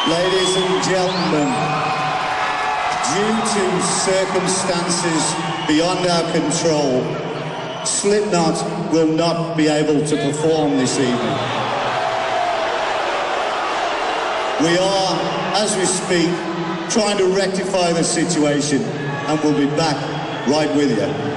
Ladies and gentlemen, due to circumstances beyond our control, SlipKnoT will not be able to perform this evening. We are, as we speak, trying to rectify the situation, and we'll be back right with you.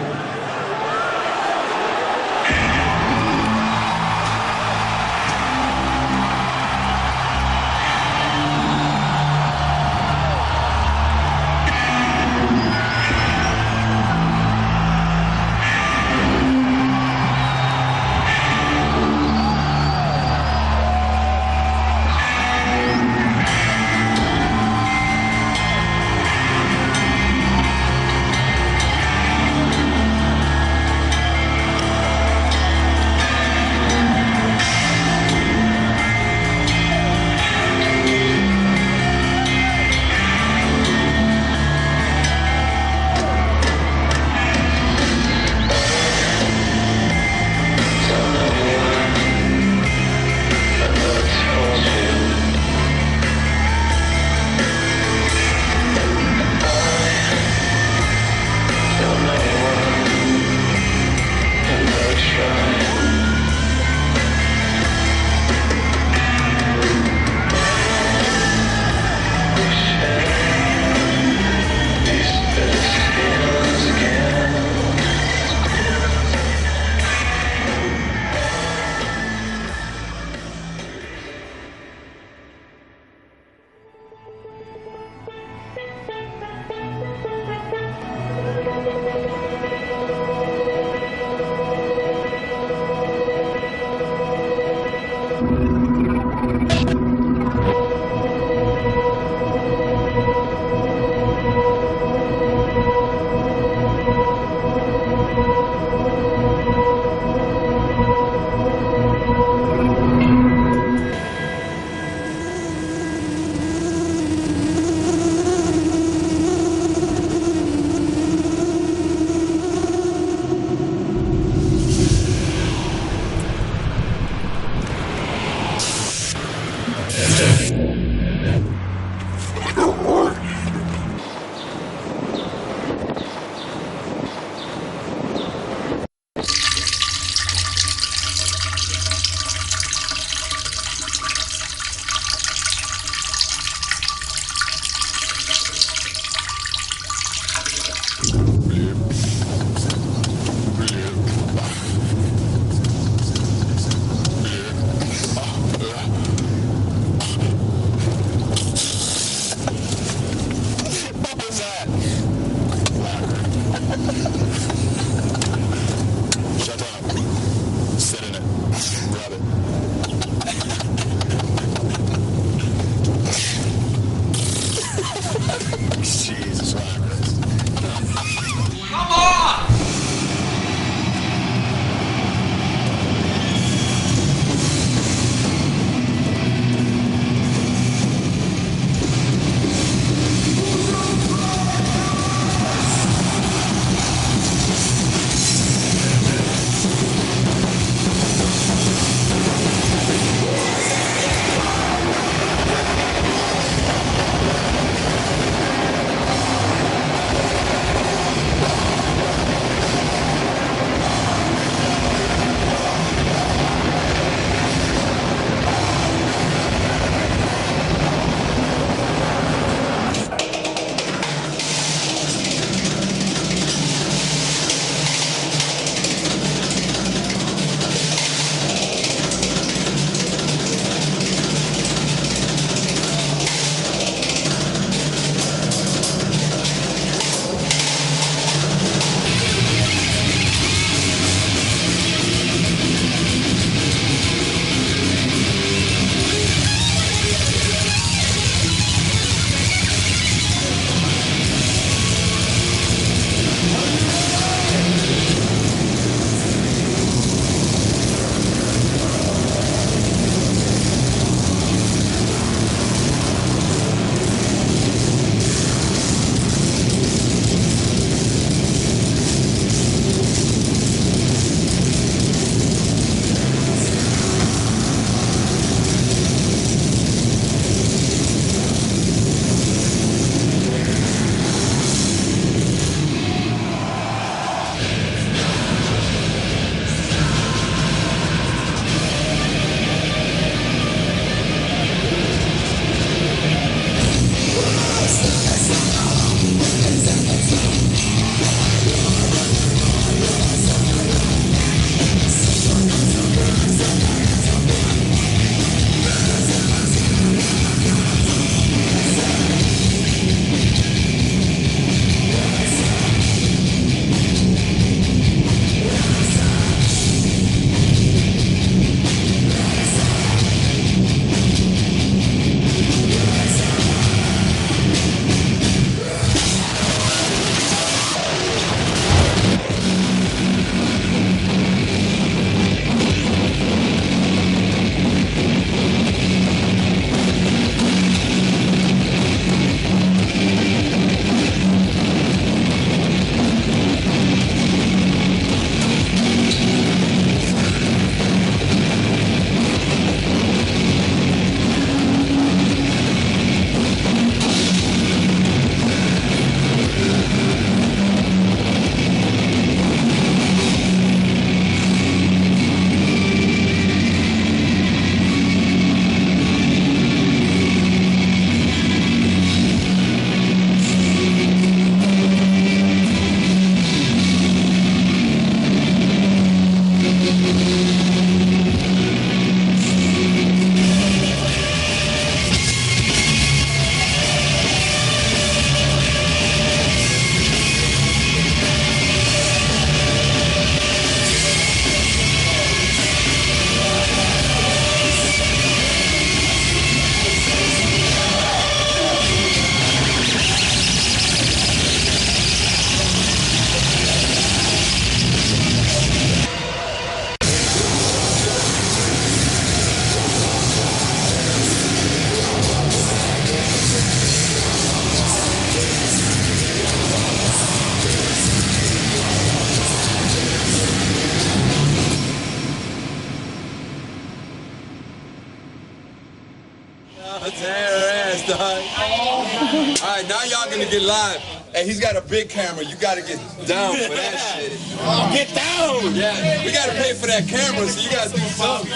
That's her ass, dog. All right, now y'all gonna get live. Hey, he's got a big camera. You gotta get down for that shit. Oh, get down! Yeah, we gotta pay for that camera, so you gotta do something.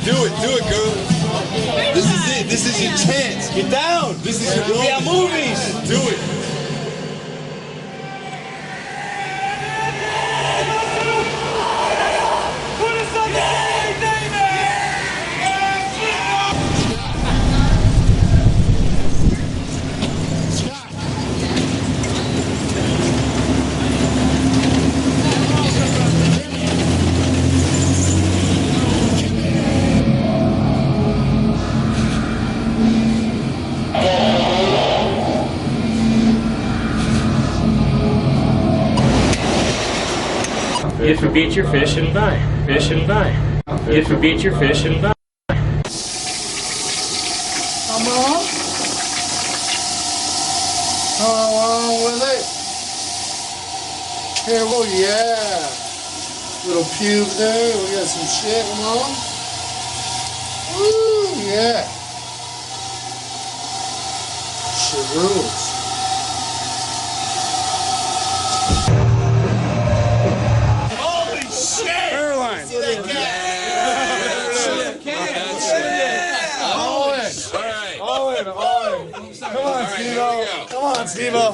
Do it, girl. This is it. This is your chance. Get down. This is your moment. We have movies. Do it. If you beat your fish and buy, fish and buy. If you beat your fish and buy. Come on. Come on with it. Here, oh yeah. Little pubes there. We got some shit. Come on. Woo, yeah. Shit rules. Come on, Steve-O.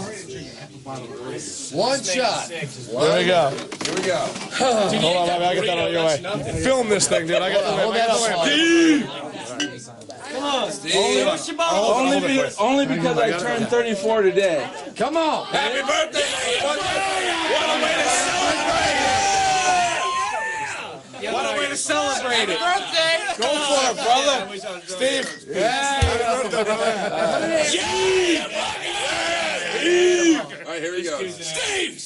One shot. Here we go. Here we go. Hold on, I got that out of your way. Film this thing, dude. I got the Hold that up. Come on, Steve. Only because I turned 34 today. Come on. Happy birthday. What a way to celebrate. What a way to celebrate it. Birthday. Go for it, brother. Steve. Yeah. All right, here we go. Steve.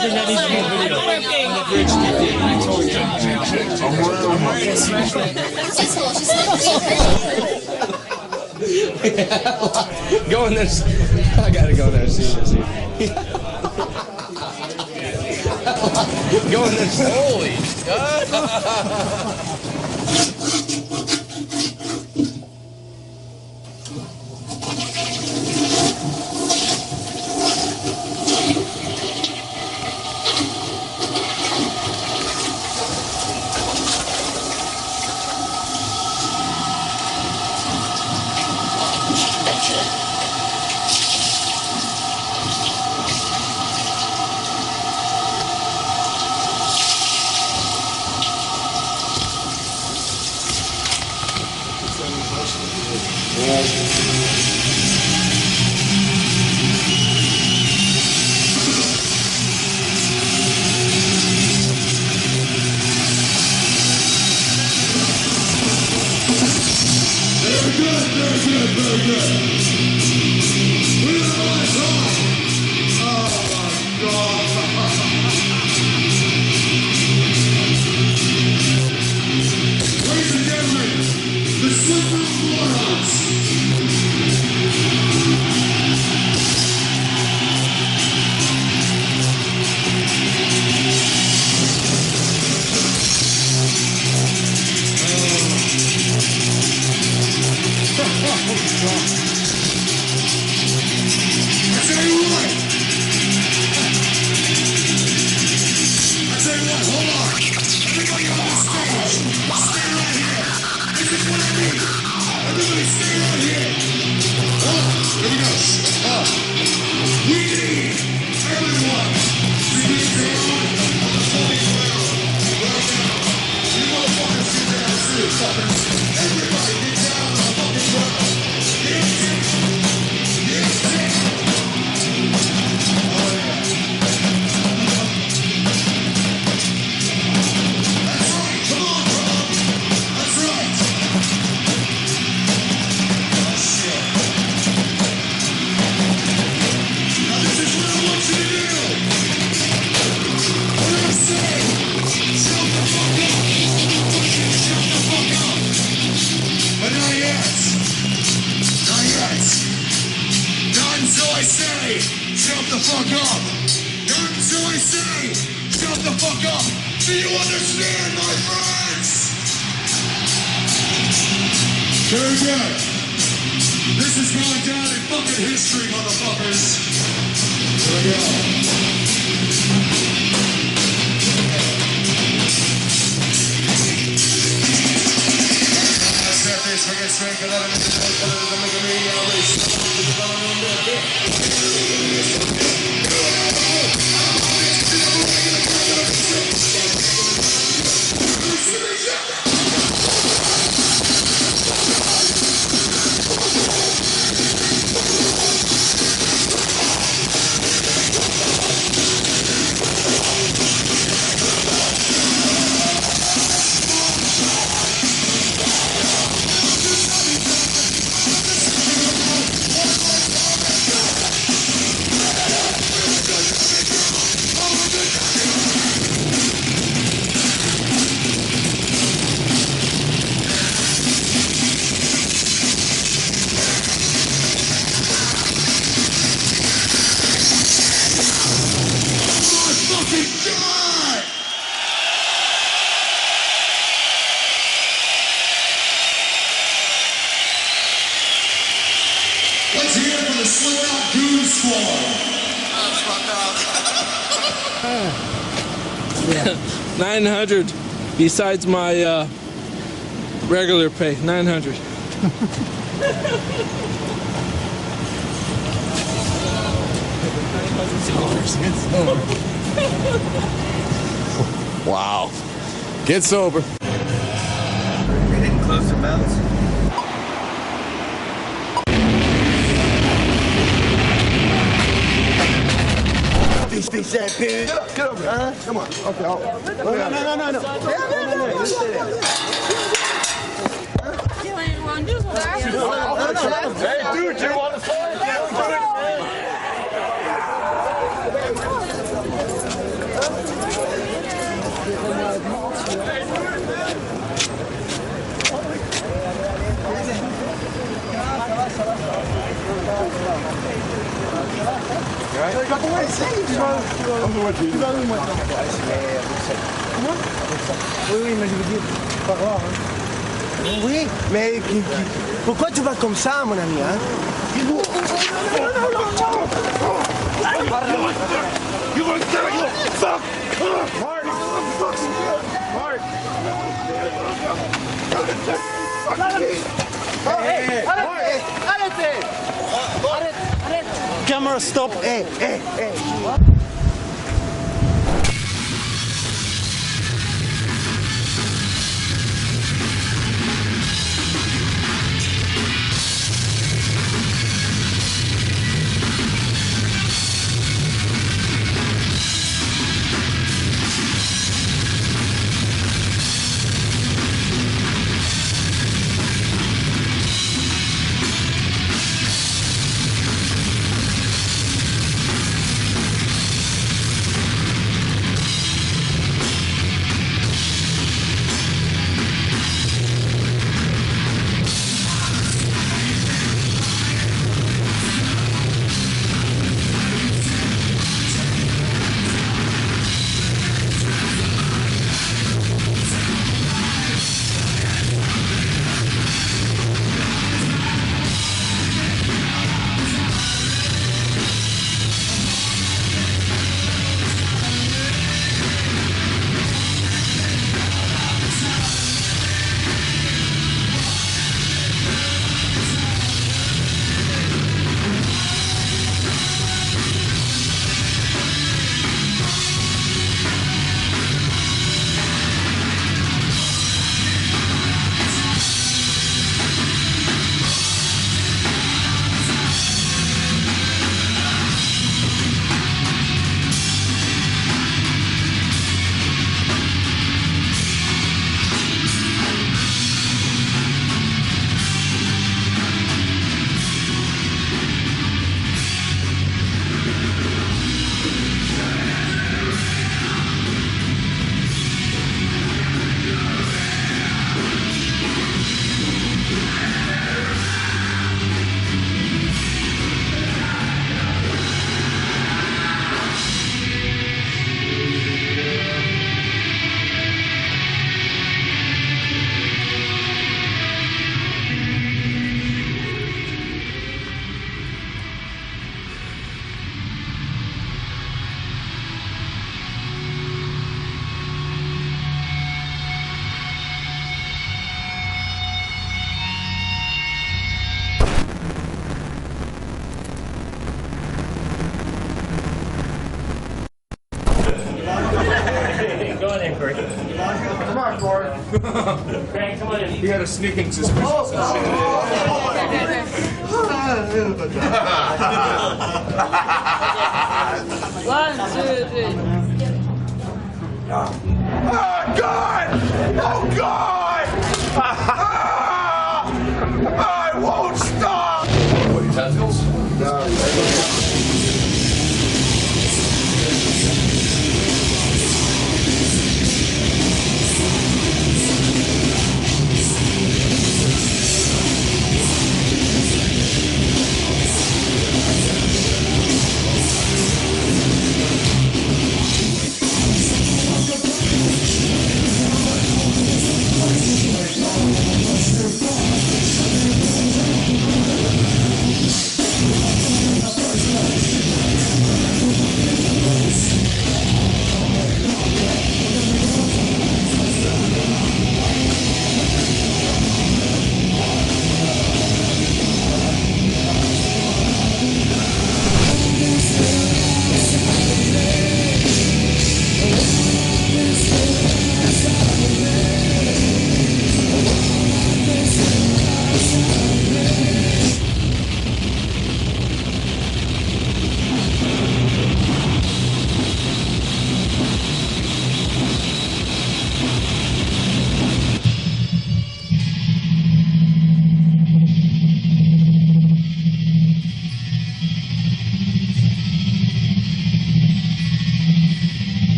thing that needs to be in the video. On the bridge TV. Go in there. I gotta go there and see this. Go in there. Holy God. Let's hear it for the SlipKnoT Goon Squad. 900 besides my regular pay. 900. Wow. Get sober. They didn't close their mouths. Speech that period. Get over here. Come on. Okay. No. Hey, dude, do you want to slide? Oui, mais je veux dire, pas grave. Oui, mais pourquoi tu vas comme ça, mon ami, hein? Arrêtez! Arrête! Camera stop! Hey! Come on, Corey. Frank, come on in. He had a sneaking suspicion. One, two, three. Oh, God! Oh, God! I won't stop! What, your testicles?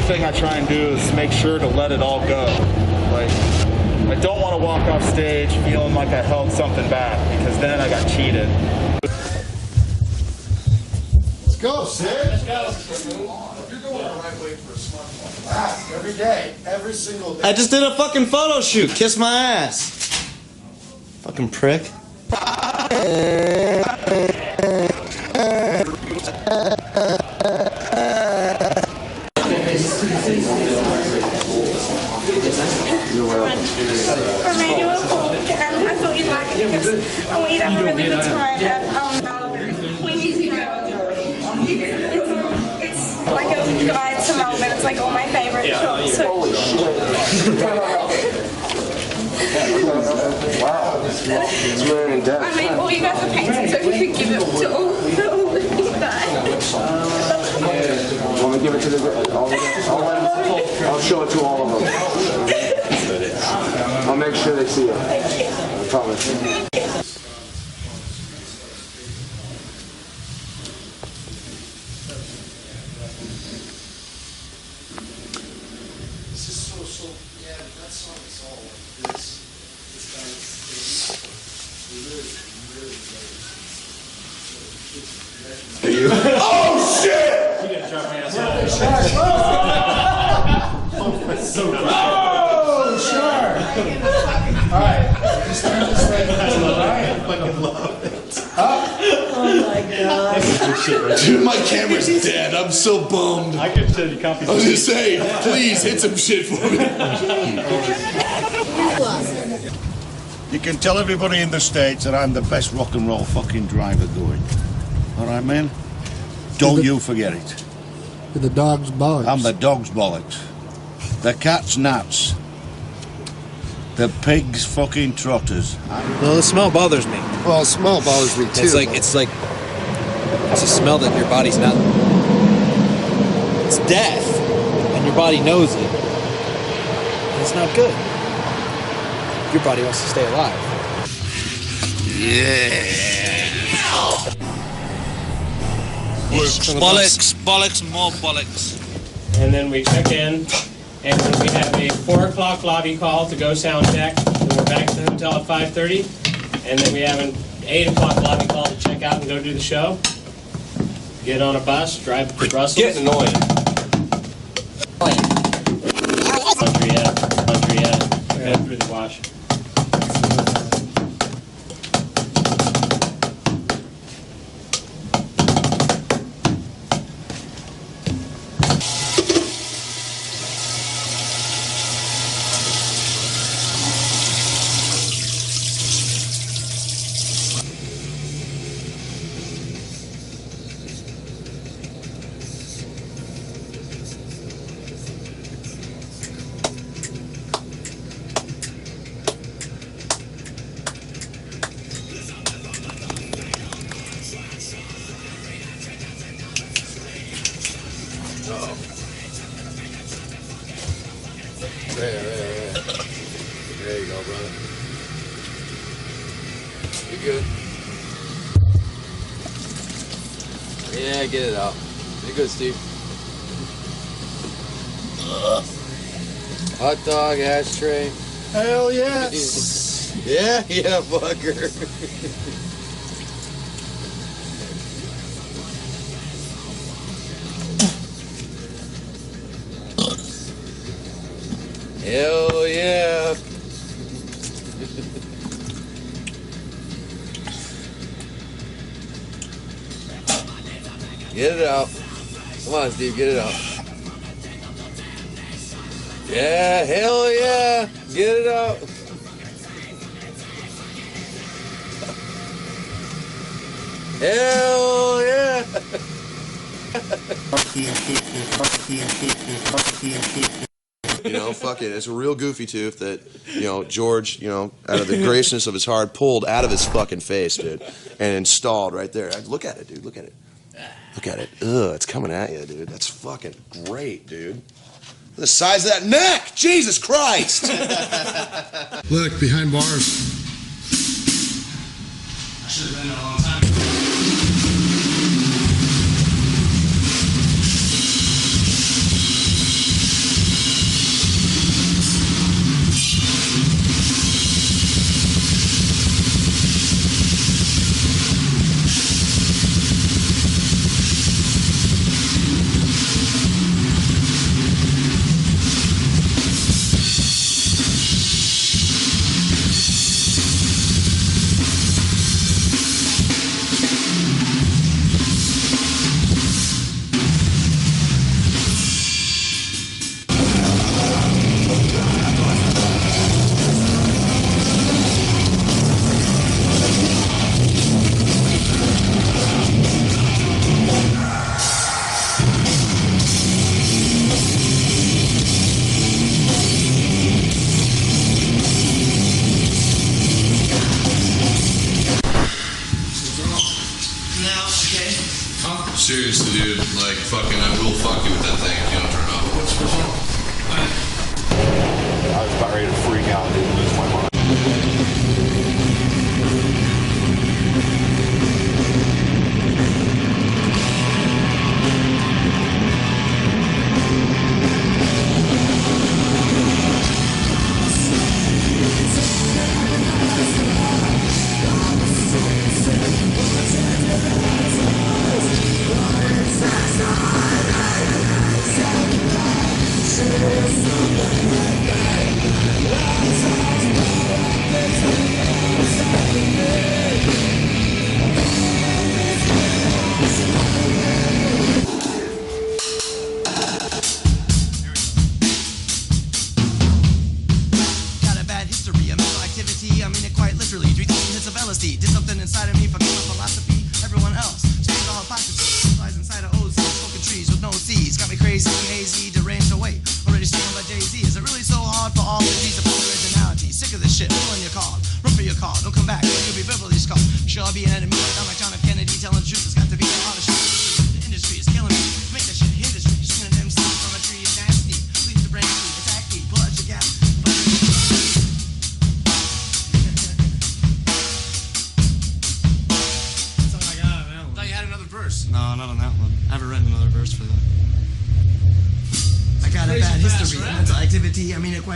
thing I try and do is make sure to let it all go. Like, I don't want to walk off stage feeling like I held something back, because then I got cheated. Let's go, Sid. Let's go. You're going the right way for a smartphone. Every day. Every single day. I just did a fucking photo shoot. Kiss my ass. Fucking prick. You're welcome. I want you to have a really good time. We need to go. It's like a guide to Melbourne. It's like all my favorite shops. Holy shit. Wow. It's really in depth. I mean, all you guys are painting, so if you could give it to all the guys. Want me to give it to the I'll show it to all of them. I'll make sure they see it. I promise. Oh shit! You gotta drop my ass Oh, sure. All right. Just turn this way. I fucking love it. Oh my god. Dude, my camera's dead. I'm so bummed. I could send you copies. I was just saying, please hit some shit for me. You can tell everybody in the States that I'm the best rock and roll fucking driver going. All right, man? Don't you forget it. You're the dog's bollocks. I'm the dog's bollocks. The cat's nuts. The pig's fucking trotters. Well, the smell bothers me. Well, smell bothers me too. It's a smell that your body's not. It's death, and your body knows it. And it's not good. Your body wants to stay alive. Yeah. Bollocks, bollocks, more bollocks. And then we check in, and we have a 4 o'clock lobby call to go sound check. And we're back to the hotel at 5:30. And then we have an 8 o'clock lobby call to check out and go do the show. Get on a bus, drive to Brussels. Getting annoying. Laundry, go through the wash. There you go, brother. You good? Yeah, get it out. You good, Steve? Hot dog, ashtray. Hell yes. Yeah, fucker. Hell yeah. Get it out. Come on, Steve, get it out. Yeah, hell yeah. Get it out. Hell yeah. You know, fuck it. It's a real goofy tooth that, you know, George, you know, out of the graciousness of his heart, pulled out of his fucking face, dude, and installed right there. Look at it, dude. Look at it. Look at it. Ugh, it's coming at you, dude. That's fucking great, dude. The size of that neck! Jesus Christ! Look, behind bars. I should have been there a long time. Seriously, dude, like, fucking, I will fuck you with that thing if you don't turn it off. What's wrong? I was about ready to freak out and didn't lose my mind.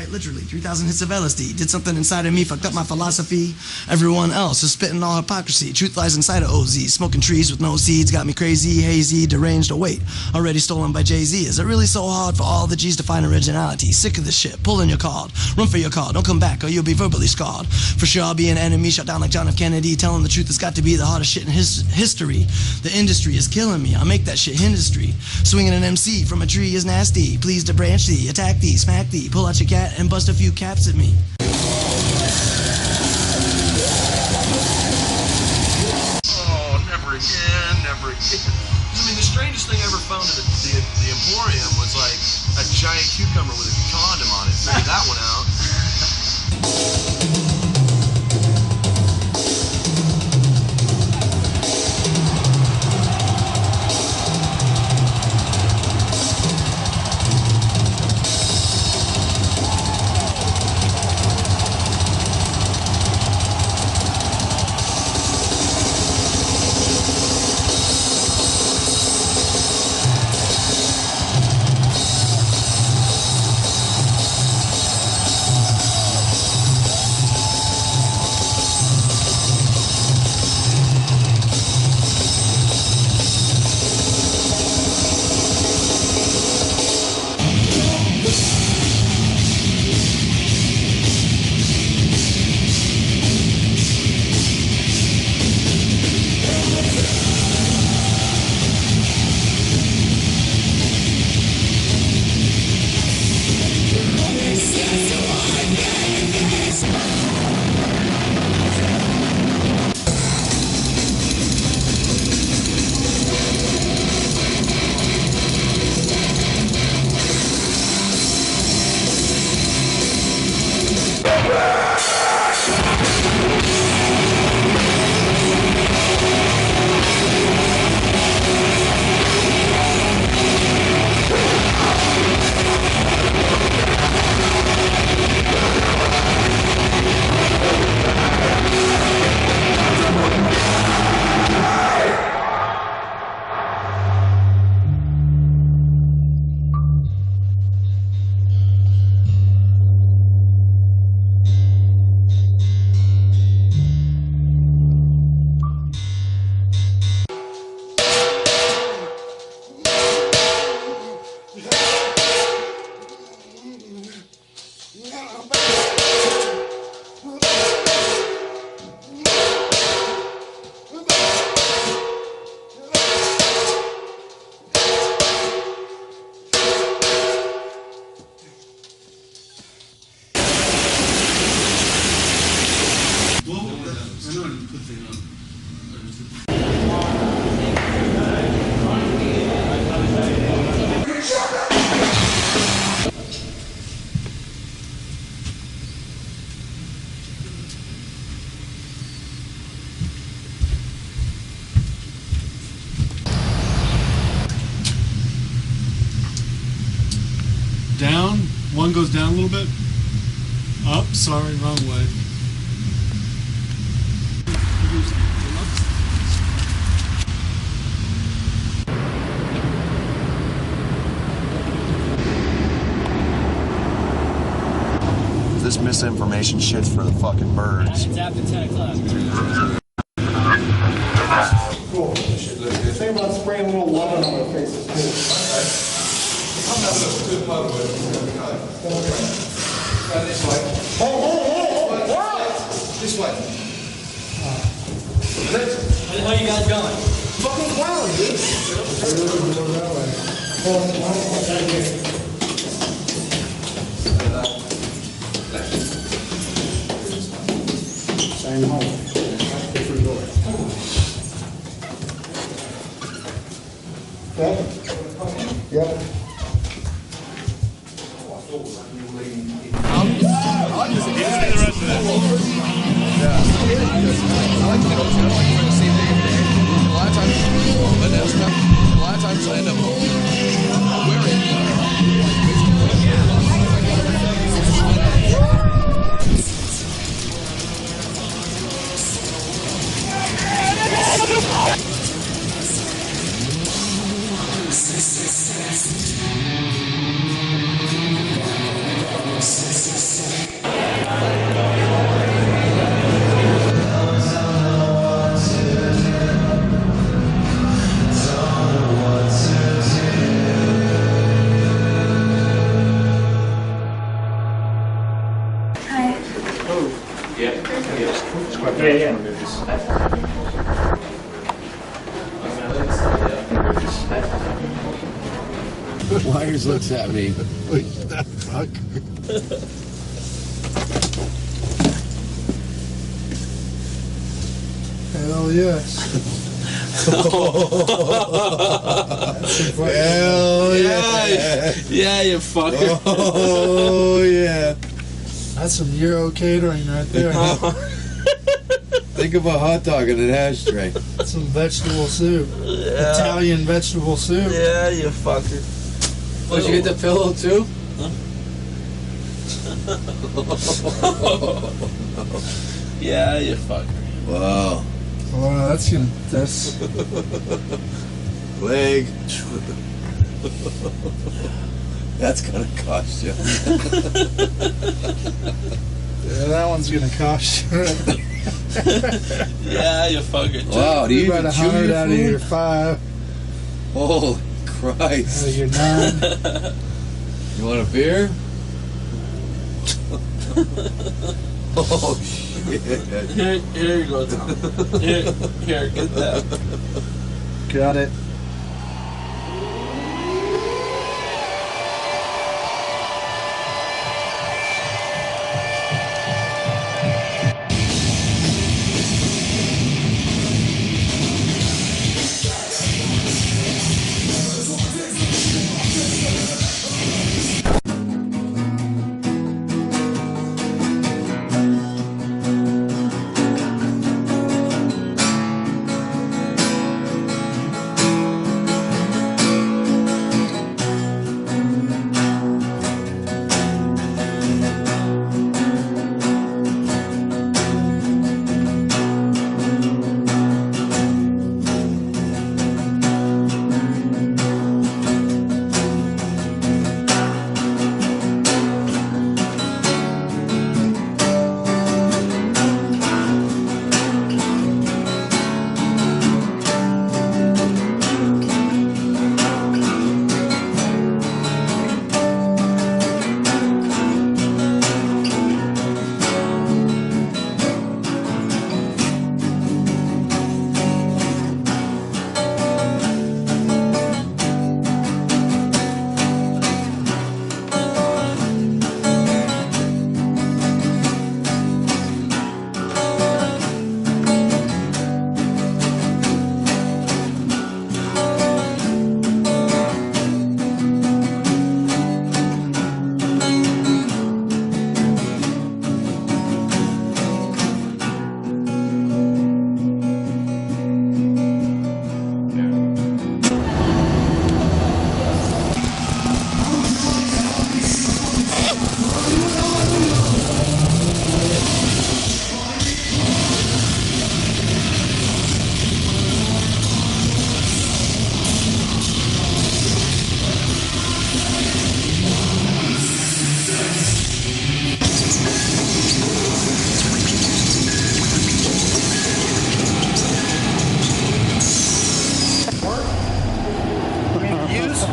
Literally, 3,000 hits of LSD. Did something inside of me, fucked up my philosophy. Everyone else is spitting all hypocrisy. Truth lies inside of OZ. Smoking trees with no seeds got me crazy, hazy, deranged. Oh wait, already stolen by Jay-Z. Is it really so hard for all the G's to find originality? Sick of this shit, pulling your card. Run for your card, don't come back or you'll be verbally scarred. For sure I'll be an enemy, shot down like John F. Kennedy. Telling the truth has got to be the hardest shit in history. The industry is killing me, I make that shit industry. Swinging an MC from a tree is nasty. Please to branch thee, attack thee, smack thee. Pull out your cat and bust a few caps at me. Oh, never again, never again. I mean, the strangest thing I ever found at the Emporium was like a giant cucumber with a condom on it. Figured that one out. one goes down a little bit. Up, sorry, wrong way. This misinformation shit's for the fucking birds. It's after 10 o'clock. Cool. Think about spraying a little water on our faces too. I'm not a good part of it. This way. Hey! This way. How you guys going? Fucking clown, dude. That way. Same hole. Different door. Okay? Yep. I'll just give me the rest of that. Yeah. I like to get over. I don't like to see the same day. A lot of times I end up wearing Wires looks at me. What the fuck? Hell yes. Hell yeah. Yeah, you fucker. Oh yeah. That's some Euro catering right there. Think of a hot dog in an ashtray. Some vegetable soup. Yeah. Italian vegetable soup. Yeah, you fucker. Oh, did you get the pillow too? Yeah, you fucker. Wow. Wow, that's Leg. That's gonna cost you. Yeah, that one's gonna cost you. Yeah, you fucker. Wow, do you about even chew 100 your out food? of your 5. Holy Christ. Out of your 9. You want a beer? Oh shit. Here you go, Tom. Here, get that. Got it.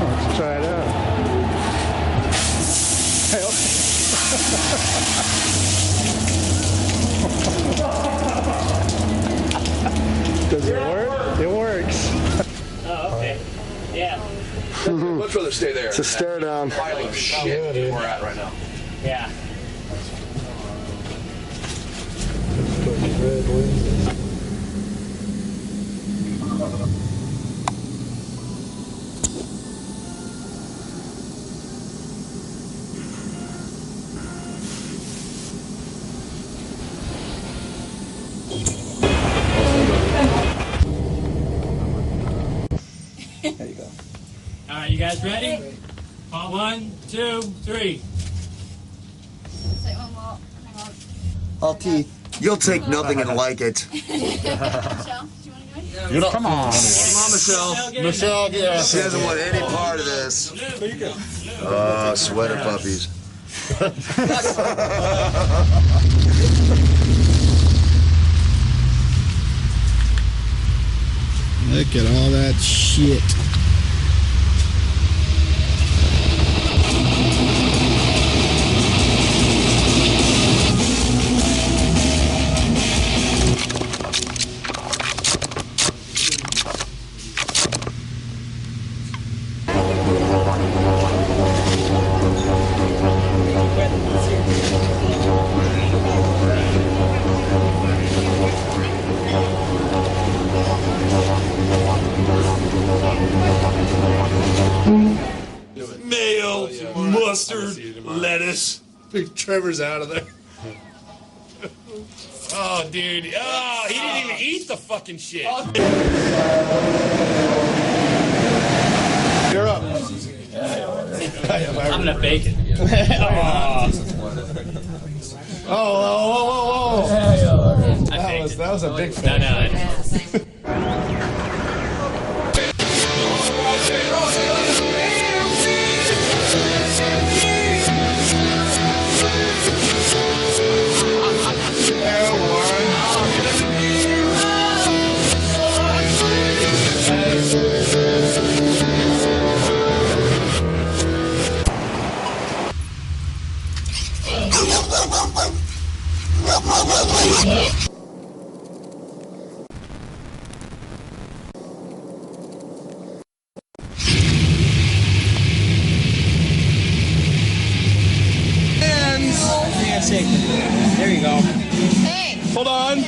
Let's try it out. Does it work? It works. Oh, okay. Yeah. Much rather stay there. It's a stare down. Pile of shit we're at right now. Yeah. There you go. All right, you guys ready? 1, 2, 3. All teeth. You'll take nothing and like it. You're not. Come on. Come on, Michelle. Michelle, yeah. She doesn't want any part of this. Sweater puppies. Look at all that shit. Mayo, mustard, lettuce. Big Trevor's out of there. Oh, dude. Oh, he didn't even eat the fucking shit. You're up. I'm gonna bake it. Oh. That was a big fan. No. There you go. Hey! Hold on.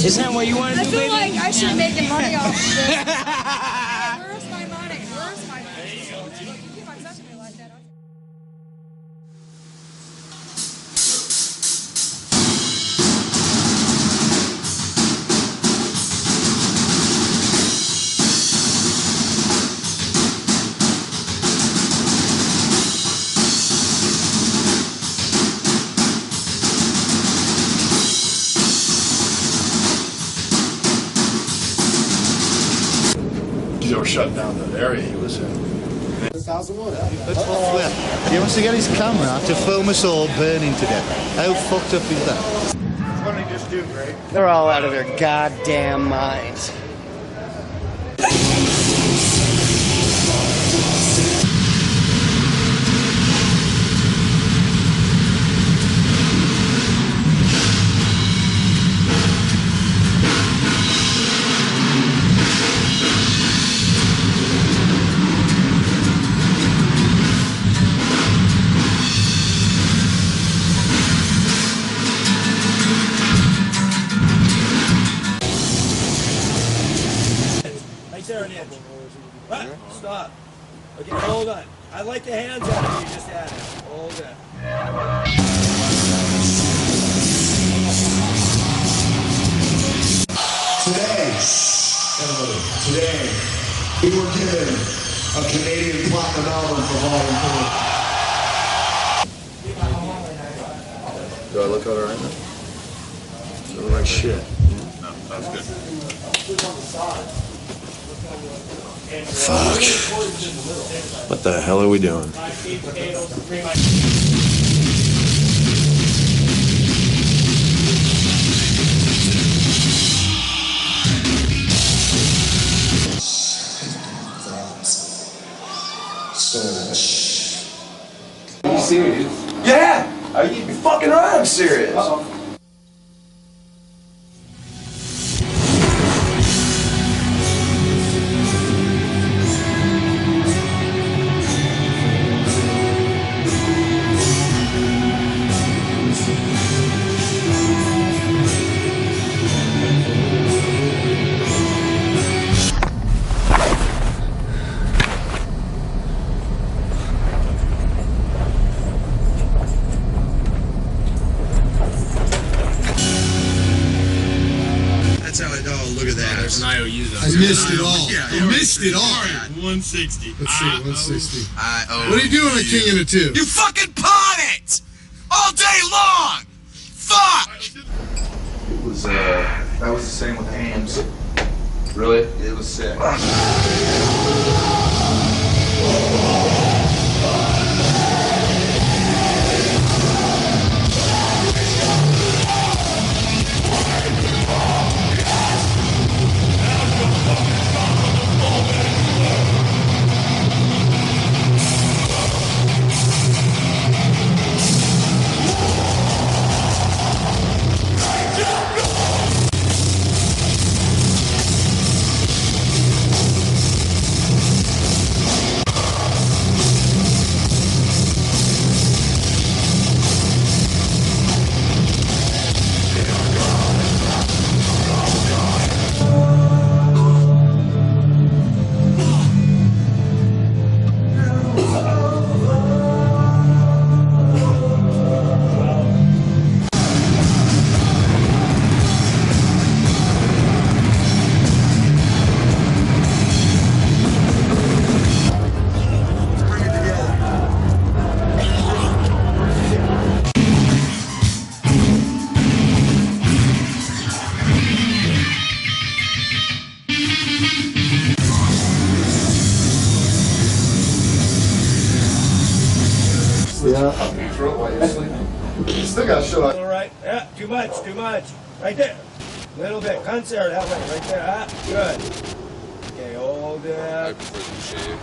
Isn't that what you want to do, I feel baby? like I should be making money off of this. Where's my money? Where's my money? There you go. You keep on touching me like that. They were shutting down that area he was in. He wants to get his camera to film us all burning to death. How fucked up is that? What did he just do, Greg? They're all out of their goddamn minds. What? Stop. Okay, hold on. I like the hands out of you just added. Hold it. Today, we were given a Canadian Platinum album for Volume 4. Do I look all right now? I look like shit. No, that's good. Fuck. What the hell are we doing? serious? Yeah! Are you fucking right? I'm serious. That's how it. Oh, look at that. There's an IOU though. I missed it all. Yeah, I missed it all. 160. Let's see, 160. I-O-U. What are you doing, the king and the two? You fucking pawn it! All day long! Fuck! It was, that was the same with hams. Really? It was sick. Still got shit on. All right. Yeah, too much. Right there. Little bit. Concert that way. Right there. Ah, good. Okay, hold it. I prefer them shaved.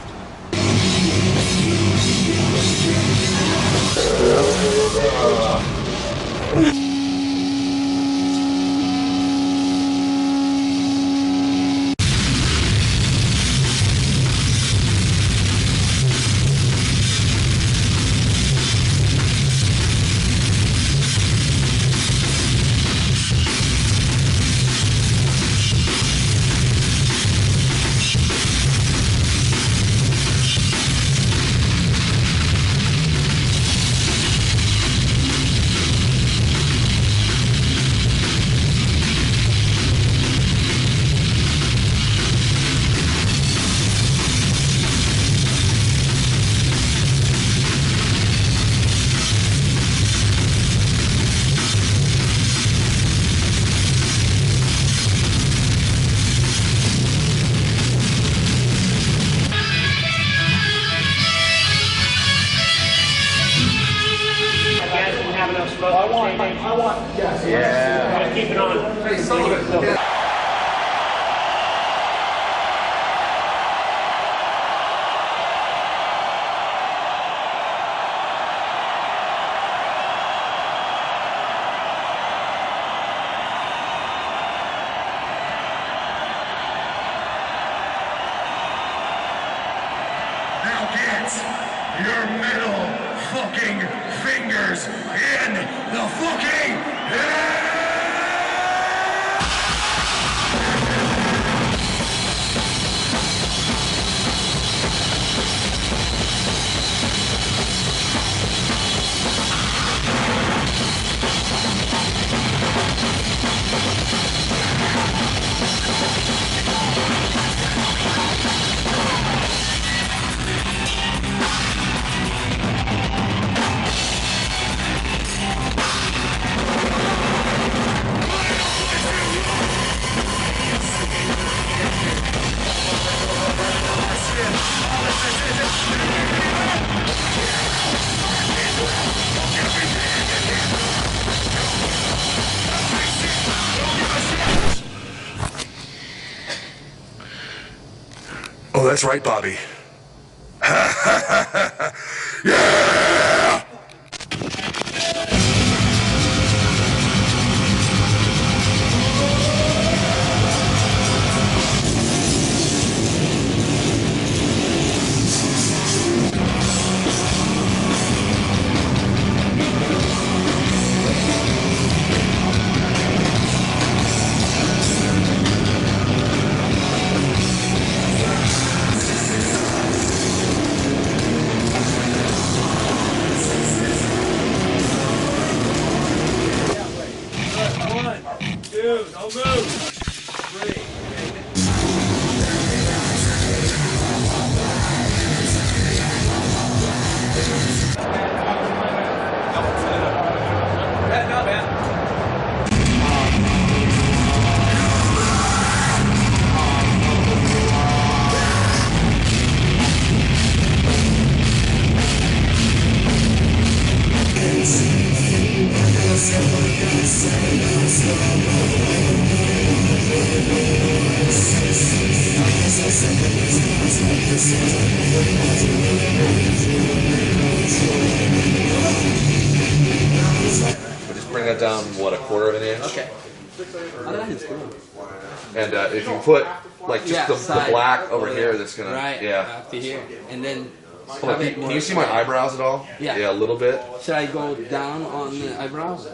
Yeah. Keep it on. Now get your middle fucking fingers in the fucking Oh, that's right, Bobby. Yeah! But just bring that down, what, a quarter of an inch? Okay. Oh, that is cool. And if you put like just the black over here, that's gonna up to here, and then. Hold on, can you see my eyebrows at all? Yeah. Yeah, a little bit. Should I go down on the eyebrows?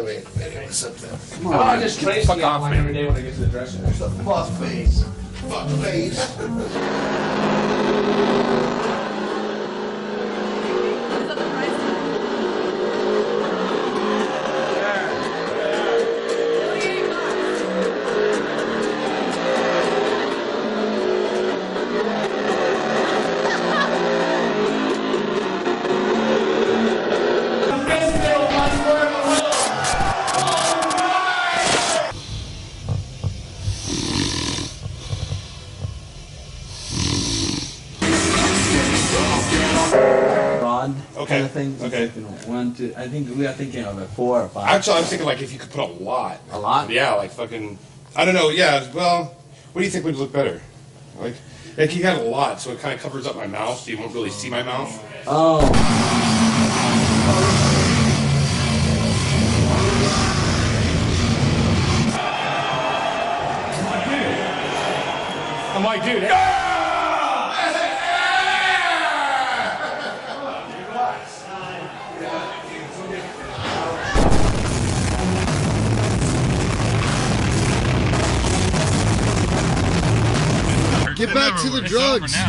Wait. What's up there? Come on. I just trace fuck off me every day when I get to the dressing room. Fuck face. Fuck face. Kind of thing. Okay. 1, 2. I think we are thinking of it 4 or 5. Actually, I'm thinking like if you could put a lot. A lot? Yeah, like fucking. I don't know. Yeah. Well, what do you think would look better? Like you got a lot, so it kind of covers up my mouth, so you won't really see my mouth. Oh. I'm like, dude. Get back to the drugs. Get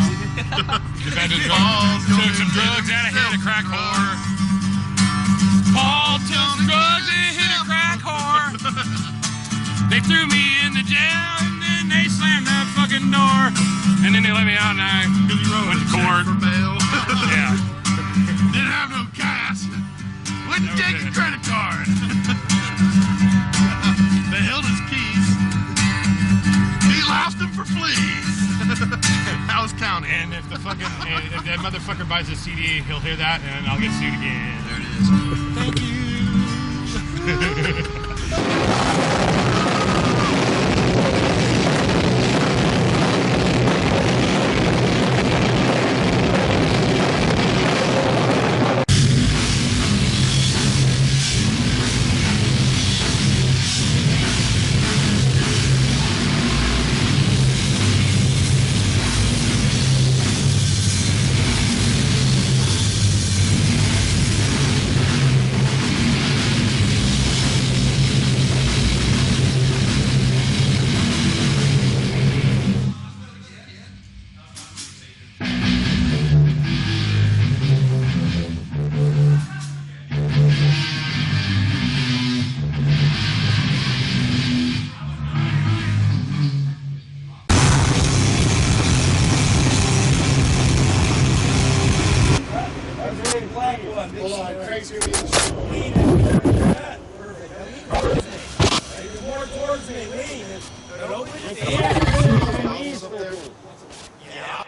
back to the drugs. Took some drugs and I hit a crack whore. Paul took some drugs and hit a crack whore. They threw me in the jail and then they slammed the fucking door. And then they let me out and I went to court. Yeah. Didn't have no cash. Wouldn't take a credit card. They held his keys. He lost them for fleas. I was counting. And if the fucking if that motherfucker buys a CD, he'll hear that, and I'll get sued again. There it is. Thank you. on, hold on. Craig's gonna be in the perfect. More towards me, lean. And open your knees. Yeah.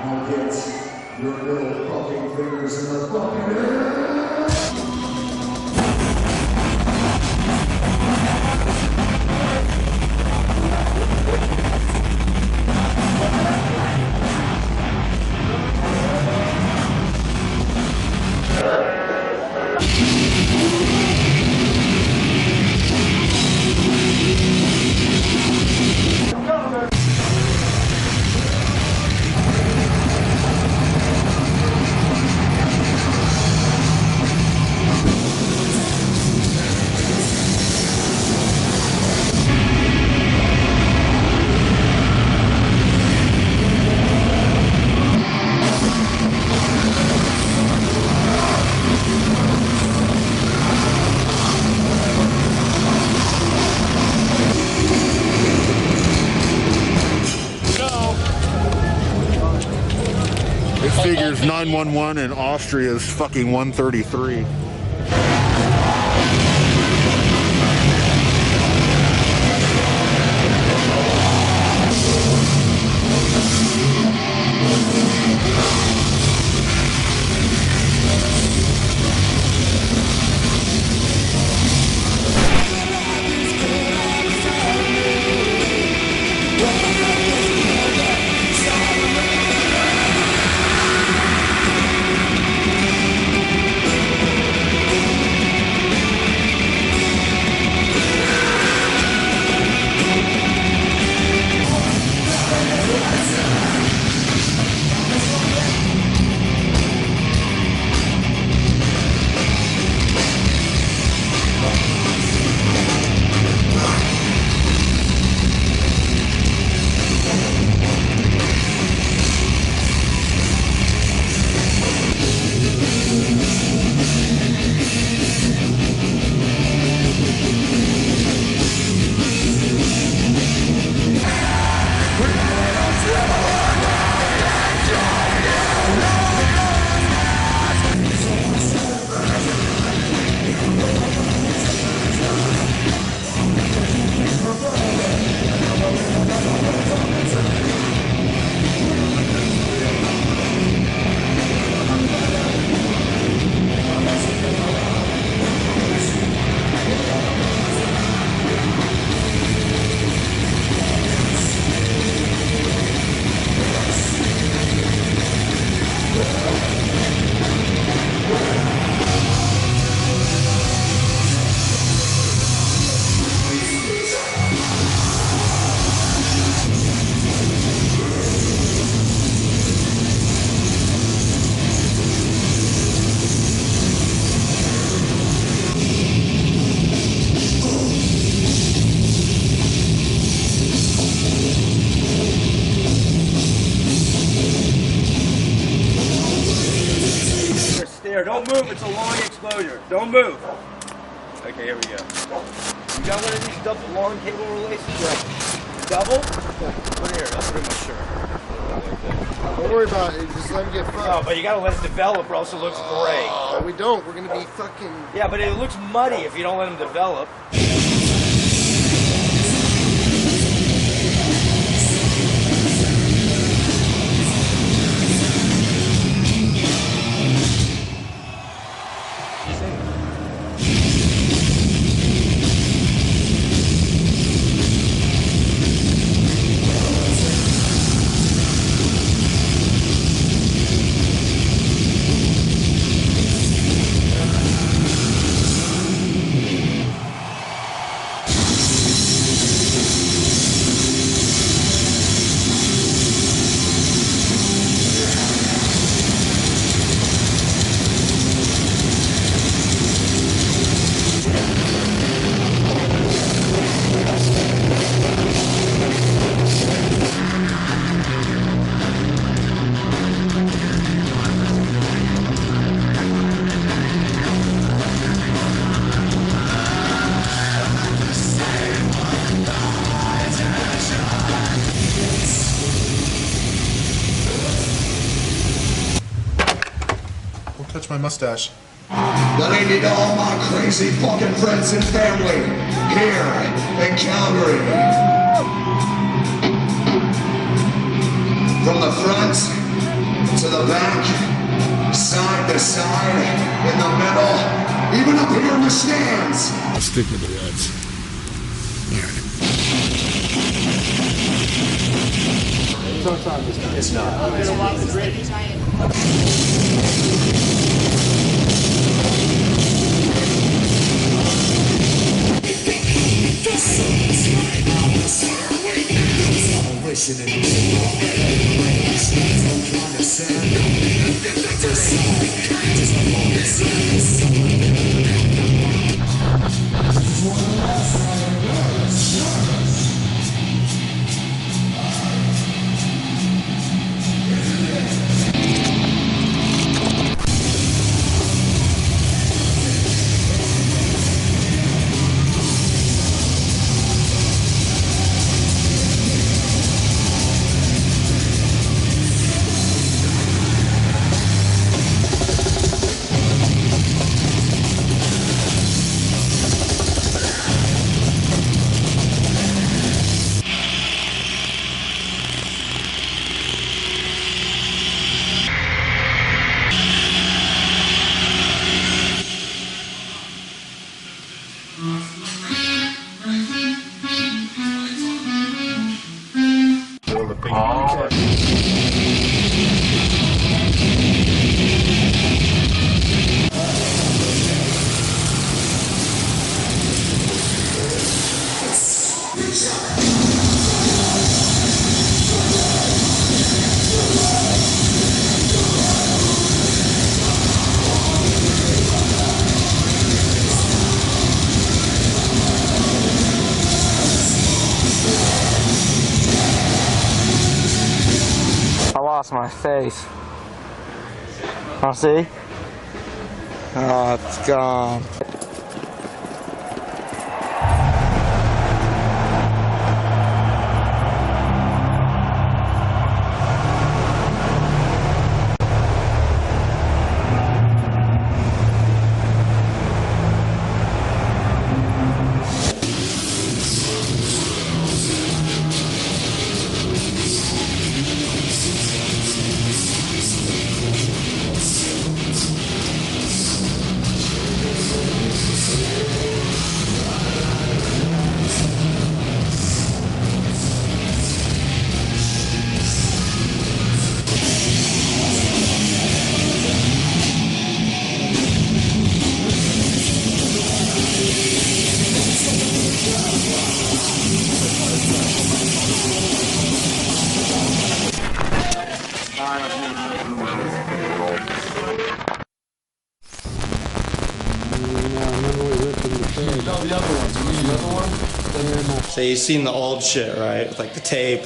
Now get your little fucking fingers in the fucking air. It figures 911 in Austria is fucking 133. Don't move, it's a long exposure. Don't move. Okay, here we go. You got one of these double long cable releases? Yeah. Double? Put it here, I'll put it in my shirt. Don't worry about it, just let him get fucked. No, but you gotta let it develop or else it looks great. No, we don't. We're gonna be fucking... Yeah, but it looks muddy if you don't let him develop. my mustache. Let me need all my crazy fucking friends and family here in Calgary. From the front to the back, side to side, in the middle, even up here in the stands. I'll stick with the Reds. It's not. Lost my face. Oh, see? Oh, it's gone. So you've seen the old shit, right? With like the tape,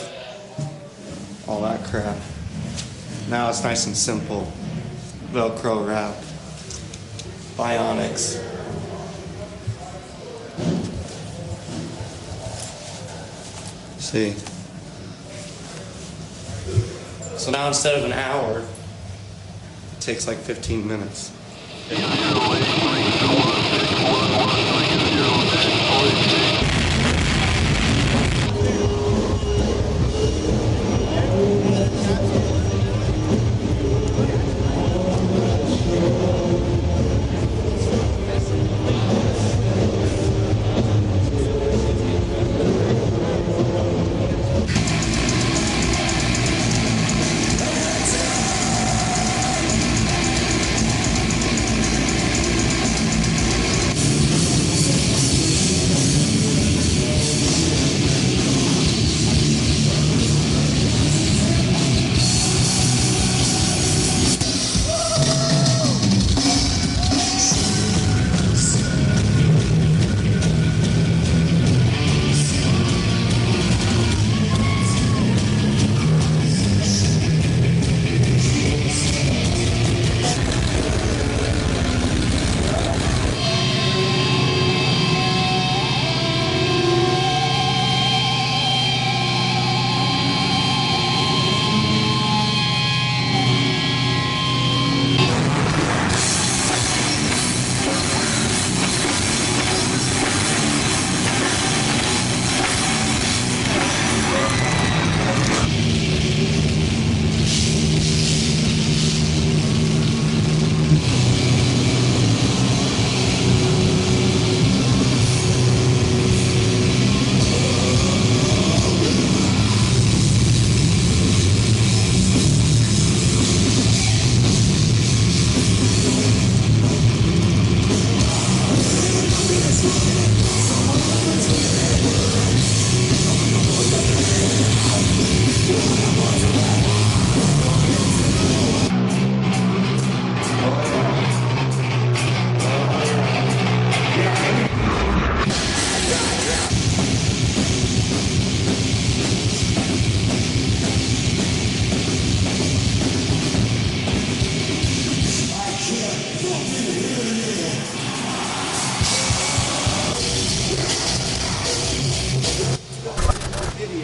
all that crap. Now it's nice and simple. Velcro wrap, Bionics. See? So now instead of an hour, it takes like 15 minutes.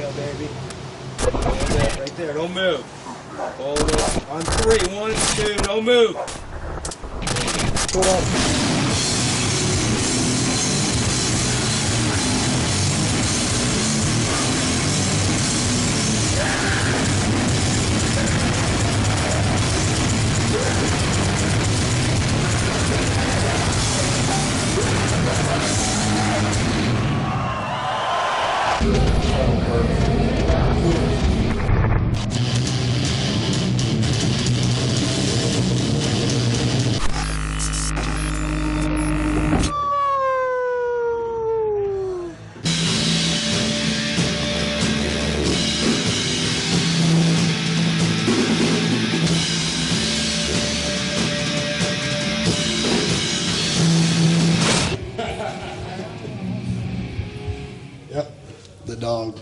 go, baby. Hold it right there. Don't move. Hold it. On 3. 1, 2. Don't move. Pull up. Yep, the dog.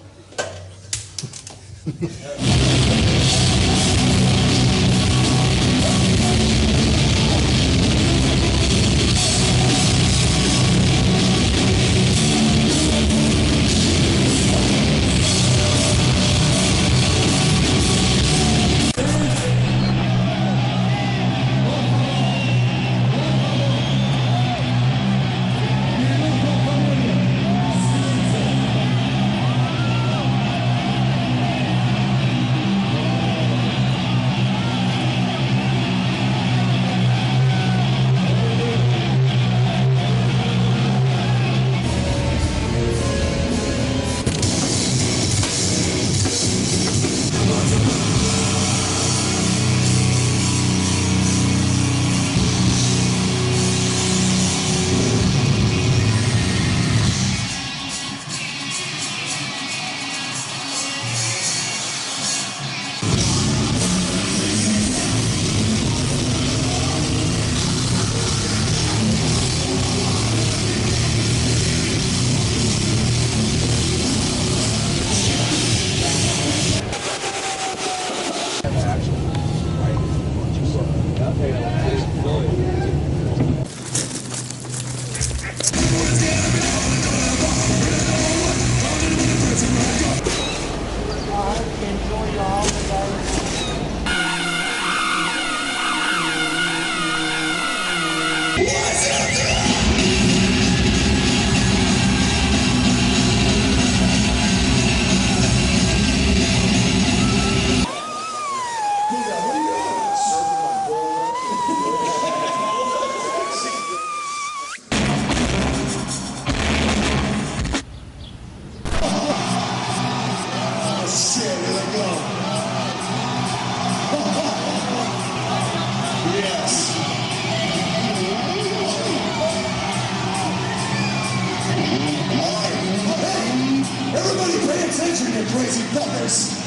Crazy fuckers!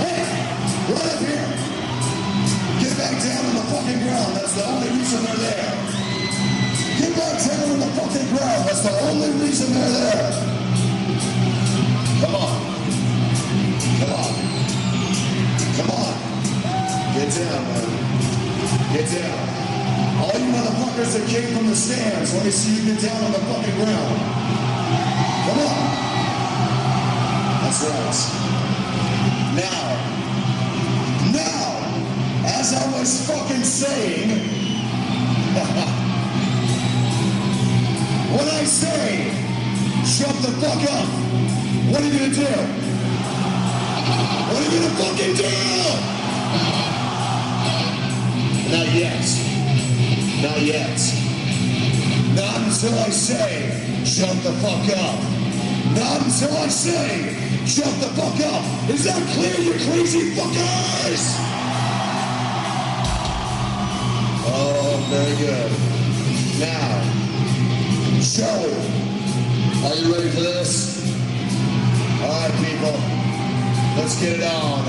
Hey, right up here! Get back down on the fucking ground, that's the only reason they're there! Get back down on the fucking ground, that's the only reason they're there! Come on! Come on! Come on! Get down, man! Get down! All you motherfuckers that came from the stands, let me see you get down on the fucking ground! Come on! That's right. Now, as I was fucking saying, when I say, shut the fuck up, what are you gonna do? What are you gonna fucking do? Not yet. Not yet. Not until I say, shut the fuck up. Not until I say, shut the fuck up! Is that clear, you crazy fuckers? Oh, very good. Now, shall we? Are you ready for this? Alright, people. Let's get it on.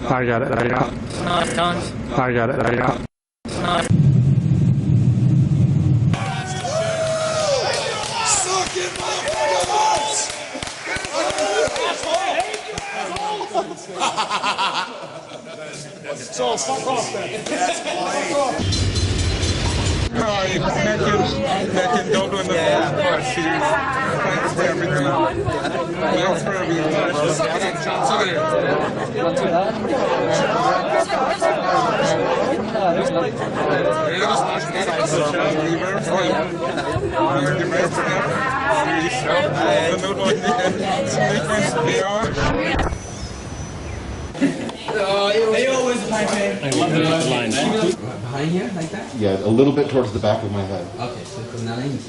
I got it. I got it. I got it. I got it. Suck it, motherfuckers! So fuck off then. Alright, Megan, don't do another part, please. Thanks for everything. Thanks for everything, bro. Suck They always pipe in. I love the line. Behind here, like that? Yeah, a little bit towards the back of my head. Okay, so from that end.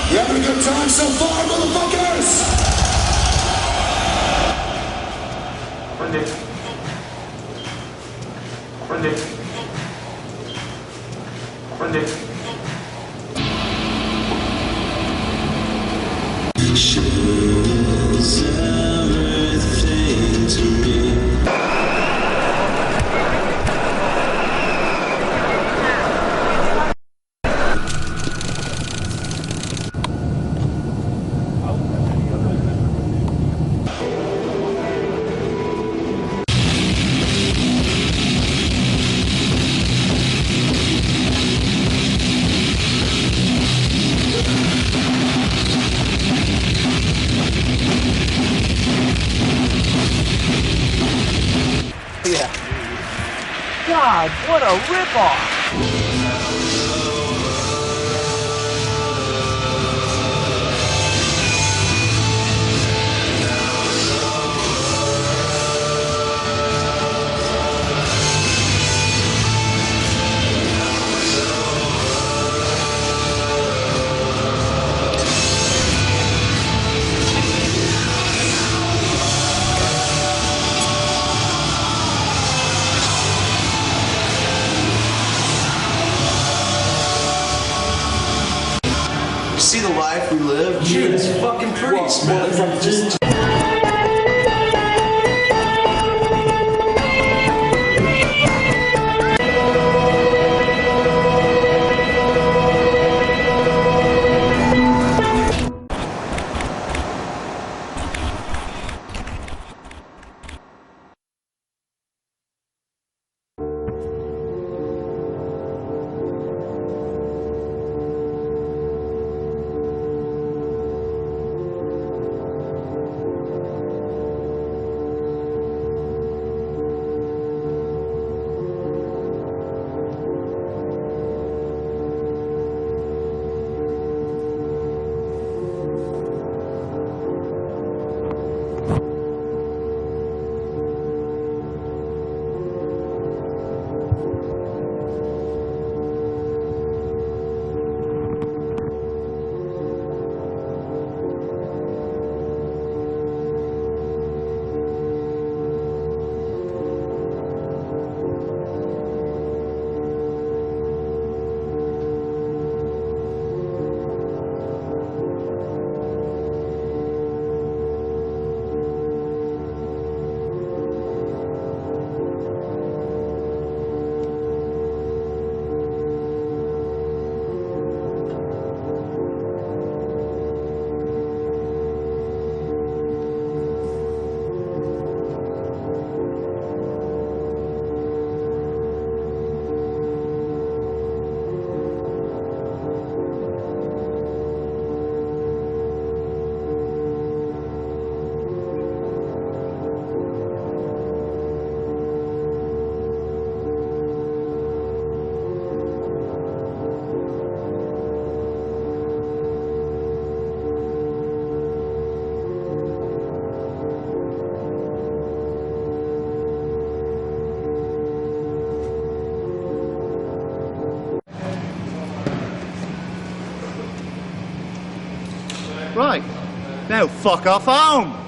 You having a good time so far, motherfuckers? Everything to me. God, what a ripoff! See the life we live? Judas fucking Priest, man. Just Now fuck off home.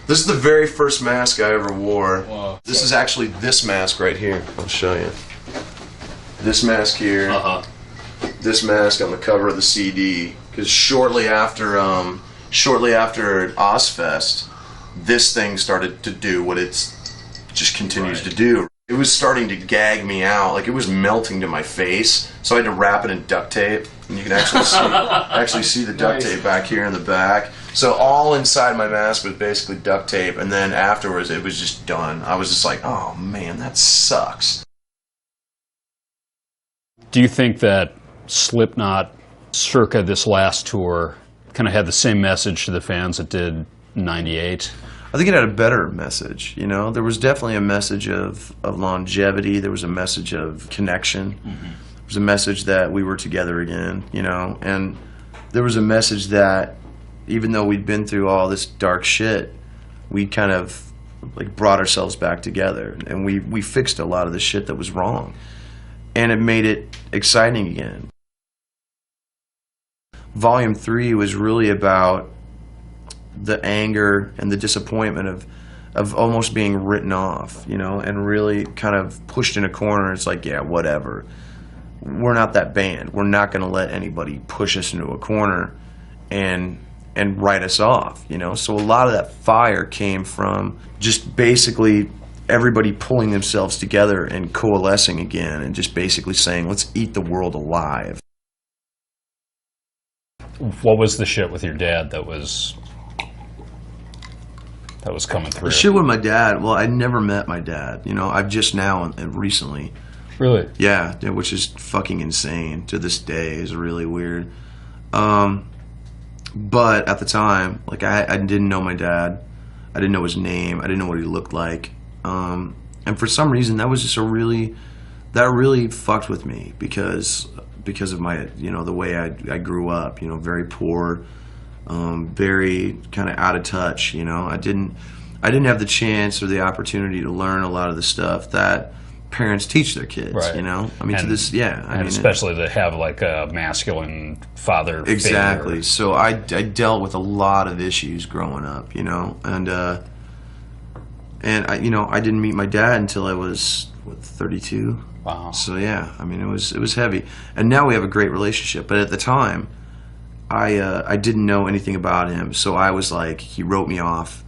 This is the very first mask I ever wore. Wow. This is actually this mask right here. I'll show you. This mask here. This mask on the cover of the CD. Because shortly after Ozfest, this thing started to do what it's just continues to do. It was starting to gag me out, like it was melting to my face. So I had to wrap it in duct tape, and you can actually see the duct tape back here in the back. So all inside my mask was basically duct tape, and then afterwards it was just done. I was just like, oh man, that sucks. Do you think that SlipKnoT, circa this last tour, kind of had the same message to the fans it did in '98? I think it had a better message, you know? There was definitely a message of longevity. There was a message of connection. There was a message that we were together again, you know? And there was a message that even though we'd been through all this dark shit, we kind of like brought ourselves back together. And we fixed a lot of the shit that was wrong. And it made it exciting again. Volume 3 was really about the anger and the disappointment of almost being written off, you know, and really kind of pushed in a corner. It's like, yeah, whatever. We're not that band. We're not going to let anybody push us into a corner and write us off, you know. So a lot of that fire came from just basically everybody pulling themselves together and coalescing again and just basically saying, let's eat the world alive. What was the shit with your dad that was coming through? The shit with my dad, well, I never met my dad, you know. I've just now and recently. Really? Yeah, which is fucking insane to this day. Is really weird. But at the time, like I didn't know my dad. I didn't know his name. I didn't know what he looked like. And for some reason, that was just that really fucked with me because of my, you know, the way I grew up, you know, very poor, very kind of out of touch, you know. I didn't have the chance or the opportunity to learn a lot of the stuff that parents teach their kids, right. You know. I mean, to this, yeah. I mean, especially to have like a masculine father. Exactly. Figure. So I dealt with a lot of issues growing up, you know, and I, you know, I didn't meet my dad until I was 32. Wow. So yeah, I mean, it was heavy, and now we have a great relationship. But at the time, I didn't know anything about him, so I was like, he wrote me off,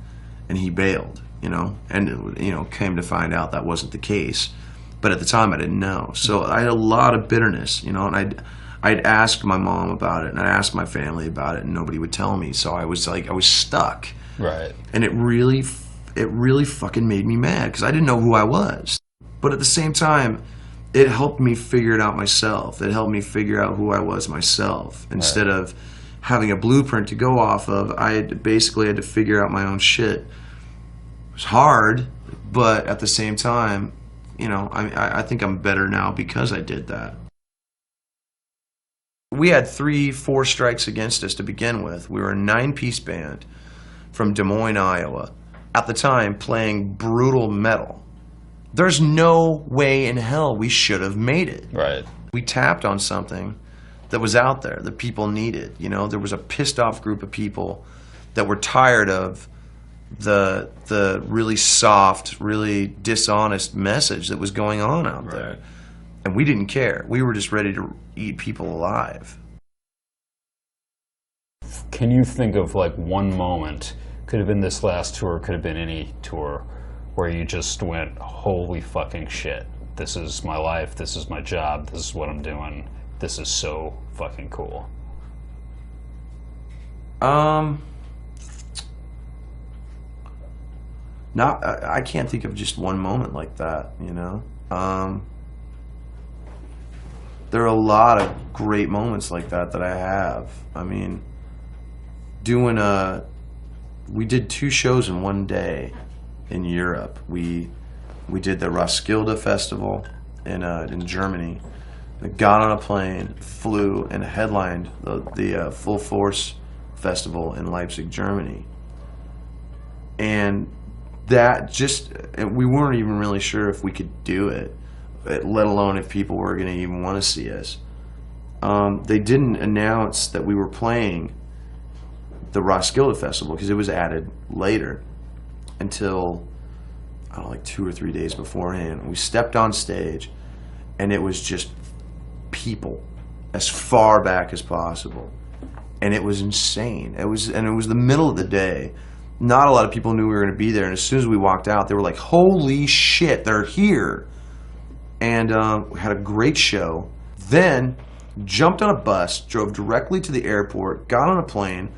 and he bailed, you know, and you know, came to find out that wasn't the case. But at the time, I didn't know, so I had a lot of bitterness, you know, and I'd ask my mom about it, and I'd ask my family about it, and nobody would tell me. So I was like, I was stuck. Right. And it really fucking made me mad because I didn't know who I was. But at the same time, it helped me figure it out myself. It helped me figure out who I was myself. Instead of having a blueprint to go off of, I basically had to figure out my own shit. It was hard, but at the same time, you know, I think I'm better now because I did that. We had 3-4 strikes against us to begin with. We were a 9-piece band from Des Moines, Iowa. At the time, playing brutal metal. There's no way in hell we should have made it. Right. We tapped on something that was out there that people needed. You know, there was a pissed off group of people that were tired of the really soft, really dishonest message that was going on out there. And we didn't care. We were just ready to eat people alive. Can you think of like one moment, could have been this last tour, could have been any tour, where you just went, holy fucking shit, this is my life, this is my job, this is what I'm doing, this is so fucking cool? I can't think of just one moment like that, you know. There are a lot of great moments like that I have. I mean, we did 2 shows in one day in Europe. We did the Roskilde Festival in Germany. I got on a plane, flew, and headlined the Full Force Festival in Leipzig, Germany. And that we weren't even really sure if we could do it, let alone if people were going to even want to see us. They didn't announce that we were playing the Roskilde Festival because it was added later until, I don't know, like 2 or 3 days beforehand. We stepped on stage and it was just people as far back as possible, and it was insane. It was the middle of the day, not a lot of people knew we were going to be there, and as soon as we walked out, they were like, holy shit, they're here. And we had a great show. Then jumped on a bus, drove directly to the airport, got on a plane,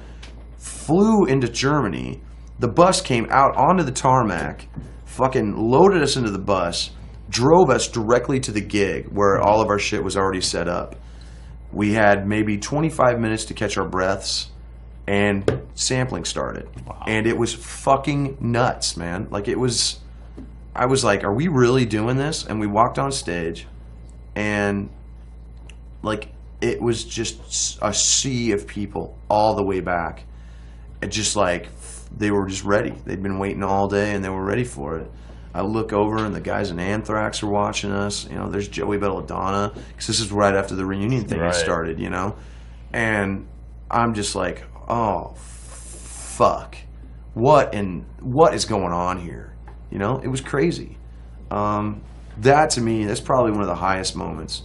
flew into Germany. The bus came out onto the tarmac, fucking loaded us into the bus, drove us directly to the gig where all of our shit was already set up. We had maybe 25 minutes to catch our breaths, and sampling started. Wow. And it was fucking nuts, man. Like, it was, I was like, are we really doing this? And we walked on stage, and like, it was just a sea of people all the way back. It just like, they were just ready. They'd been waiting all day, and they were ready for it. I look over, and the guys in Anthrax are watching us. You know, there's Joey Belladonna, because this is right after the reunion thing had started, you know? And I'm just like, oh, fuck. What is going on here? You know, it was crazy. That, to me, that's probably one of the highest moments.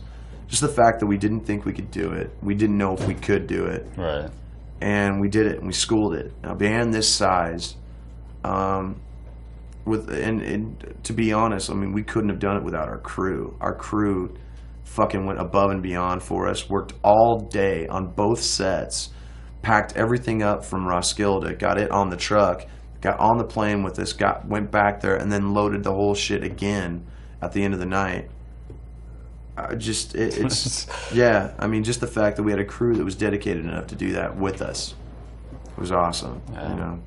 Just the fact that we didn't think we could do it. We didn't know if we could do it. Right. And we did it, and we schooled it. A band this size, and to be honest, I mean, we couldn't have done it without our crew. Our crew fucking went above and beyond for us, worked all day on both sets, packed everything up from Roskilde, got it on the truck, got on the plane with us, went back there, and then loaded the whole shit again at the end of the night. It's yeah, I mean, just the fact that we had a crew that was dedicated enough to do that with us was awesome. Yeah. You know,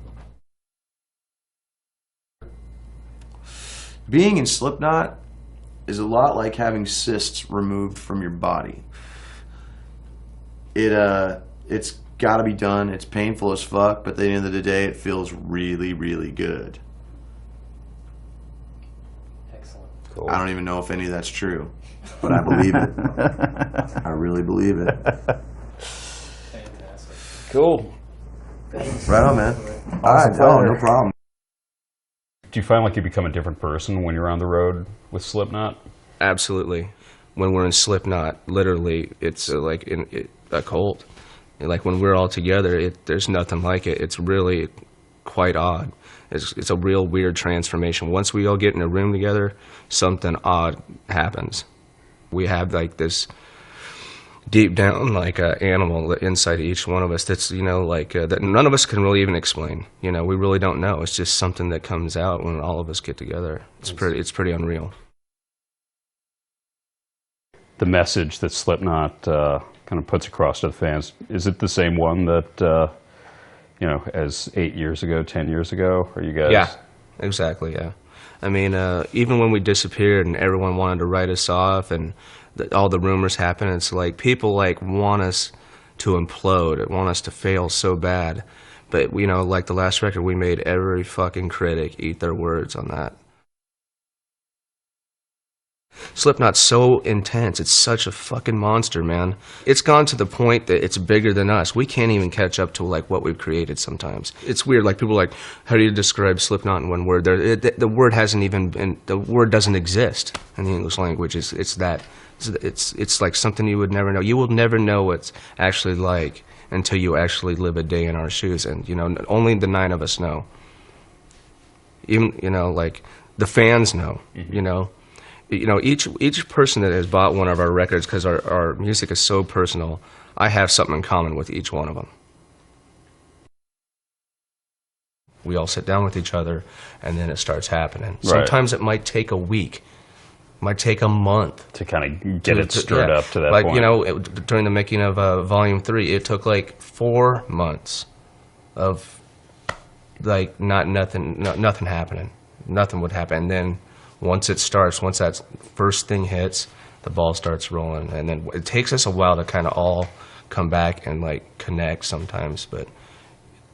being in SlipKnoT is a lot like having cysts removed from your body. It's got to be done. It's painful as fuck, but at the end of the day, it feels really, really good. Excellent. Cool. I don't even know if any of that's true, but I believe it. I really believe it. Fantastic. Cool. Thanks. Right on, man. All right, no problem. Do you find like you become a different person when you're on the road with SlipKnoT? Absolutely. When we're in SlipKnoT, literally, it's like a cult. Like when we're all together, there's nothing like it. It's really quite odd. It's a real weird transformation. Once we all get in a room together, something odd happens. We have like this deep down like animal inside each one of us that's, you know, like that none of us can really even explain. You know, we really don't know. It's just something that comes out when all of us get together. It's pretty unreal. The message that SlipKnoT kind of puts across to the fans, is it the same one that you know, as 8 years ago, 10 years ago? Are you guys? Yeah, exactly. Yeah, I mean, even when we disappeared and everyone wanted to write us off and all the rumors happened, it's like people like want us to implode, want us to fail so bad. But you know, like the last record, we made every fucking critic eat their words on that. SlipKnot's so intense. It's such a fucking monster, man. It's gone to the point that it's bigger than us. We can't even catch up to like what we've created sometimes. It's weird. Like people are like, how do you describe SlipKnot in one word? The word hasn't even been. The word doesn't exist in the English language. It's like something you would never know. You will never know what it's actually like until you actually live a day in our shoes. And you know, only the 9 of us know. Even, you know, like the fans know. Mm-hmm. You know, each person that has bought one of our records, because our music is so personal, I have something in common with each one of them. We all sit down with each other, and then it starts happening. Right. Sometimes it might take a week, might take a month. To kind of get it stirred up to that point. Like, you know, during the making of Volume 3, it took like 4 months of, like, nothing happening. Nothing would happen, and then once it starts, once that first thing hits, the ball starts rolling, and then it takes us a while to kind of all come back and like connect sometimes, but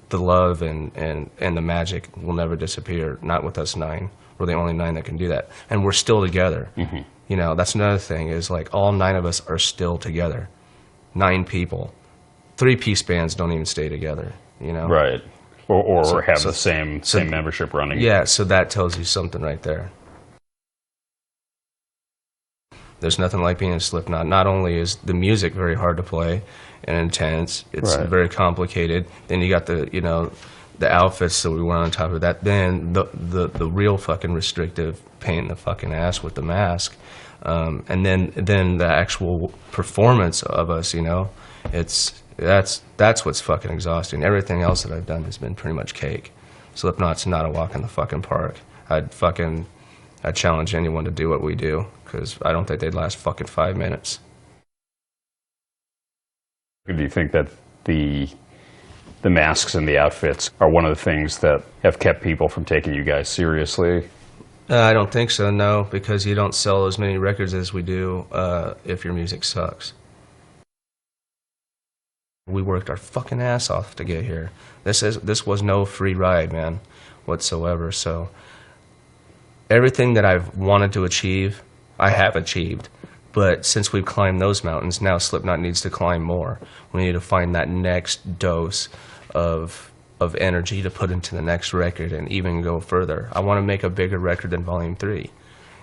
the love and the magic will never disappear, not with us 9. We're the only 9 that can do that, and we're still together. Mm-hmm. You know, that's another thing, is like all 9 of us are still together. 9 people. 3-piece bands don't even stay together, you know? Right, or have the same membership running. Yeah, so that tells you something right there. There's nothing like being in SlipKnot. Not only is the music very hard to play and intense, it's very complicated. Then you got the the outfits that we were on top of that, then the real fucking restrictive pain in the fucking ass with the mask, and then the actual performance of us, you know, that's what's fucking exhausting. Everything else that I've done has been pretty much cake. SlipKnot's not a walk in the fucking park. I'd challenge anyone to do what we do, because I don't think they'd last fucking 5 minutes. Do you think that the masks and the outfits are one of the things that have kept people from taking you guys seriously? I don't think so, no, because you don't sell as many records as we do if your music sucks. We worked our fucking ass off to get here. This was no free ride, man, whatsoever. So everything that I've wanted to achieve, I have achieved. But since we've climbed those mountains, now SlipKnot needs to climb more. We need to find that next dose of energy to put into the next record and even go further. I want to make a bigger record than Volume 3.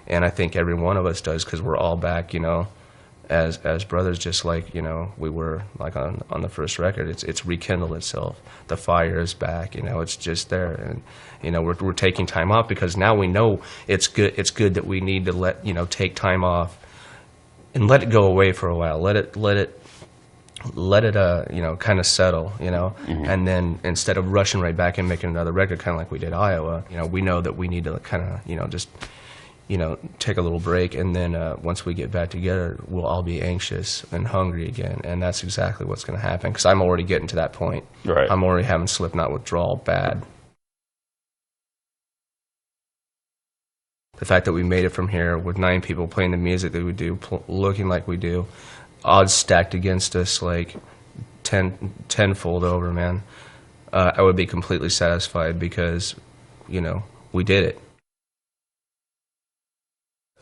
And I think every one of us does, because we're all back, you know, as brothers, just like, you know, we were like on the first record. It's rekindled itself. The fire is back, you know, it's just there. And, you know, we're taking time off because now we know it's good that we need to take time off and let it go away for a while. Let it you know, kind of settle, you know. And then instead of rushing right back and making another record, kind of like we did Iowa, you know, we know that we need to kind of, you know, just, you know, take a little break, and then once we get back together, we'll all be anxious and hungry again, and that's exactly what's going to happen, because I'm already getting to that point. Right. I'm already having SlipKnot withdrawal bad. The fact that we made it from here with 9 people playing the music that we do, looking like we do, odds stacked against us like tenfold over, man. I would be completely satisfied because, you know, we did it.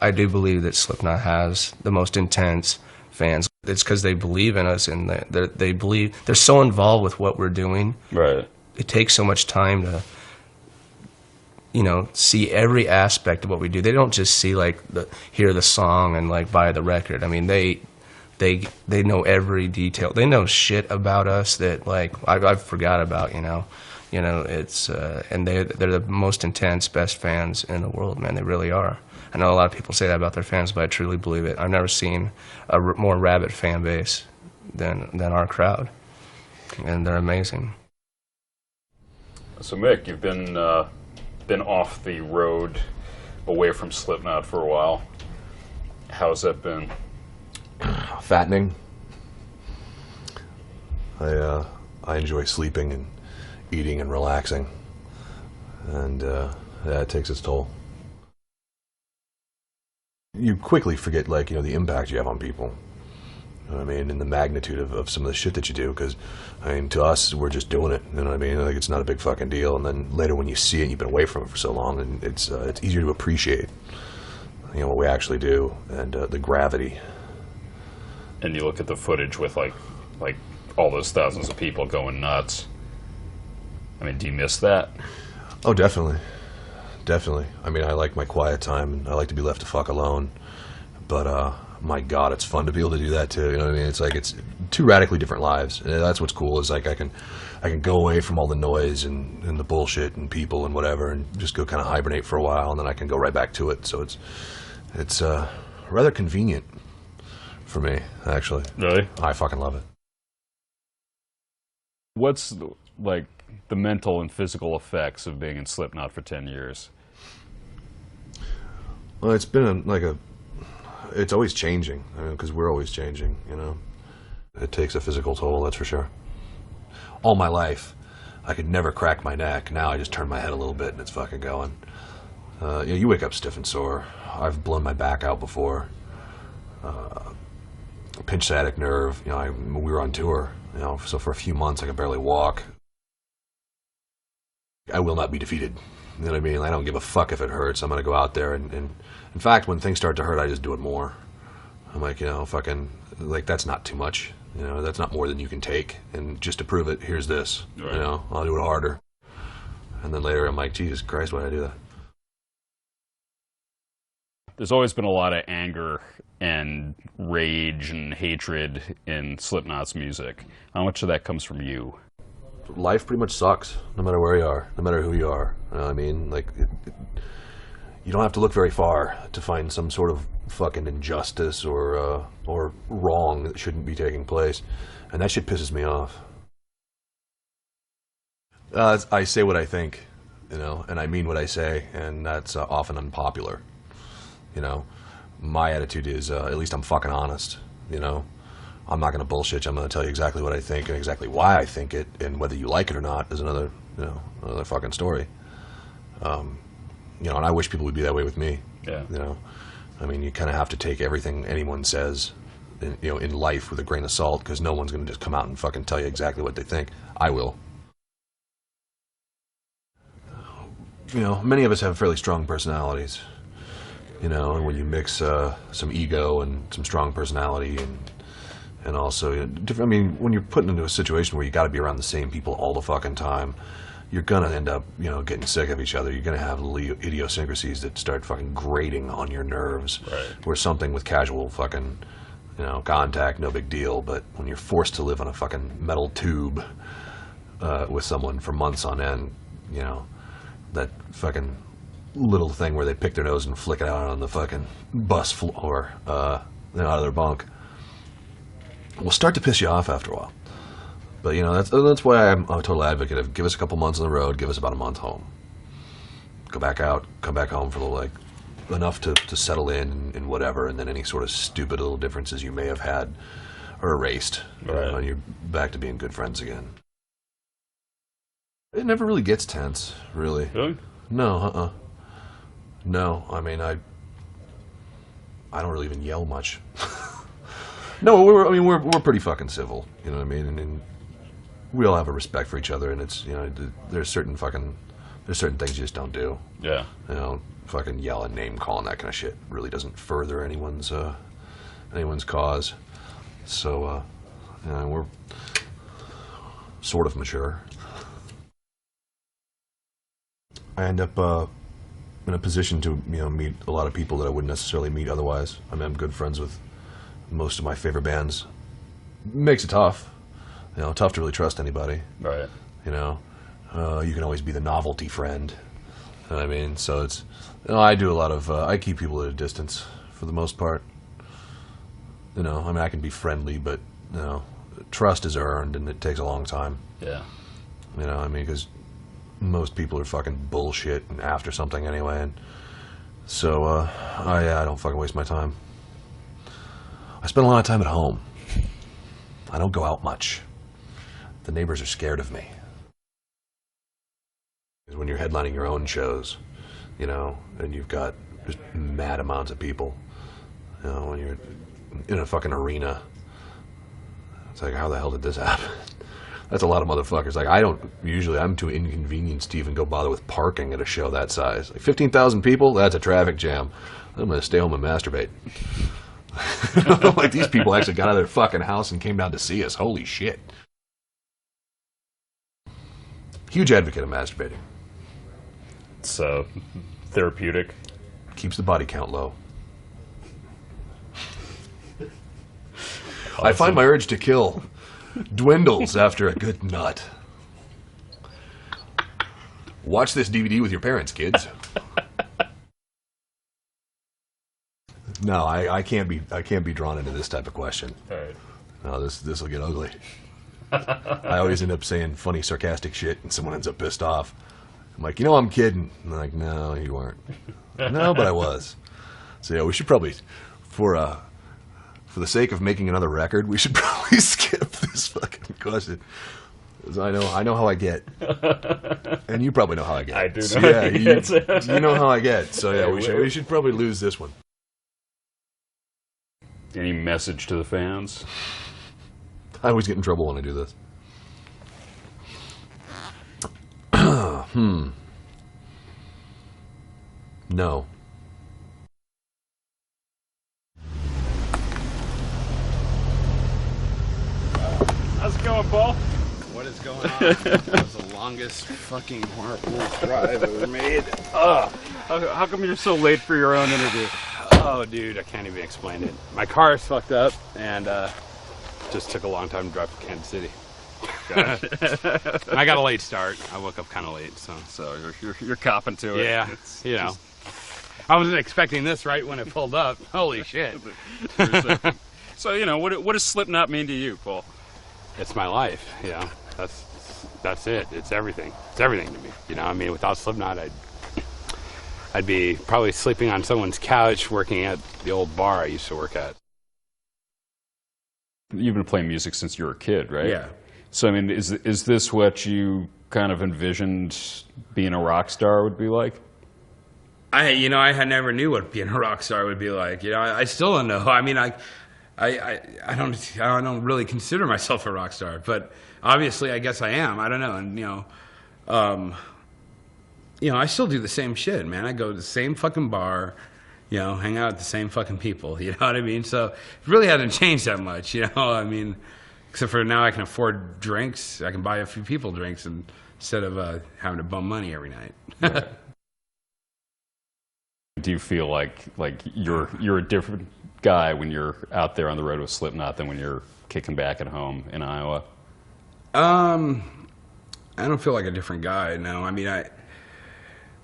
I do believe that SlipKnot has the most intense fans. It's because they believe in us, and they believe, they're so involved with what we're doing. Right. It takes so much time to, you know, see every aspect of what we do. They don't just see like hear the song and like buy the record. I mean, they know every detail. They know shit about us that like I've forgot about. You know, it's and they're the most intense, best fans in the world, man. They really are. I know a lot of people say that about their fans, but I truly believe it. I've never seen a more rabid fan base than our crowd, and they're amazing. So Mick, you've been off the road, away from SlipKnot for a while. How's that been? Fattening. I enjoy sleeping and eating and relaxing, and yeah, it takes its toll. You quickly forget, like, you know, the impact you have on people. You know what I mean? And the magnitude of some of the shit that you do, because, I mean, to us, we're just doing it. You know what I mean? Like, it's not a big fucking deal. And then later when you see it, and you've been away from it for so long, and it's easier to appreciate, you know, what we actually do, and the gravity. And you look at the footage with like all those thousands of people going nuts. I mean, do you miss that? Oh, definitely. Definitely. I mean, I like my quiet time, and I like to be left to fuck alone. But, my God, it's fun to be able to do that too. You know what I mean? It's like, it's two radically different lives. And that's what's cool, is like I can go away from all the noise and the bullshit and people and whatever, and just go kind of hibernate for a while, and then I can go right back to it. So it's rather convenient for me, actually. Really? I fucking love it. What's like the mental and physical effects of being in SlipKnot for 10 years? Well, it's been it's always changing, because we're always changing, you know. It takes a physical toll, that's for sure. All my life, I could never crack my neck. Now I just turn my head a little bit and it's fucking going. You wake up stiff and sore. I've blown my back out before. Pinched sciatic nerve. You know, we were on tour, you know, so for a few months I could barely walk. I will not be defeated. You know what I mean? I don't give a fuck if it hurts. I'm going to go out there and in fact, when things start to hurt, I just do it more. I'm like, you know, fucking, like, that's not too much. You know, that's not more than you can take. And just to prove it, here's this. Right. You know, I'll do it harder. And then later I'm like, Jesus Christ, why did I do that? There's always been a lot of anger and rage and hatred in SlipKnot's music. How much of that comes from you? life pretty much sucks, no matter where you are, no matter who you are. You know what I mean? Like, you don't have to look very far to find some sort of fucking injustice or wrong that shouldn't be taking place, and that shit pisses me off. I say what I think, you know, and I mean what I say, and that's often unpopular. You know, my attitude is at least I'm fucking honest. You know, I'm not going to bullshit you. I'm going to tell you exactly what I think and exactly why I think it, and whether you like it or not is another, you know, another fucking story. You know, and I wish people would be that way with me. Yeah. You know, I mean, you kind of have to take everything anyone says, you know, in life with a grain of salt, because no one's going to just come out and fucking tell you exactly what they think. I will. You know, many of us have fairly strong personalities. You know, and when you mix some ego and some strong personality and also, you know, different, I mean, when you're put into a situation where you got to be around the same people all the fucking time, you're gonna end up, you know, getting sick of each other. You're gonna have little idiosyncrasies that start fucking grating on your nerves. Right. Where something with casual fucking, you know, contact, no big deal. But when you're forced to live on a fucking metal tube with someone for months on end, you know, that fucking little thing where they pick their nose and flick it out on the fucking bus floor, you know, out of their bunk, will start to piss you off after a while. But, you know, that's why I'm a total advocate of give us a couple months on the road, give us about a month home. Go back out, come back home for like enough to settle in and whatever, and then any sort of stupid little differences you may have had are erased. Right. And you're back to being good friends again. It never really gets tense, really. Really? No, No, I mean, I don't really even yell much. No, we're pretty fucking civil, you know what I mean? And we all have a respect for each other, and it's, you know, there's certain things you just don't do. Yeah. You know, fucking yelling, name calling, that kind of shit really doesn't further anyone's cause. So, you know, we're sort of mature. I end up in a position to, you know, meet a lot of people that I wouldn't necessarily meet otherwise. I mean, I'm good friends with most of my favorite bands. Makes it tough. You know, tough to really trust anybody. Right. You know, you can always be the novelty friend. You know what I mean? So it's, you know, I do a lot of, I keep people at a distance for the most part. You know, I mean, I can be friendly, but, you know, trust is earned, and it takes a long time. Yeah. You know, I mean, because most people are fucking bullshit and after something anyway, and so, I don't fucking waste my time. I spend a lot of time at home. I don't go out much. The neighbors are scared of me. Because when you're headlining your own shows, you know, and you've got just mad amounts of people, you know, when you're in a fucking arena, it's like, how the hell did this happen? That's a lot of motherfuckers. Like, I'm too inconvenienced to even go bother with parking at a show that size. Like, 15,000 people? That's a traffic jam. I'm gonna stay home and masturbate. Like, these people actually got out of their fucking house and came down to see us. Holy shit. Huge advocate of masturbating. It's therapeutic. Keeps the body count low. I find my urge to kill dwindles after a good nut. Watch this DVD with your parents, kids. No, I can't be drawn into this type of question. All right. No, this will get ugly. I always end up saying funny, sarcastic shit, and someone ends up pissed off. I'm like, you know, I'm kidding. And they're like, no, you weren't. No, but I was. So yeah, we should probably, for the sake of making another record, we should probably skip this fucking question. Because I know how I get, and you probably know how I get. I do know. So, how yeah, you get. you know how I get. So yeah, we should probably lose this one. Any message to the fans? I always get in trouble when I do this. No. How's it going, Paul? What is going on? That was the longest fucking horrible drive ever made. How come you're so late for your own interview? Oh, dude, I can't even explain it. My car is fucked up, and just took a long time to drive to Kansas City. Okay. I got a late start. I woke up kind of late, So you're copping to it. Yeah, you know. I wasn't expecting this right when it pulled up. Holy shit. So, you know, what does SlipKnoT mean to you, Paul? It's my life, you know. That's it. It's everything. It's everything to me. You know, I mean, without SlipKnoT, I'd be probably sleeping on someone's couch working at the old bar I used to work at. You've been playing music since you were a kid, right? Yeah. So, I mean, is this what you kind of envisioned being a rock star would be like? I never knew what being a rock star would be like. You know, I still don't know. I mean, I don't really consider myself a rock star, but obviously, I guess I am. I don't know, and I still do the same shit, man. I go to the same fucking bar, you know, hang out with the same fucking people. You know what I mean? So it really hasn't changed that much. You know, I mean, except for now I can afford drinks. I can buy a few people drinks instead of having to bum money every night. Right. Do you feel like you're a different guy when you're out there on the road with SlipKnoT than when you're kicking back at home in Iowa? I don't feel like a different guy. No, I mean,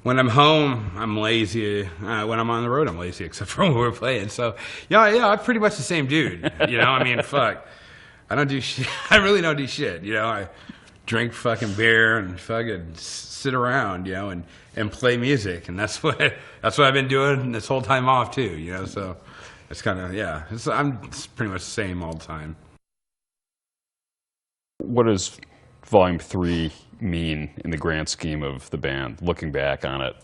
when I'm home, I'm lazy. When I'm on the road, I'm lazy, except for when we're playing. So, yeah, I'm pretty much the same dude. You know, I mean, fuck, I don't do shit. I really don't do shit. You know, I drink fucking beer and fucking sit around, you know, and play music, and that's what I've been doing this whole time off too. You know, so it's kind of I'm pretty much the same all the time. What does Volume 3 mean in the grand scheme of the band, looking back on it?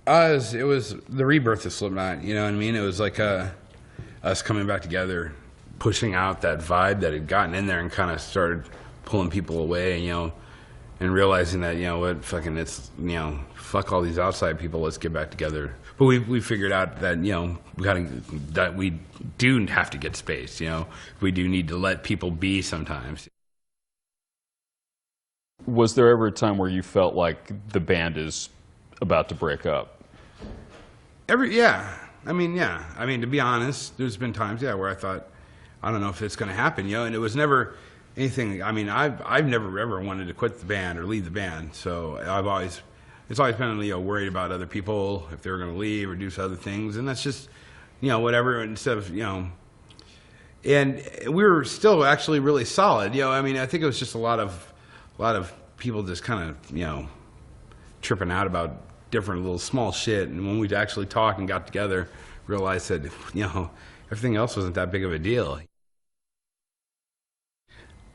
It was the rebirth of SlipKnoT, you know what I mean? It was like us coming back together, pushing out that vibe that had gotten in there and kind of started pulling people away, you know, and realizing that, you know what, fucking it's, you know, fuck all these outside people, let's get back together. But we figured out that, you know, that we do have to get space, you know. We do need to let people be sometimes. Was there ever a time where you felt like the band is about to break up? Yeah. I mean, to be honest, there's been times, where I thought, I don't know if it's going to happen, you know, and it was never anything. I mean, I've never ever wanted to quit the band or leave the band, so it's always been, you know, worried about other people, if they were going to leave or do other things, and that's just, you know, whatever, instead of, you know, and we were still actually really solid, you know. I mean, I think it was just a lot of people just kind of, you know, tripping out about different little small shit, and when we actually talked and got together, realized that, you know, everything else wasn't that big of a deal.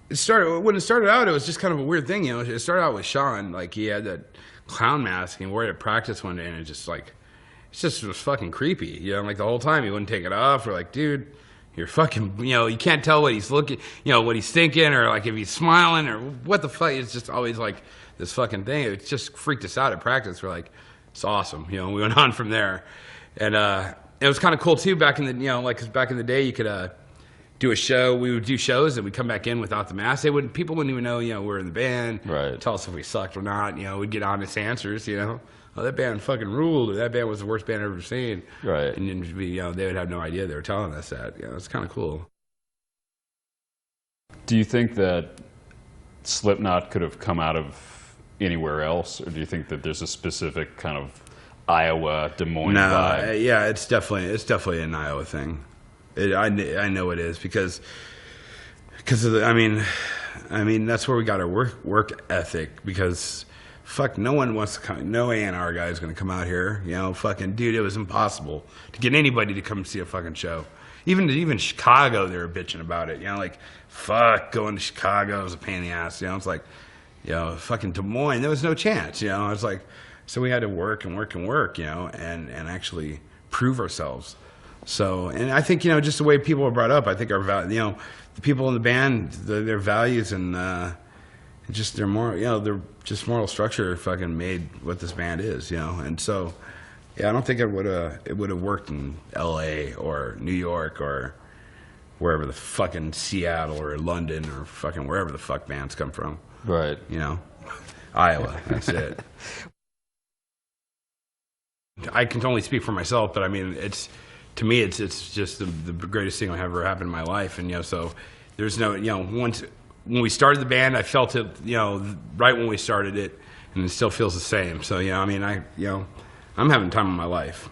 When it started out, it was just kind of a weird thing, you know. It started out with Shawn, like he had that clown mask and wore it at practice one day, and it was fucking creepy, you know. Like the whole time he wouldn't take it off. We're like, dude, you're fucking, you know, you can't tell what he's looking, you know, what he's thinking, or like if he's smiling or what the fuck. It's just always like this fucking thing. It just freaked us out at practice. We're like, it's awesome, you know. We went on from there, and it was kind of cool too. Back in the, you know, like, 'cause back in the day, you could do a show. We would do shows and we'd come back in without the mask. People wouldn't even know, you know, we're in the band. Right. Tell us if we sucked or not. You know, we'd get honest answers. You know, oh, that band fucking ruled, or that band was the worst band I've ever seen. Right. And then, you know, they would have no idea they were telling us that. You know, it's kind of cool. Do you think that SlipKnoT could have come out of anywhere else, or do you think that there's a specific kind of Iowa, Des Moines vibe? Yeah, it's definitely an Iowa thing. I know it is because of the, I mean that's where we got our work ethic, because fuck, no one wants to come, no A&R guy is going to come out here, you know. Fucking dude, it was impossible to get anybody to come see a fucking show. Even Chicago, they were bitching about it, you know, like, fuck, going to Chicago was a pain in the ass, you know. It's like, you know, fucking Des Moines, there was no chance, you know. It's like, so we had to work, you know, and actually prove ourselves. So, and I think, you know, just the way people are brought up, I think you know, the people in the band, their values and just their moral, you know, their just moral structure fucking made what this band is, you know. And so, yeah, I don't think it would have worked in L.A. or New York or wherever the fucking Seattle or London or fucking wherever the fuck bands come from. Right. You know, Iowa, that's it. I can only speak for myself, but I mean, to me, it's just the greatest thing that ever happened in my life, and, you know, so there's no, you know, when we started the band, I felt it, you know, right when we started it, and it still feels the same. So, you know, I mean, I'm having time of my life.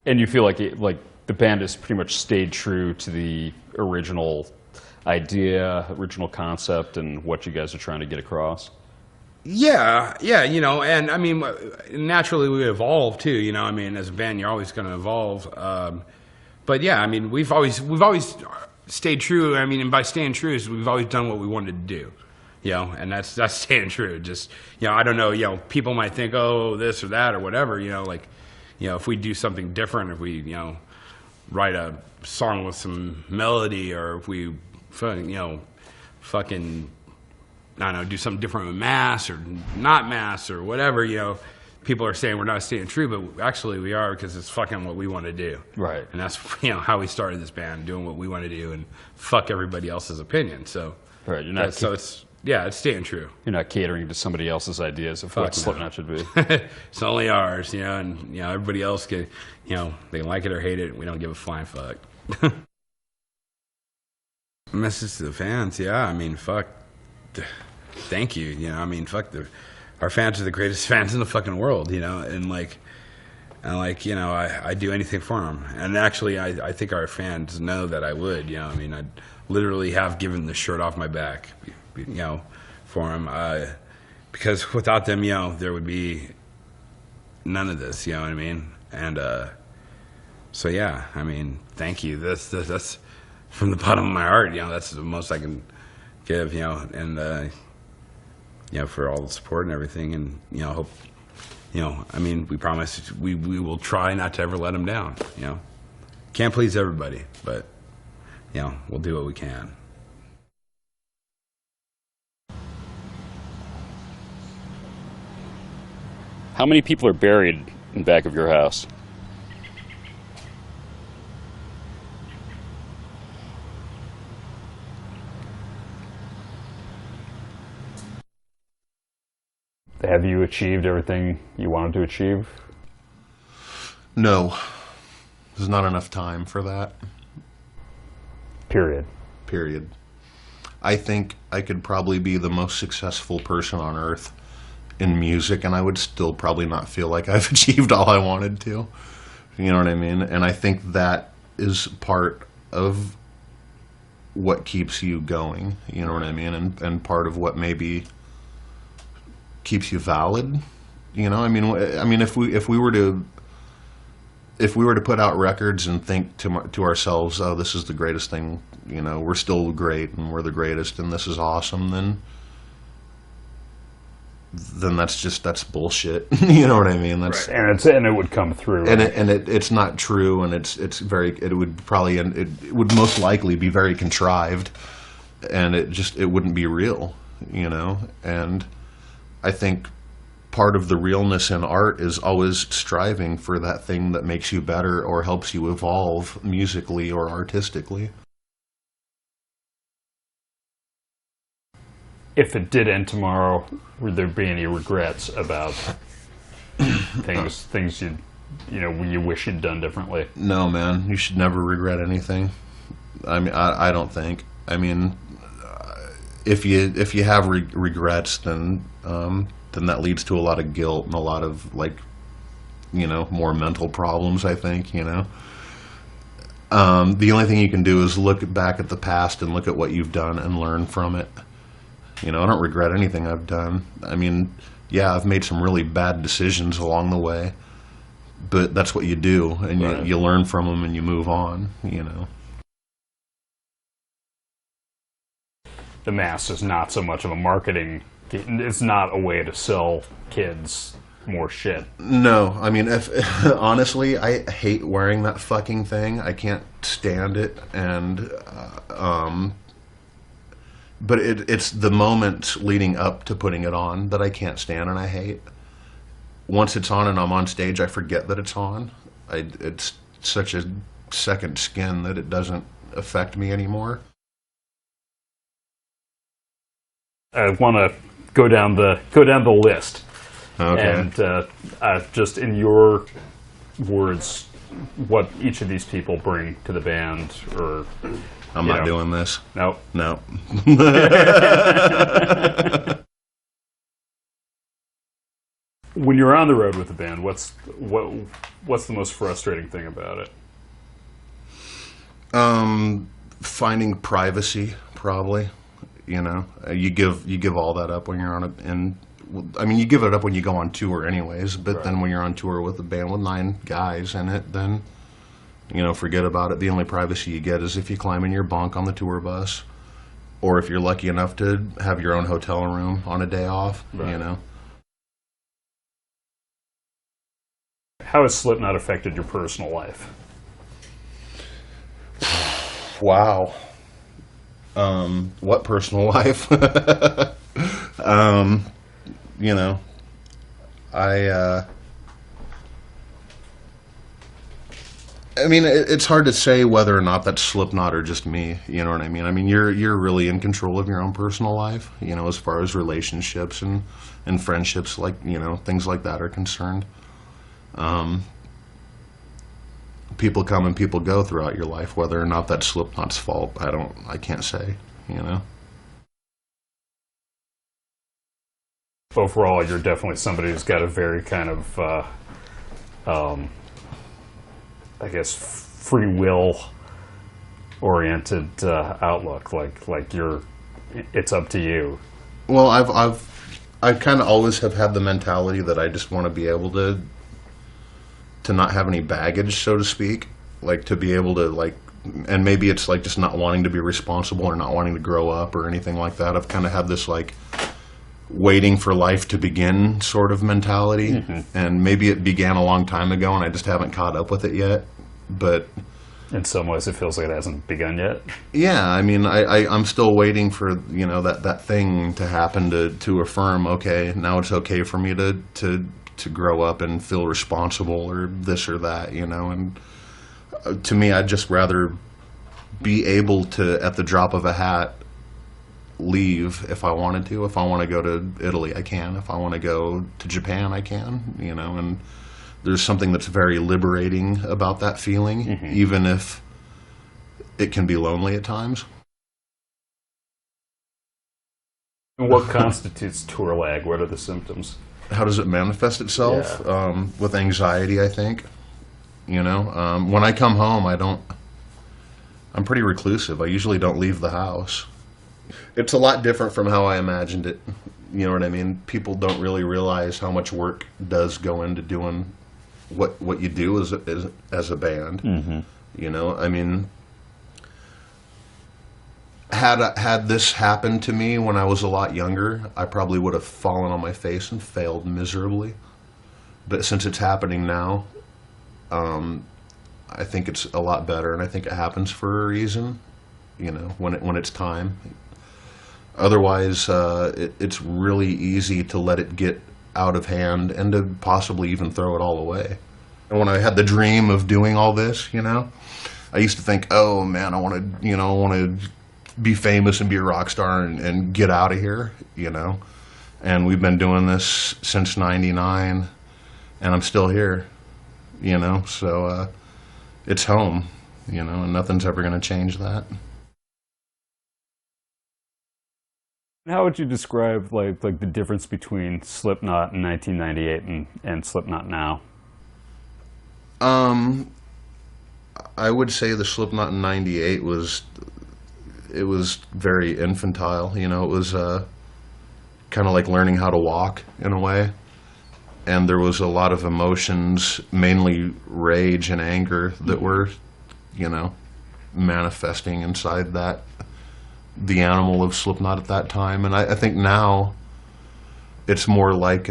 And you feel like the band has pretty much stayed true to the original idea, original concept, and what you guys are trying to get across? Yeah, you know, and I mean, naturally we evolve too, you know, I mean, as a band, you're always going to evolve. But yeah, I mean, we've always stayed true. I mean, and by staying true is we've always done what we wanted to do, you know, and that's staying true. Just, you know, I don't know, you know, people might think, oh, this or that or whatever, you know, like, you know, if we do something different, if we, you know, write a song with some melody, or if we, you know, fucking, I don't know, do something different with mass or not mass or whatever, you know, people are saying we're not staying true, but actually we are, because it's fucking what we want to do. Right. And that's, you know, how we started this band, doing what we want to do and fuck everybody else's opinion. So, right, you're not so it's, yeah, it's staying true. You're not catering to somebody else's ideas of what Slipknot should be. It's only ours, you know, and, you know, everybody else can, you know, they like it or hate it. We don't give a flying fuck. Message to the fans, yeah, I mean, fuck. Thank you, you know, I mean, fuck, our fans are the greatest fans in the fucking world, you know, and like, you know, I do anything for them. And actually, I think our fans know that I would, you know, I mean, I'd literally have given the shirt off my back, you know, for them, because without them, you know, there would be none of this, you know what I mean? And so, yeah, I mean, thank you. That's from the bottom of my heart, you know, that's the most I can give, you know, and, you know, for all the support and everything, and, you know, hope, you know, I mean, we promise we will try not to ever let them down, you know. Can't please everybody, but, you know, we'll do what we can. How many people are buried in the back of your house? Have you achieved everything you wanted to achieve? No. There's not enough time for that. Period. Period. I think I could probably be the most successful person on earth in music, and I would still probably not feel like I've achieved all I wanted to. You know what I mean? And I think that is part of what keeps you going. You know what I mean? And part of what maybe keeps you valid. You know, I mean, if we were to put out records and think to ourselves, oh, this is the greatest thing, you know, we're still great and we're the greatest and this is awesome, then that's bullshit. You know what I mean? That's right. And it would come through. And it's not true, and it would most likely be very contrived, and it wouldn't be real, you know. And I think part of the realness in art is always striving for that thing that makes you better or helps you evolve musically or artistically. If it did end tomorrow, would there be any regrets about things you wish you'd done differently? No, man. You should never regret anything. I mean, I don't think. I mean, if you have regrets, then that leads to a lot of guilt and a lot of, like, you know, more mental problems, I think, you know. The only thing you can do is look back at the past and look at what you've done and learn from it. You know, I don't regret anything I've done. I mean, yeah, I've made some really bad decisions along the way, but that's what you do, and right. you learn from them and you move on, you know. The mass is not so much of a marketing, it's not a way to sell kids more shit. No, I mean, honestly, I hate wearing that fucking thing. I can't stand it, and but it's the moment leading up to putting it on that I can't stand and I hate. Once it's on and I'm on stage, I forget that it's on. It's such a second skin that it doesn't affect me anymore. I want to go down the list, okay. And just in your words, what each of these people bring to the band, or I'm not doing this. Nope. No. When you're on the road with the band, what's the most frustrating thing about it? Finding privacy, probably. You know, you give all that up when you're on it, and I mean, you give it up when you go on tour, anyways. But then when you're on tour with a band with 9 guys in it, then forget about it. The only privacy you get is if you climb in your bunk on the tour bus, or if you're lucky enough to have your own hotel room on a day off. Right. You know. How has SlipKnoT affected your personal life? Wow. What personal life? I mean, it's hard to say whether or not that's SlipKnoT or just me. You know what I mean? I mean, you're really in control of your own personal life. You know, as far as relationships and friendships, like things like that are concerned. People come and people go throughout your life. Whether or not that's SlipKnot's fault, I can't say. You know. Overall, you're definitely somebody who's got a very kind of, I guess, free will oriented outlook. Like it's up to you. Well, I've kind of always have had the mentality that I just want to be able to not have any baggage, so to speak. Like, to be able to, and maybe it's like just not wanting to be responsible or not wanting to grow up or anything like that. I've kind of had this waiting for life to begin sort of mentality. Mm-hmm. And maybe it began a long time ago and I just haven't caught up with it yet. But in some ways it feels like it hasn't begun yet. Yeah, I mean, I'm still waiting for, that thing to happen to affirm, okay, now it's okay for me to grow up and feel responsible or this or that, and to me, I'd just rather be able to, at the drop of a hat, leave if I wanted to. If I want to go to Italy, I can. If I want to go to Japan, I can, and there's something that's very liberating about that feeling, mm-hmm. even if it can be lonely at times. And what constitutes tour lag? What are the symptoms? How does it manifest itself? Yeah. With anxiety, I think. When I come home, I'm pretty reclusive. I usually don't leave the house. It's a lot different from how I imagined it. You know what I mean? People don't really realize how much work does go into doing what you do as a band. Mm-hmm. I mean, had this happened to me when I was a lot younger, I probably would have fallen on my face and failed miserably. But since it's happening now, I think it's a lot better, and I think it happens for a reason. When it's time. Otherwise, it's really easy to let it get out of hand and to possibly even throw it all away. And when I had the dream of doing all this, I used to think, oh man, I want to be famous and be a rock star and get out of here, And we've been doing this since '99, and I'm still here, So it's home, and nothing's ever going to change that. How would you describe like the difference between SlipKnoT in 1998 and SlipKnoT now? I would say the SlipKnoT in '98 was very infantile. It was kind of like learning how to walk in a way, and there was a lot of emotions, mainly rage and anger, that were, manifesting inside the animal of SlipKnoT at that time. And I think now it's more like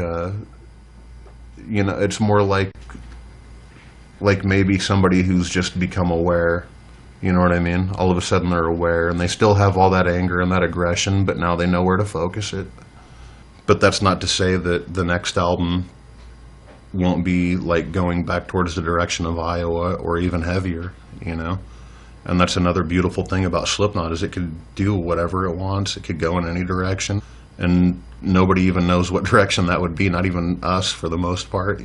it's more like maybe somebody who's just become aware. You know what I mean? All of a sudden they're aware, and they still have all that anger and that aggression, but now they know where to focus it. But that's not to say that the next album won't be going back towards the direction of Iowa or even heavier, And that's another beautiful thing about SlipKnoT, is it could do whatever it wants. It could go in any direction, and nobody even knows what direction that would be, not even us for the most part,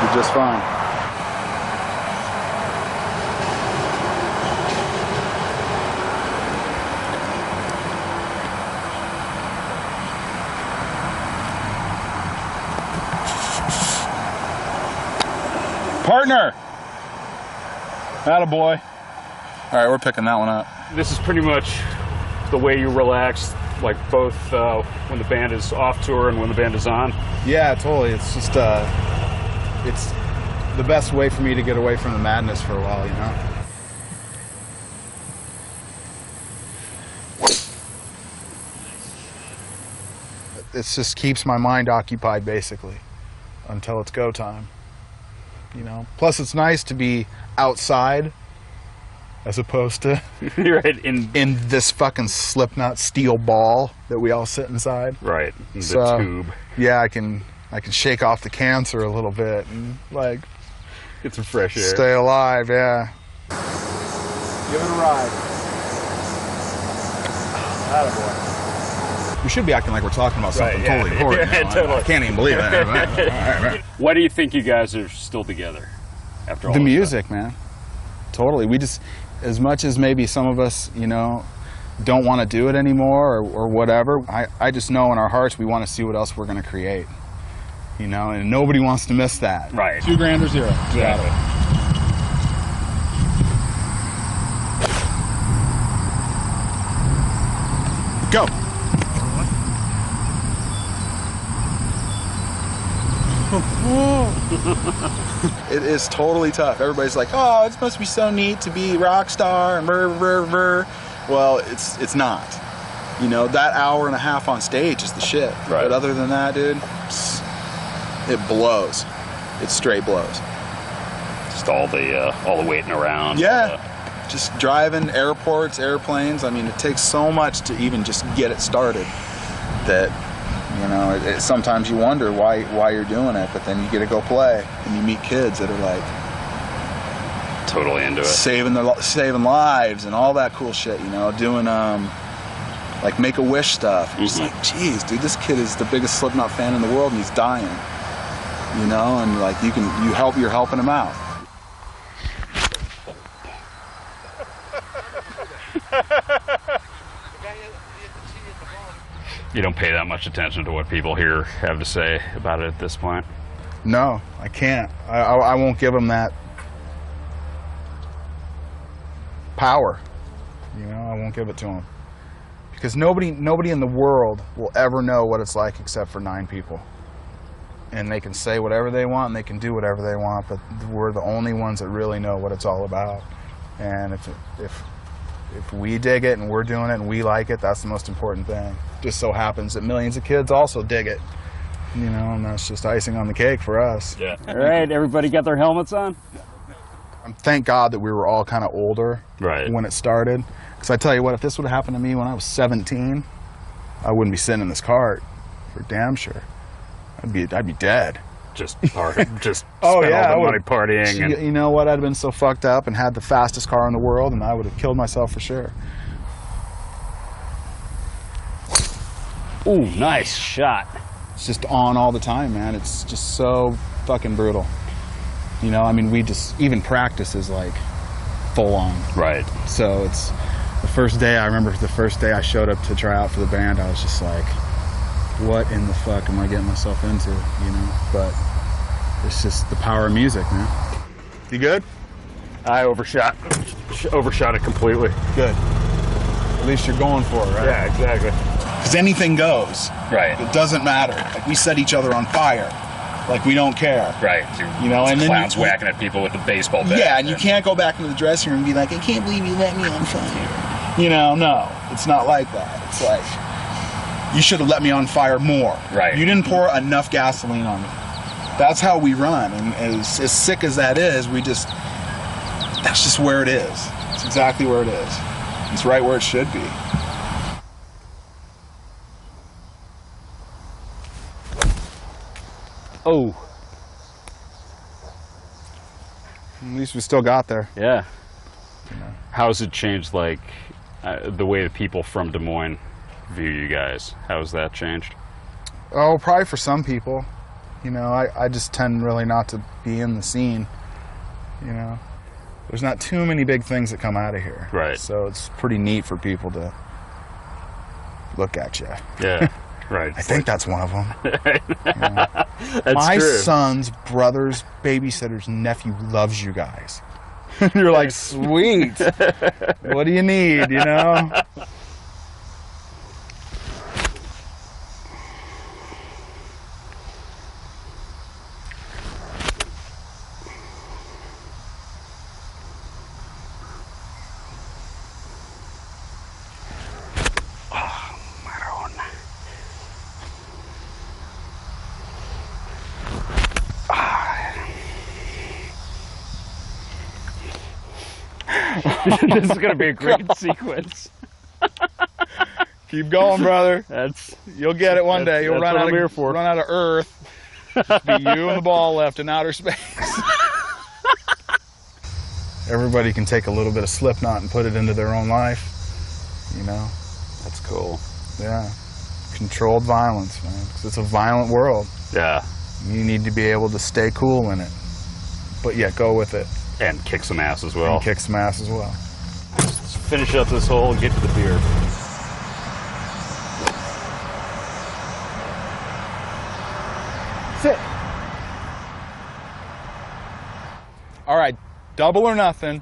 be just fine. Partner! Attaboy. All right, we're picking that one up. This is pretty much the way you relax, like both when the band is off tour and when the band is on. Yeah, totally. It's just, it's the best way for me to get away from the madness for a while, you know? It just keeps my mind occupied, basically, until it's go time. You know, plus it's nice to be outside as opposed to right in this fucking SlipKnoT steel ball that we all sit inside. Right, the so, tube. Yeah, I can shake off the cancer a little bit and like get some fresh air. Stay alive, yeah. Give it a ride. Attaboy. We should be acting like we're talking about something totally important. Yeah, totally. I can't even believe it. Right. Why do you think you guys are still together after all The this music, stuff? man. Totally. We just, as much as maybe some of us, you know, don't want to do it anymore or whatever, I just know in our hearts we want to see what else we're going to create. You know, and nobody wants to miss that. Right. $2 grand or zero. Exactly. Go. It is totally tough. Everybody's like, oh, it must be so neat to be rock star and brr. Well, it's not. You know, that hour and a half on stage is the shit. Right. But other than that, dude, it blows. It straight blows. Just all the waiting around. Yeah. Just driving, airports, airplanes. I mean, it takes so much to even just get it started that, you know, sometimes you wonder why you're doing it, but then you get to go play and you meet kids that are like totally into it, saving lives and all that cool shit. You know, doing like Make-A-Wish stuff. Mm-hmm. Just like, geez, dude, this kid is the biggest SlipKnoT fan in the world and he's dying. You know, and like you're helping him out. You don't pay that much attention to what people here have to say about it at this point? No, I can't. I won't give them that power. You know, I won't give it to them. Because nobody in the world will ever know what it's like except for 9 people. And they can say whatever they want and they can do whatever they want, but we're the only ones that really know what it's all about. And if we dig it and we're doing it and we like it, that's the most important thing. Just so happens that millions of kids also dig it, you know, and that's just icing on the cake for us. Yeah. All right, everybody got their helmets on? Thank God that we were all kind of older when it started. Because I tell you what, if this would have happened to me when I was 17, I wouldn't be sitting in this cart for damn sure. I'd be dead. Just spend all the money partying. And you know what? I'd have been so fucked up and had the fastest car in the world, and I would have killed myself for sure. Ooh, nice shot. It's just on all the time, man. It's just so fucking brutal. You know, I mean, even practice is like full on. Right. So it's the first day, I remember the first day I showed up to try out for the band, I was just like, what in the fuck am I getting myself into, you know? But it's just the power of music, man. You good? I overshot it completely. Good. At least you're going for it, right? Yeah, exactly. Because anything goes. Right. It doesn't matter. Like, we set each other on fire. Like, we don't care. Right. You know, and then clowns whacking at people with the baseball bat. Yeah, and you can't go back into the dressing room and be like, I can't believe you let me on fire. You know, no. It's not like that. It's like, you should have let me on fire more. Right. You didn't pour enough gasoline on me. That's how we run. And as sick as that is, that's just where it is. It's exactly where it is. It's right where it should be. Oh. At least we still got there. Yeah. You know. How has it changed, like, the way the people from Des Moines view you guys? How has that changed? Oh, probably for some people. You know, I just tend really not to be in the scene. You know, there's not too many big things that come out of here. Right. So it's pretty neat for people to look at you. Yeah. Right. I think that's one of them. That's My true. son's brother's babysitter's nephew loves you guys. You're like, sweet. What do you need, you know? This is going to be a great sequence. Keep going, brother. You'll get it one day. You'll that's run what out I'm here of for. run out of Earth. Just be you and the ball left in outer space. Everybody can take a little bit of SlipKnoT and put it into their own life. You know. That's cool. Yeah. Controlled violence, man. 'Cause it's a violent world. Yeah. You need to be able to stay cool in it, but yet go with it. And kick some ass as well. And kick some ass as well. Let's finish up this hole and get to the beer. Sit. All right, double or nothing.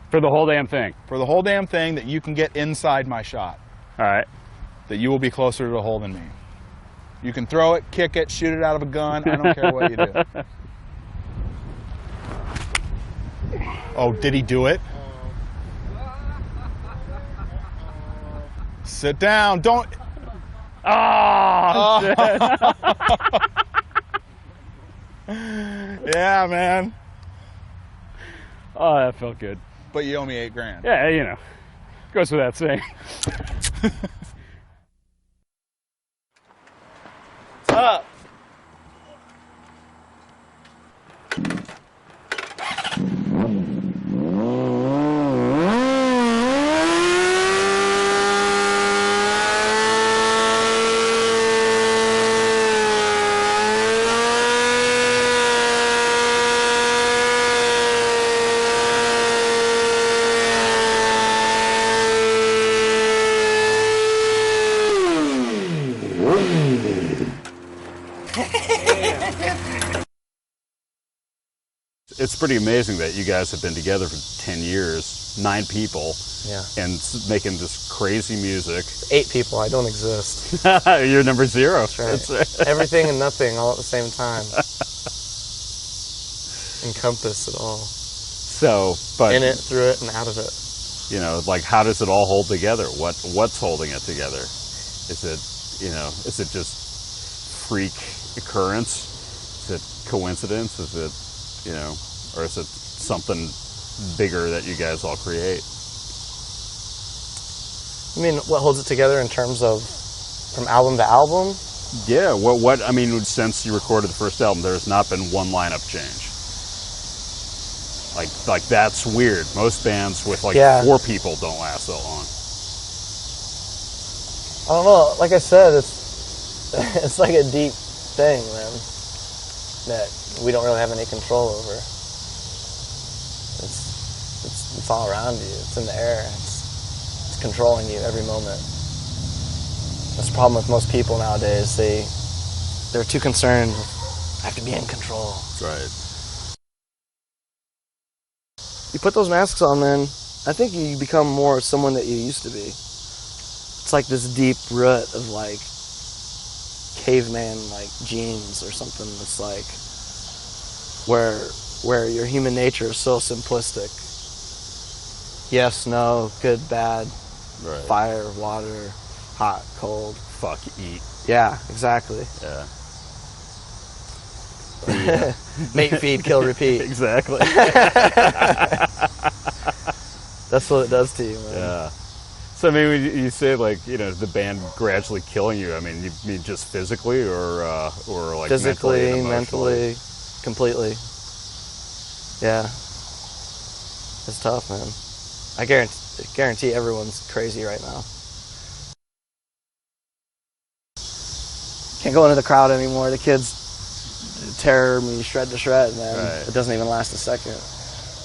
For the whole damn thing. For the whole damn thing that you can get inside my shot. All right. That you will be closer to the hole than me. You can throw it, kick it, shoot it out of a gun. I don't care what you do. Oh, did he do it? Sit down. Don't. Oh, shit. Yeah, man. Oh, that felt good. But you owe me $8 grand. Yeah, you know. Goes without saying. What's up? It's pretty amazing that you guys have been together for 10 years, 9 people, Yeah. and making this crazy music. 8 people, I don't exist. You're number 0. That's right. Everything and nothing all at the same time. Encompass it all. So, but in it, through it, and out of it. You know, like, how does it all hold together? What's holding it together? Is it, you know, is it just freak occurrence? Is it coincidence? Is it, you know, or is it something bigger that you guys all create? I mean, what holds it together in terms of from album to album? Yeah, what I mean, since you recorded the first album, there's not been one lineup change. Like that's weird. Most bands with like 4 people don't last that long. I don't know. Like I said, it's like a deep thing, man, that we don't really have any control over. It's all around you. It's in the air. It's controlling you every moment. That's the problem with most people nowadays. They're too concerned. I have to be in control. That's right. You put those masks on, man, I think you become more someone that you used to be. It's like this deep root of like caveman like genes or something. It's like where your human nature is so simplistic. Yes, no, good, bad, right. Fire, water, hot, cold. Fuck, eat. Yeah, exactly. Yeah. Mate, feed, kill, repeat. Exactly. That's what it does to you, man. Yeah. So I mean, when you say like, you know, the band gradually killing you, I mean, you mean just physically or like physically, mentally, completely. Yeah. It's tough, man. I guarantee everyone's crazy right now. Can't go into the crowd anymore. The kids tear me shred to shred, man. Right. It doesn't even last a second.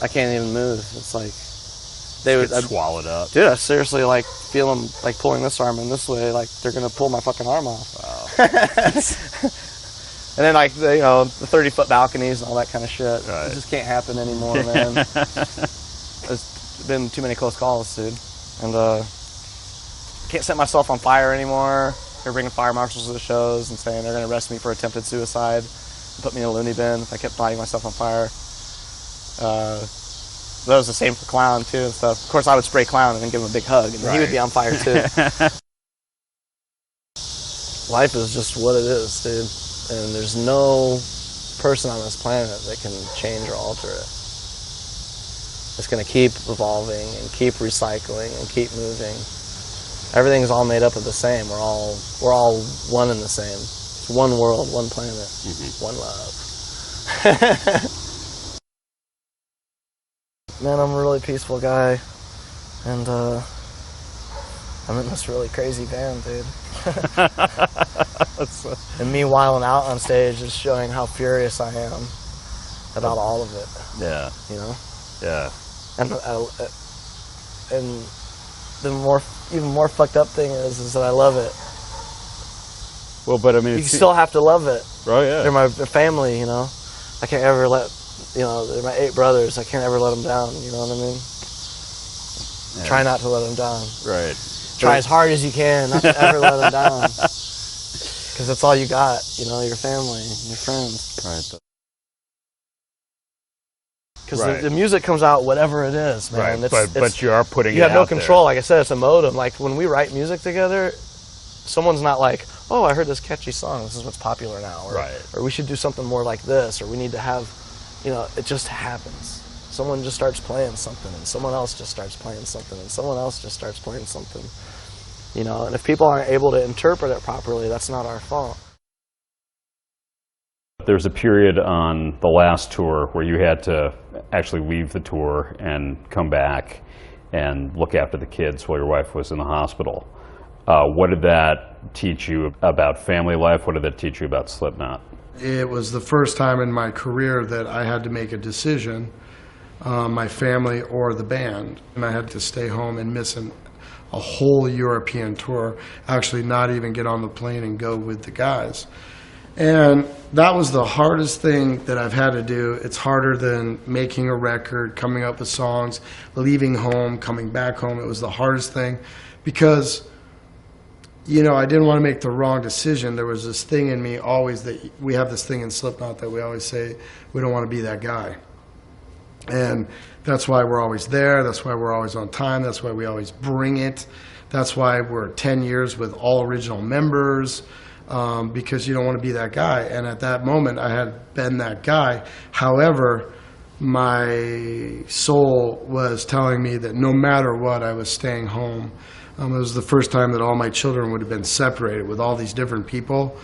I can't even move. It's like they would swallowed up. Dude, I seriously like feel them like pulling this arm in this way, like they're gonna pull my fucking arm off. Wow. And then like the 30-foot balconies and all that kind of shit. Right. It just can't happen anymore, man. There's been too many close calls, dude. And can't set myself on fire anymore. They're bringing fire marshals to the shows and saying they're gonna arrest me for attempted suicide and put me in a loony bin if I kept lighting myself on fire. That was the same for Clown too and stuff. Of course, I would spray Clown and then give him a big hug, and he would be on fire too. Life is just what it is, dude. And there's no person on this planet that can change or alter it. It's going to keep evolving and keep recycling and keep moving. Everything's all made up of the same. We're all one and the same. It's one world, one planet, one love. Man, I'm a really peaceful guy, and I'm in this really crazy band, dude. And me wilding out on stage is showing how furious I am about all of it. Yeah. You know? Yeah. And the even more fucked up thing is that I love it. Well, but I mean, you still have to love it. Oh yeah. They're my family, you know. I can't ever let, they're my 8 brothers. I can't ever let them down. You know what I mean? Yeah. Try not to let them down. Right. Try as hard as you can not to ever let them down. Because that's all you got, your family, your friends. Right. Because the music comes out whatever it is, man. Right. But you are putting it out. You have no control. Like I said, it's a modem. Like when we write music together, someone's not like, oh, I heard this catchy song. This is what's popular now. Or we should do something more like this. Or we need to have, it just happens. Someone just starts playing something, and someone else just starts playing something, and someone else just starts playing something. And if people aren't able to interpret it properly, that's not our fault. There's a period on the last tour where you had to actually leave the tour and come back and look after the kids while your wife was in the hospital. What did that teach you about family life? What did that teach you about SlipKnoT? It was the first time in my career that I had to make a decision, my family or the band. And I had to stay home and miss a whole European tour, actually not even get on the plane and go with the guys. And that was the hardest thing that I've had to do. It's harder than making a record, coming up with songs, leaving home, coming back home. It was the hardest thing because, I didn't want to make the wrong decision. There was this thing in me always that we have this thing in SlipKnoT that we always say, we don't want to be that guy. And that's why we're always there. That's why we're always on time. That's why we always bring it. That's why we're 10 years with all original members, because you don't want to be that guy. And at that moment, I had been that guy. However, my soul was telling me that no matter what, I was staying home. It was the first time that all my children would have been separated with all these different people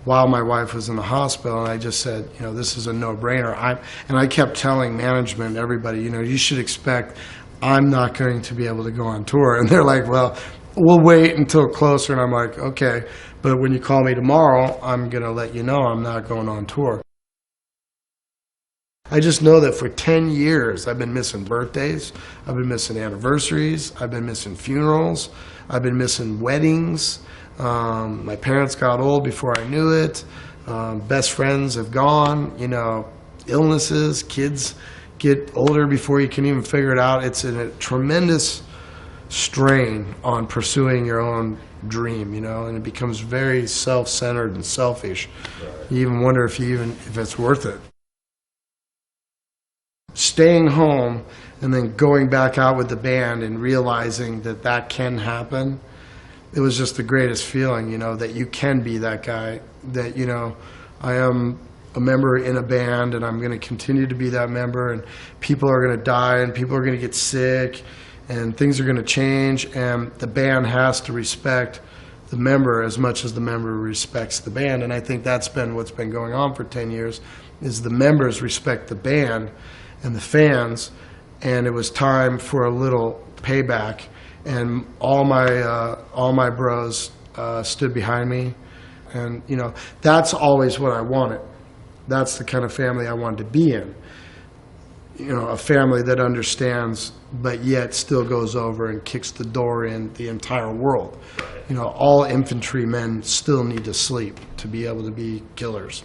while my wife was in the hospital, and I just said, this is a no-brainer. And I kept telling management, everybody, you should expect I'm not going to be able to go on tour. And they're like, well, we'll wait until closer. And I'm like, okay, but when you call me tomorrow, I'm going to let you know I'm not going on tour. I just know that for 10 years, I've been missing birthdays, I've been missing anniversaries, I've been missing funerals, I've been missing weddings. My parents got old before I knew it. Best friends have gone. Illnesses. Kids get older before you can even figure it out. It's a tremendous strain on pursuing your own dream, and it becomes very self-centered and selfish. You even wonder if it's worth it. Staying home and then going back out with the band and realizing that can happen. It was just the greatest feeling, that you can be that guy, that, I am a member in a band and I'm going to continue to be that member, and people are going to die and people are going to get sick and things are going to change, and the band has to respect the member as much as the member respects the band. And I think that's been what's been going on for 10 years, is the members respect the band and the fans, and it was time for a little payback. And all my bros stood behind me, and that's always what I wanted. That's the kind of family I wanted to be in. You know, a family that understands, but yet still goes over and kicks the door in the entire world. You know, all infantrymen still need to sleep to be able to be killers.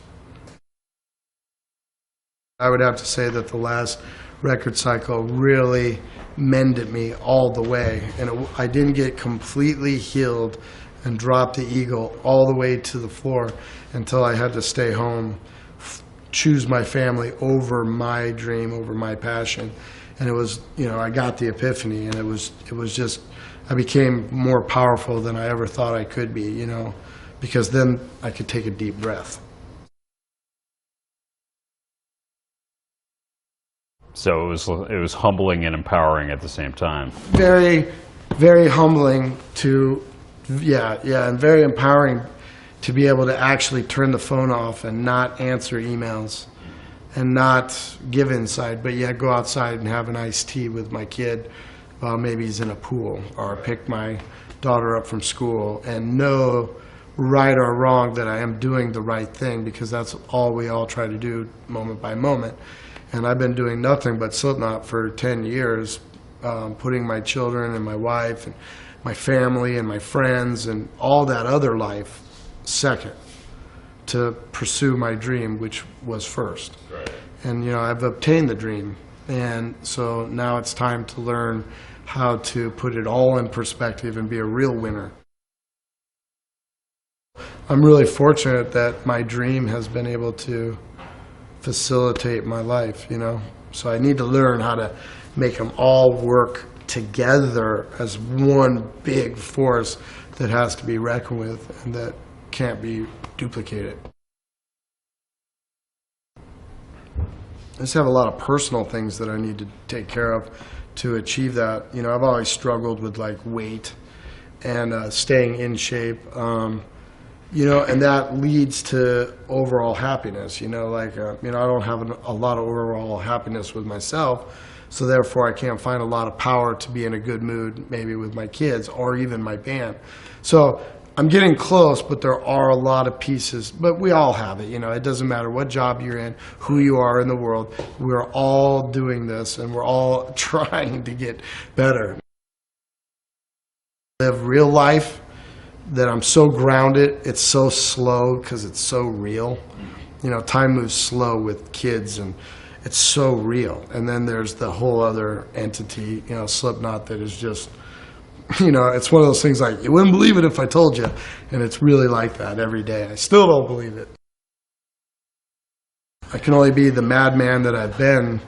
I would have to say that the last record cycle really mended me all the way. And I didn't get completely healed and drop the ego all the way to the floor until I had to stay home, choose my family over my dream, over my passion. And it was, you know, I got the epiphany, and it was just, I became more powerful than I ever thought I could be, you know, because then I could take a deep breath. So it was humbling and empowering at the same time. Very, very humbling to, and very empowering to be able to actually turn the phone off and not answer emails and not give insight, but yet go outside and have an iced tea with my kid while maybe he's in a pool, or pick my daughter up from school and know, right or wrong, that I am doing the right thing, because that's all we all try to do moment by moment. And I've been doing nothing but SlipKnoT for 10 years, putting my children and my wife and my family and my friends and all that other life second to pursue my dream, which was first. Right. And, you know, I've obtained the dream. And so now it's time to learn how to put it all in perspective and be a real winner. I'm really fortunate that my dream has been able to facilitate my life, you know. So I need to learn how to make them all work together as one big force that has to be reckoned with and that can't be duplicated. I just have a lot of personal things that I need to take care of to achieve that. You know, I've always struggled with like weight and staying in shape. You know, and that leads to overall happiness, you know, like, you know, I don't have a lot of overall happiness with myself, so therefore I can't find a lot of power to be in a good mood, maybe with my kids or even my band. So I'm getting close, but there are a lot of pieces, but we all have it, you know, it doesn't matter what job you're in, who you are in the world, we're all doing this and we're all trying to get better. Live real life. That I'm so grounded, it's so slow because it's so real. You know, time moves slow with kids and it's so real. And then there's the whole other entity, you know, SlipKnoT, that is just, you know, it's one of those things like, you wouldn't believe it if I told you. And it's really like that every day. I still don't believe it. I can only be the madman that I've been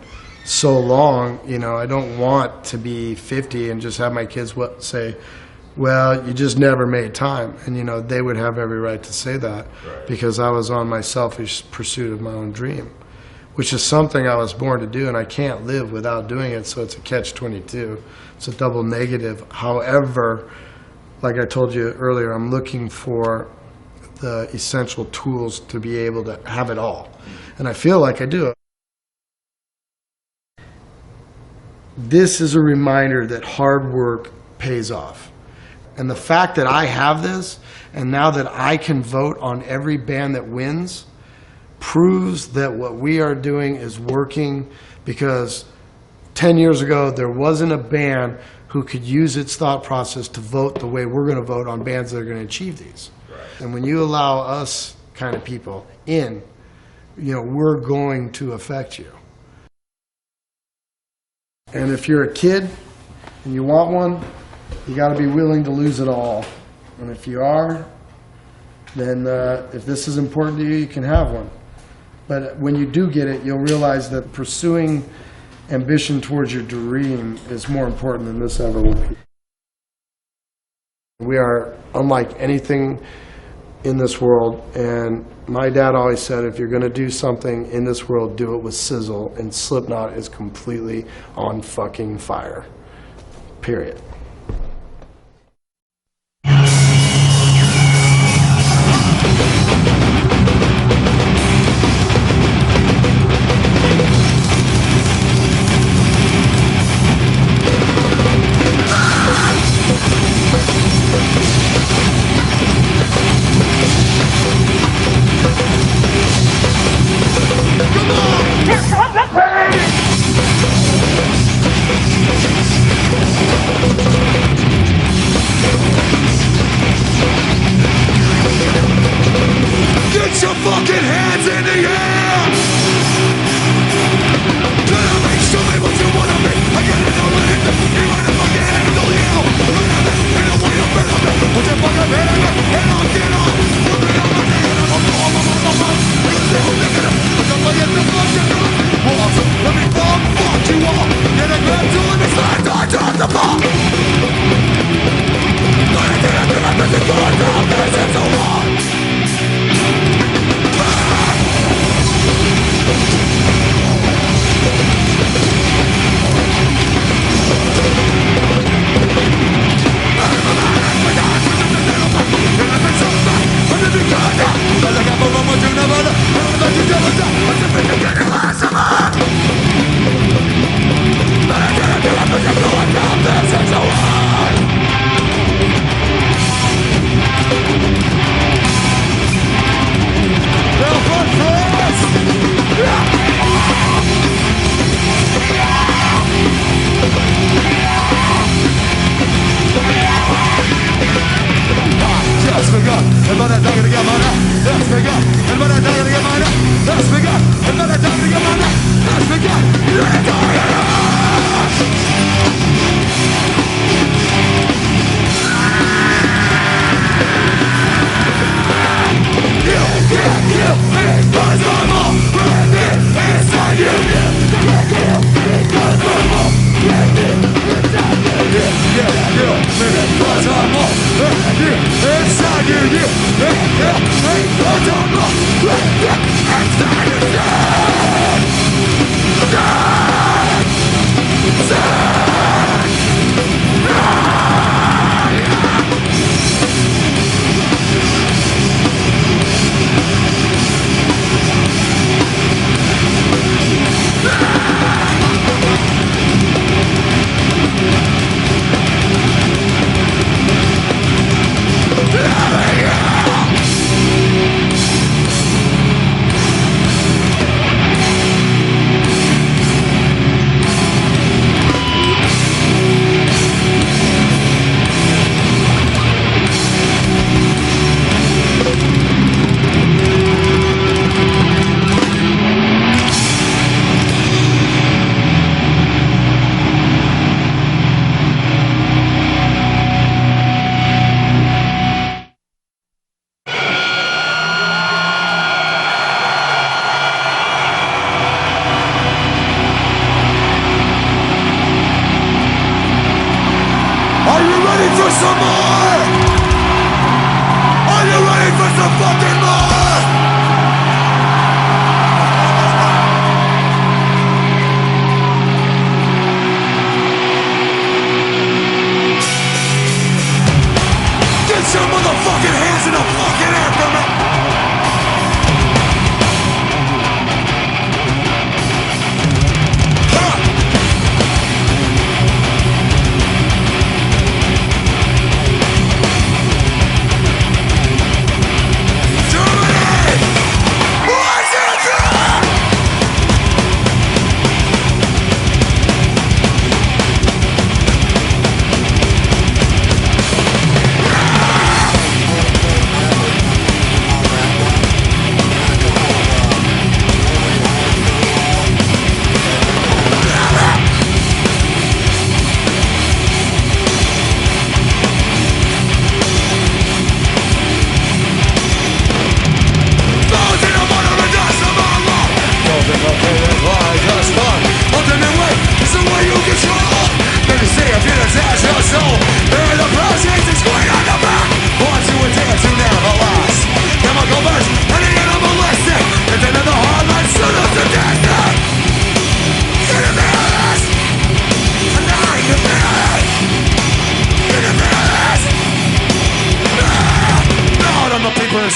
so long. You know, I don't want to be 50 and just have my kids say, well, you just never made time. And, you know, they would have every right to say that, right, because I was on my selfish pursuit of my own dream, which is something I was born to do, and I can't live without doing it, so it's a catch-22. It's a double negative. However, like I told you earlier, I'm looking for the essential tools to be able to have it all. And I feel like I do. This is a reminder that hard work pays off. And the fact that I have this, and now that I can vote on every band that wins, proves that what we are doing is working, because 10 years ago there wasn't a band who could use its thought process to vote the way we're going to vote on bands that are going to achieve these. Right. And when you allow us kind of people in, you know, we're going to affect you. And if you're a kid and you want one, you got to be willing to lose it all. And if you are, then if this is important to you, you can have one. But when you do get it, you'll realize that pursuing ambition towards your dream is more important than this ever will be. We are unlike anything in this world, and my dad always said, if you're going to do something in this world, do it with sizzle, and SlipKnoT is completely on fucking fire. Period.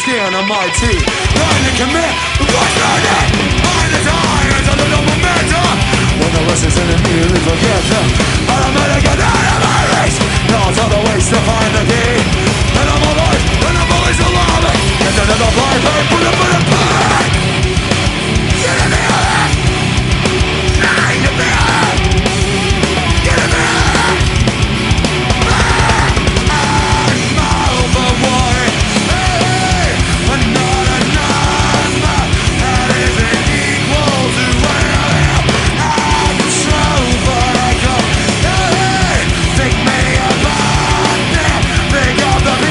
skin on my teeth. Trying to commit what's learning. Behind the time is a little momentum. When the lessons and immediately forget them. Automatic and out of my reach. Now it's all the ways to find the key. And I'm alive, and I'm always alive. And then the blind pain, put it back. Get in there. Nine to bed. Get in there. I'm overworried. Hey, another number that isn't equal to where I am. I'm control, but I go. Hey, take me apart now. Think of the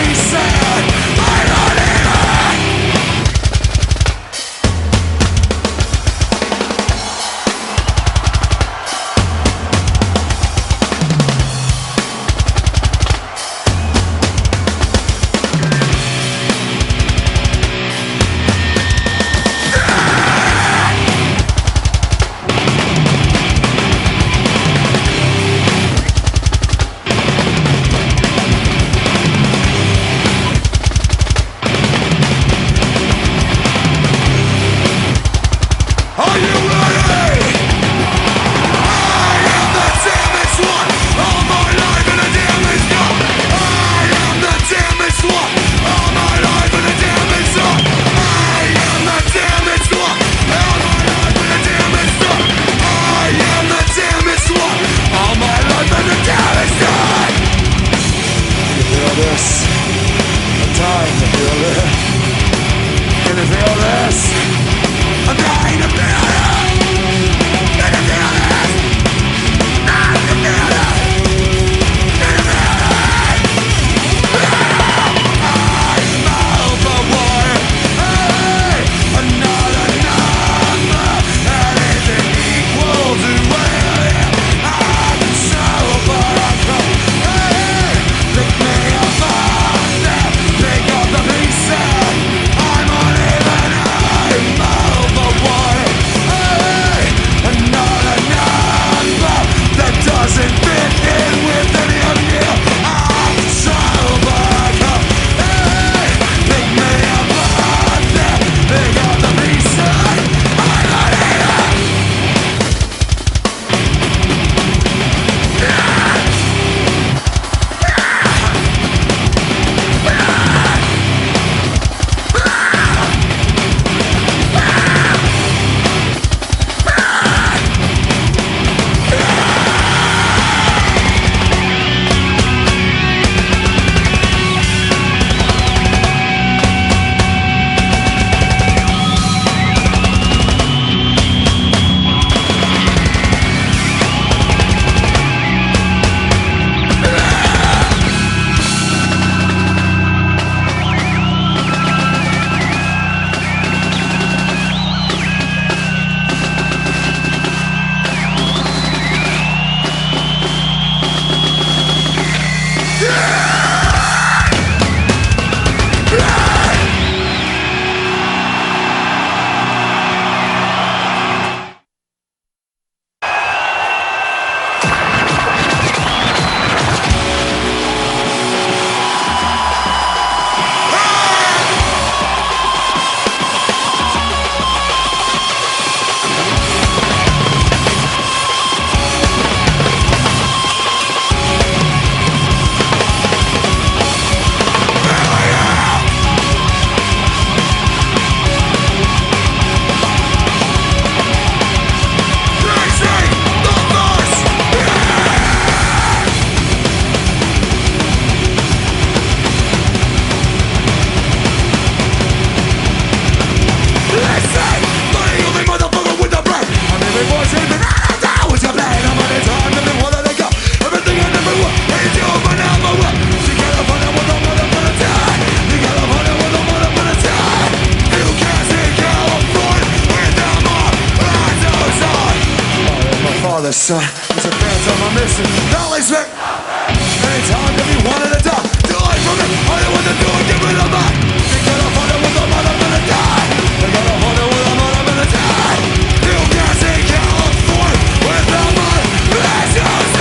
the sun. It's a phantom I'm missing. Not like Smith. Anytime that he wanted to die, delay from it. I know what to do and get rid of mine. They gotta find out with the mind I'm gonna die. They gotta find out with the mind I'm gonna die. You can't see California without my passions.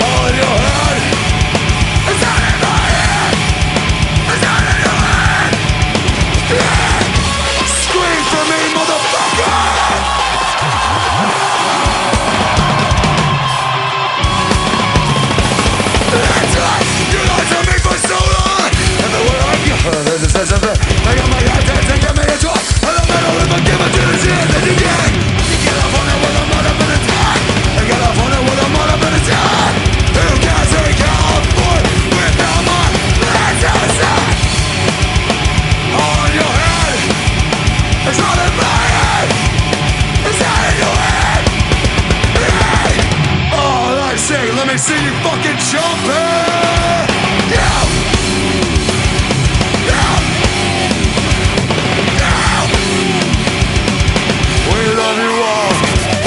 All in your head. It's not in my head. It's not in your head. Yeah. Scream for me, motherfucker. You lied to me for so long. Everywhere I go, there's a sense of it. I got my head to take me a talk. I don't matter if I give it to the shit that you get. You get off on it with a mother in attack. I get off on it with a mother in attack. You can't say California without my passions. All in your head. It's not in my head. It's not in your head. Hey. Oh, I say, let me see you fucking jump it. Yeah. Yeah. Yeah. We love you all.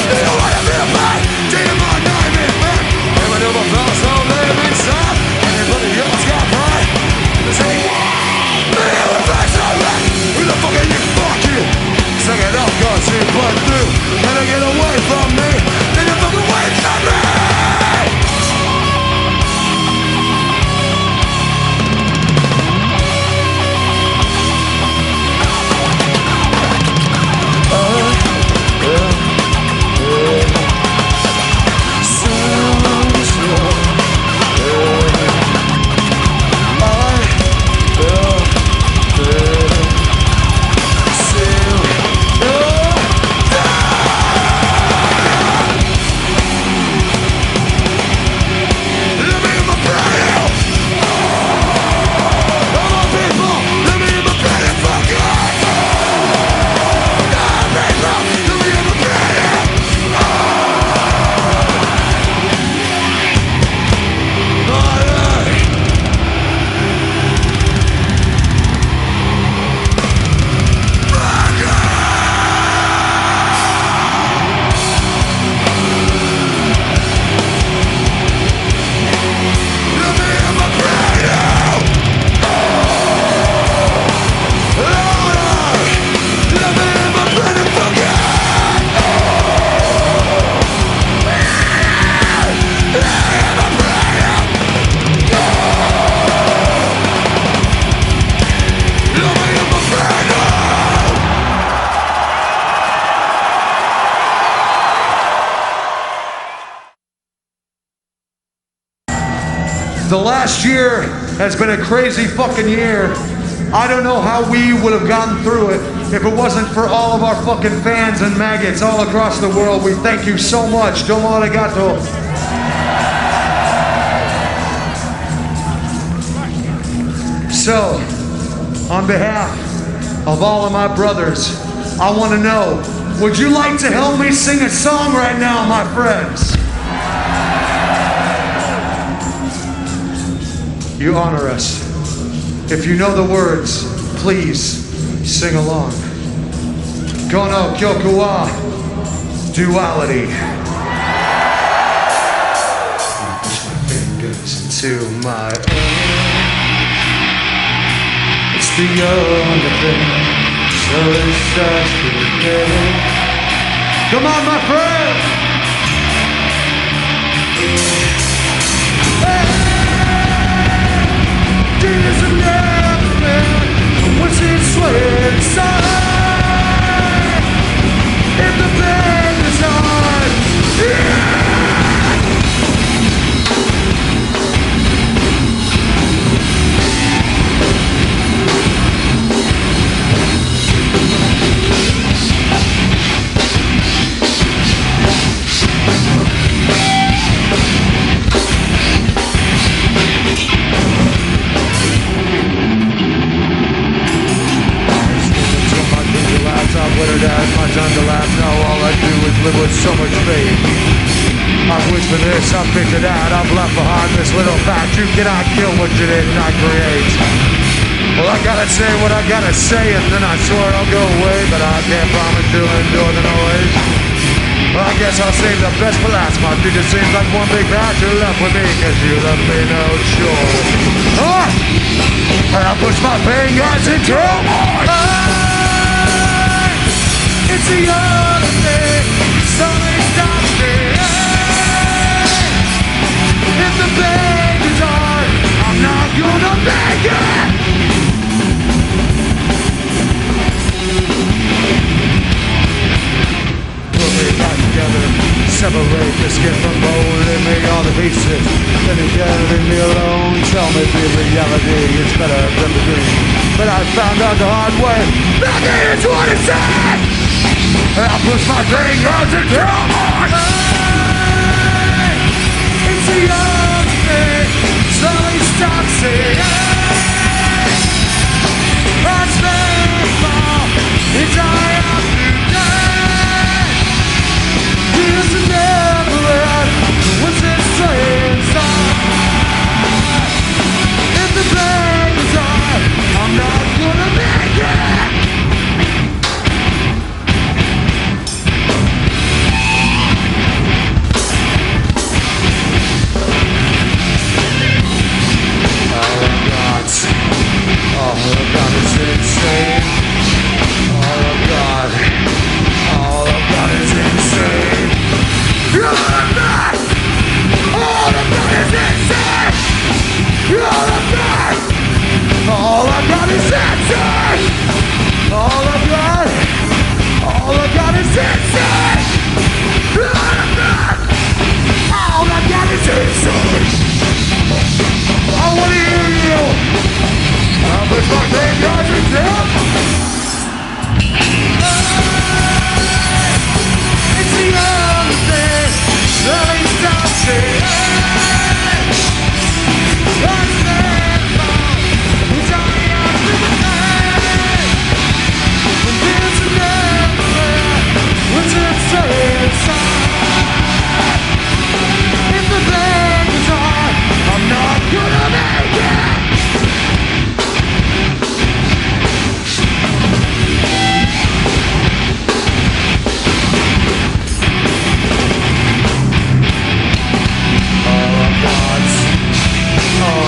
You don't wanna be a man. Take my name in back. Never knew my fellas so let him inside. Anybody else got pride? Say, me and the facts are right. Who the fuck are you? Fuck you. Suck it up, cause you blood through. Better get away from me. Then you fucking wait for me. The last year has been a crazy fucking year. I don't know how we would have gotten through it if it wasn't for all of our fucking fans and maggots all across the world. We thank you so much. Domo arigato. So, on behalf of all of my brothers, I want to know, would you like to help me sing a song right now, my friends? You honor us. If you know the words, please sing along. Kono kyoku wa duality. Fingers to my own. It's the only thing, so it starts today. Come on, my friend. Tears of never once it's sweat inside. If the pain is hard, yeah. I put it out, my time to laugh. Now all I do is live with so much faith. I've wished for this, I've figured out. I've left behind this little fact. You cannot kill what you did not create. Well, I gotta say what I gotta say, and then I swear I'll go away. But I can't promise to endure the noise. Well, I guess I'll save the best for last. My future seems like one big patch you're left with me, cause you left me no choice. And I push my fingers into my eye. It's the other thing, something stops me. If the bag is hard, I'm not gonna make it. Put me back together, separate the skin from bone, and make all the pieces. Then again, leave me alone. Tell me the reality is better than the dream. But I found out the hard way, nothing is what it said. And I push my fingers into my eye. It's the only thing, slowly stops it. I stand fall, it's all I have to die. Here's the never end, what's it saying inside? If the blame is on, I'm not gonna make it. All I've got is insane. All I've got is insane. All I've got is insane. All I've got is insane. All I've got is insane. All I've got is insane. I wanna hear you. I'll put my fingers in down. It's the only thing that ain't stops it. I stand by, it's all I have to say. And there's another end, what's it say inside? If the bag is hard, I'm not gonna make it. All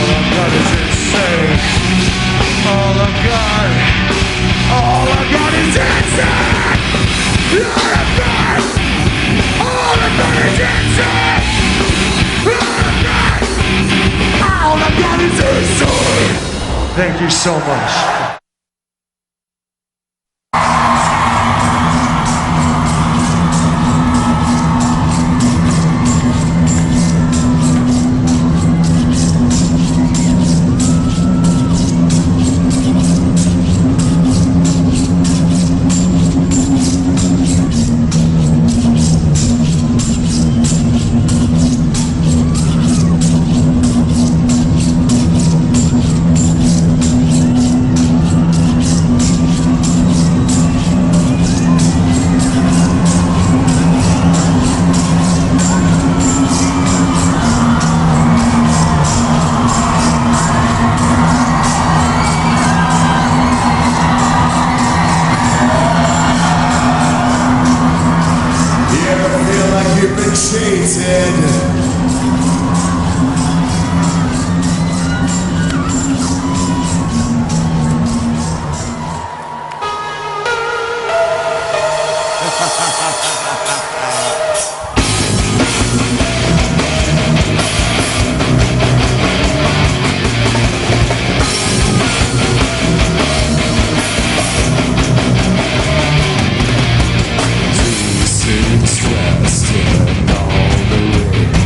I've got is insane. All I've got is insane. All I've got is insane. All I've got is insane. Thank you so much. Stressed and all the way.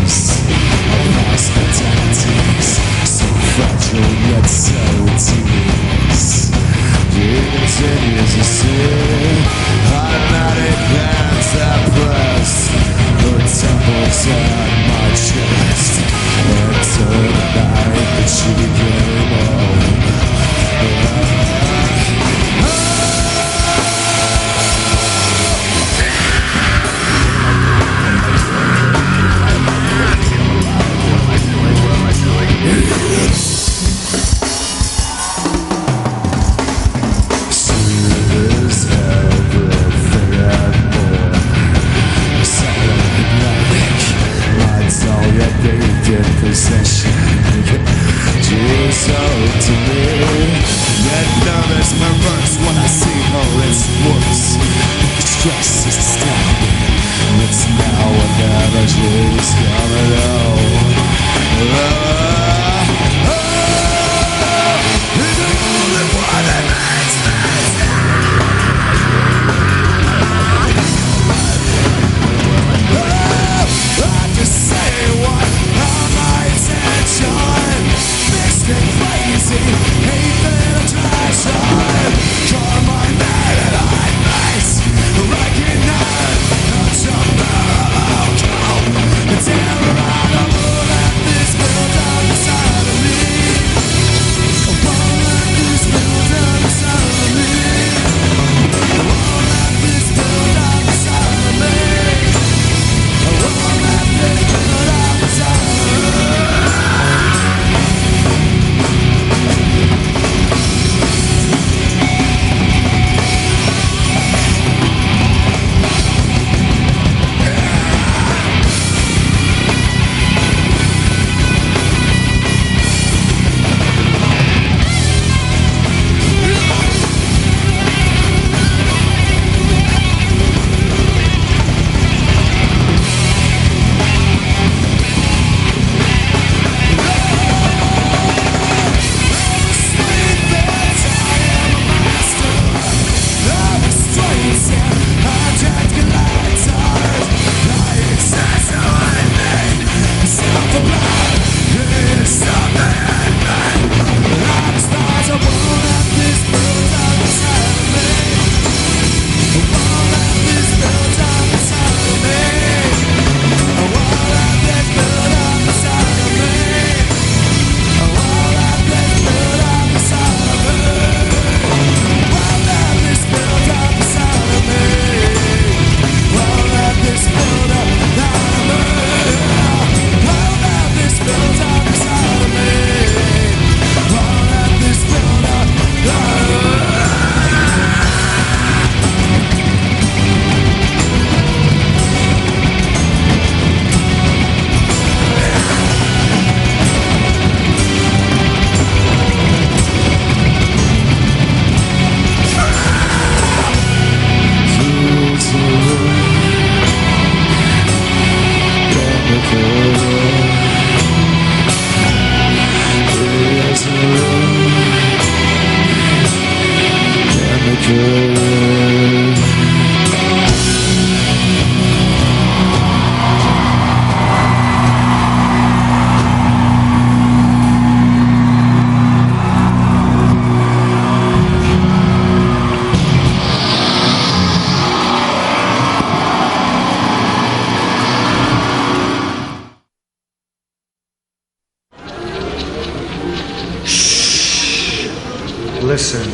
Listen.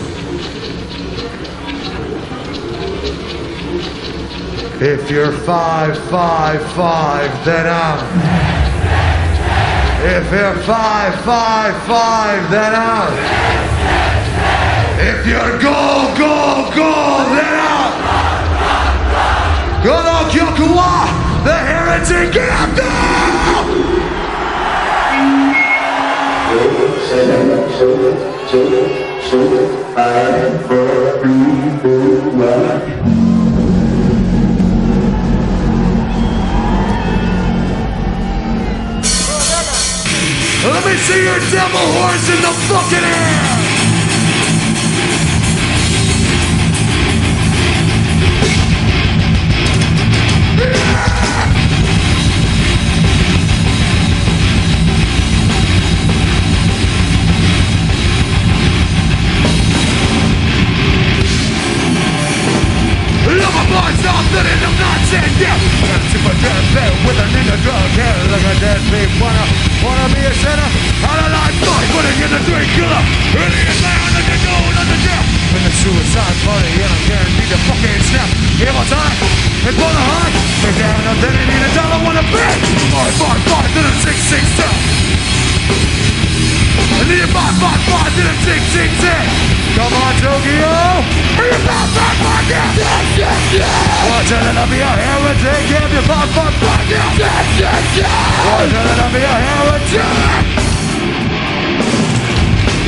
If you're 5'5", then I'm. If you're 5'5", then I'm. If you're go, then I'm. Gono Kyokuwa, the heretic anthem! Let me see your devil horse in the fucking air! Nothing in them nonsense, yeah. Gotta see my dead bed with a nigga drug head. Like a dead beat, wanna be a sinner. Out of life, boy, putting in the drink killer. Really is man, and you know another death. In the suicide party, and I'm guaranteed to fucking snap. Give us time, and for the heart. Make down nothing, and need a dollar, wanna bet. 5, then a 6, 6, 7. I need a 5, then a 6, 6, 6. Come on, Tokyo! Are you 5, 5, yeah? Watch out, I'll be a heretic. Give you 5, 5, yeah? Watch out, I'll be a heretic.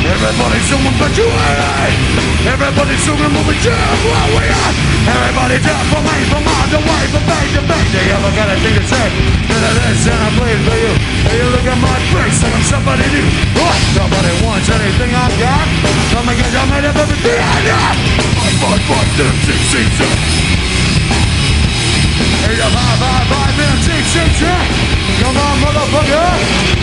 Everybody someone but you ain't. Everybody someone moving to where we are. Everybody down from me, from miles away, from bank to bank. They ever got a thing to say? None of this, and I bleed for you. And you look at my face like I'm somebody new. What? Somebody wants anything I've got. Come and get you made of everything I got. 5, 5, 6, 6, 6. Hey, 5, 5, 6, 6, 6. Come on, motherfucker!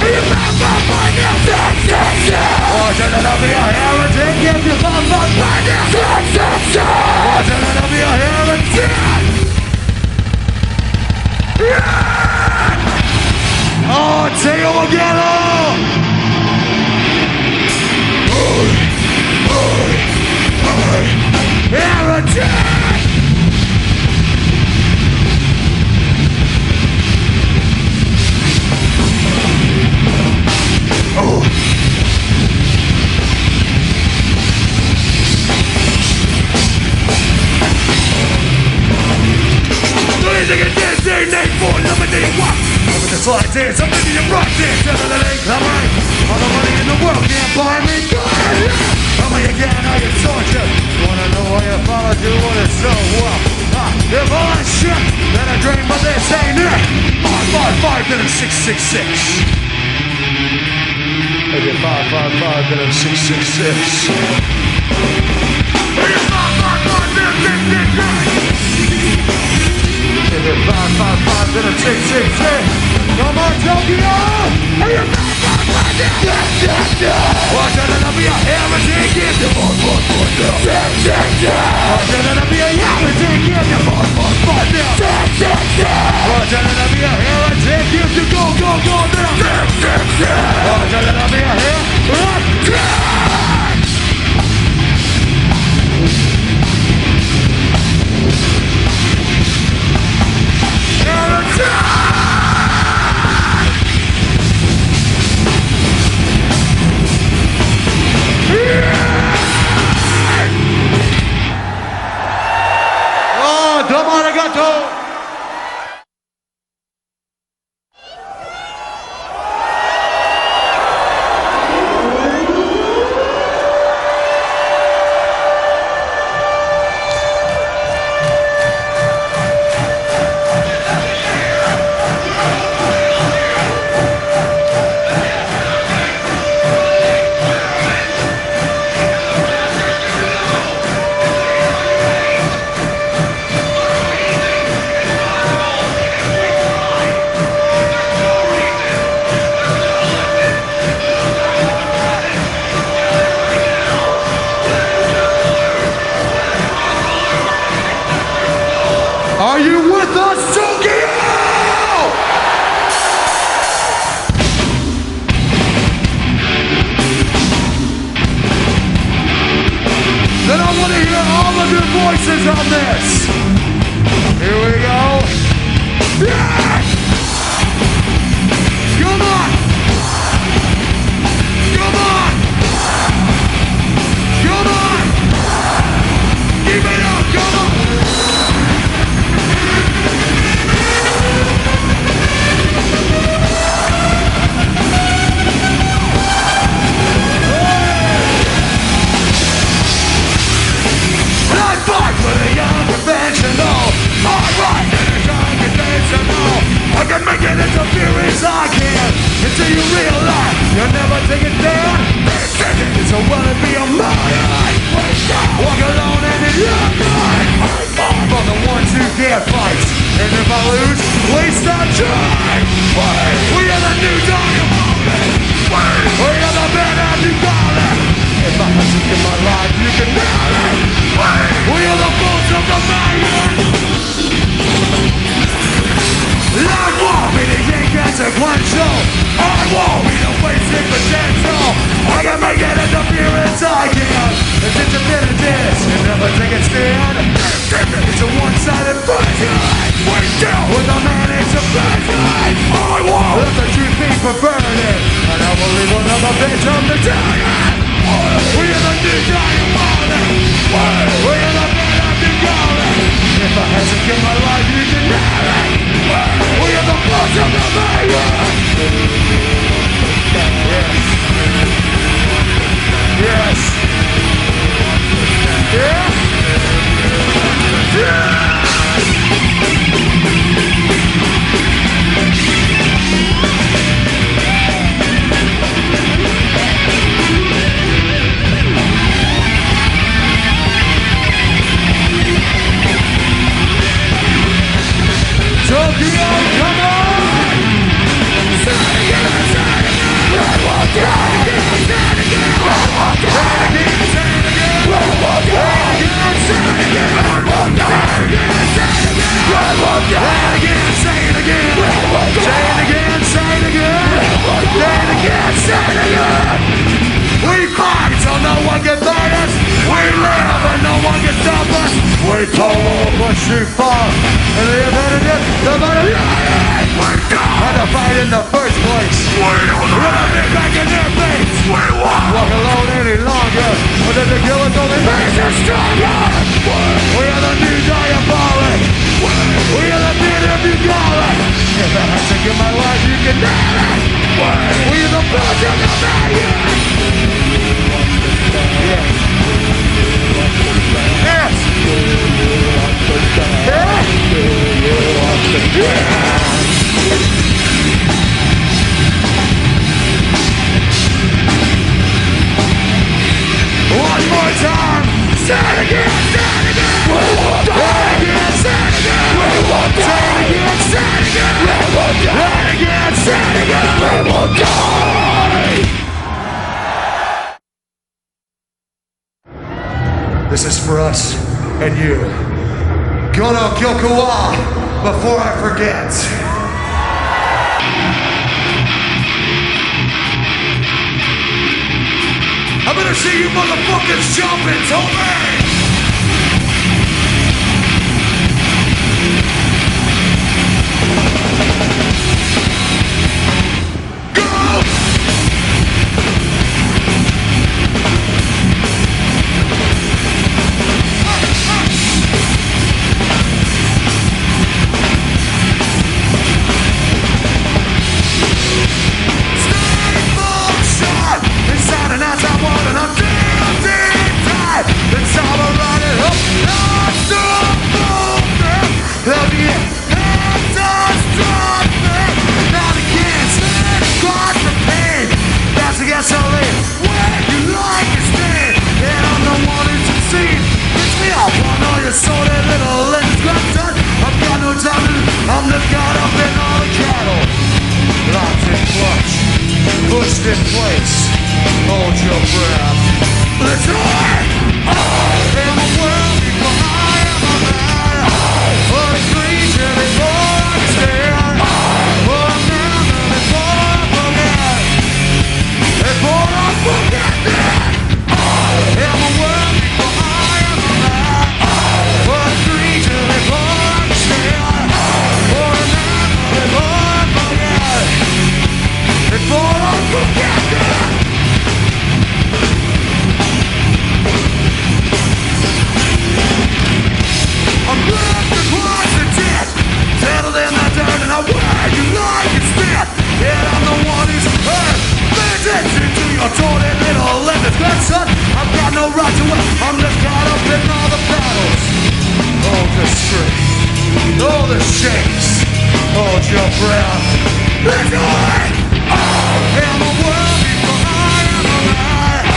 Hey, 5, 5, 6, 6, 6. Watch out, I'll be a heretic. Give you 5, 5, 6, 6, 6. Watch out, I'll be a heretic. Yeah! Oh, take them again, heretic! Oh. Losing a destiny for limiting what? Over the slide dance, I'm living your right dance. Tell me that ain't covering. All the money in the world can't buy me good. Tell me again how you torture. Wanna know why you followed you? What is so well? If all that shit that I dream, but this ain't it. 5, 5, 5, then I'm 6, 6, 6. Maybe 5, 5, 5, then I'm 6, 6, 6. Maybe 5, 5, 5, then I'm 6, 6, 6. Maybe 5, 5, 5, then I'm 6, 6, 6. Come on, Tokyo! Maybe 5, 5, 5, then I'm 6, 6, 6. Watch out, I'll be a heretic. Give you 4, 4, 4, 6, 6, 6. Watch out, I'll be a heretic. Give you 4, 4, 4, 6, 6, 6. Watch out, I'll be a heretic. Give you go, then I'm 6, 6, 6. Watch out, I'll be a heretic. Oh, domo arigato! with us, Tokyo! Then I want to hear all of your voices on this. Here we go. Yeah! Come on! Come on! Come on! Keep it up! Come on! I fight for the unconventional. I write in the unconventional. I can make it as pure as I can. Until you realize you'll never take it down. It's a well to be a man. Walk alone and in your mind. For the ones who can't fight. And if I lose, waste our time. We are the new diamond. We are the band as you call it. If I had to give my life, you can nail it. We are the bulls of the man. Life won't be the inconsequential. I won't be the wasted potential. I can make it as pure as I can. It's intermittent, you never take a stand. It's a one-sided fight. We deal with a man, it's a bad guy. I won't let the truth be perverted. And I will leave another bitch on the diet. We are the new diamond. We are the man I've been calling. If I had to give my life, you can have it. We are the boss of the mayor. Yes. Yeah. Yeah. Tokyo, come on! Say it again, say it again! Say it again, say it again! Say it again, say it again! Say it again, say it again! We fight so no one can fight us. We live and no one can stop us. We tumble, push too far, and the advantage, the better. Had to fight in the first place. Run it back in their face. Walk alone any longer, but then the killers only makes us stronger. We are the new diabolic. We are the beat if you call it. If I have to give my life, you can have it. We are the blood of the man. Yes. Yes. One more time. Say it again. Say it again. Say it again. Say it again. Say it again. Say it again. Say it again. We will die. This is for us and you. Gono Kyokuwa before I forget. I better see you motherfuckers jumping, Toby! I'm the god up in all the cattle. Locked in clutch, pushed in place. Hold your breath. Let's hide. I am a world before I am a man. A creature too well. I'm just caught up in all the battles. Hold the strength, hold the shakes, hold your breath. Let's go! And the world before I am alive.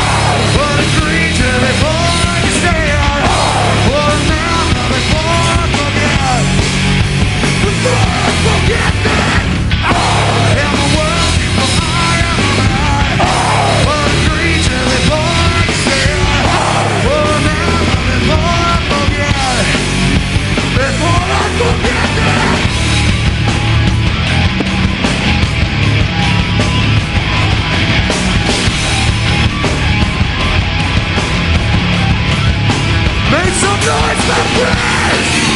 But agree to before I can stand. For now, before I forget. Before I forget that. And the world before I am alive. But agree to before I can stand. For now, before I forget. Before I forget that. Make some noise, my friends!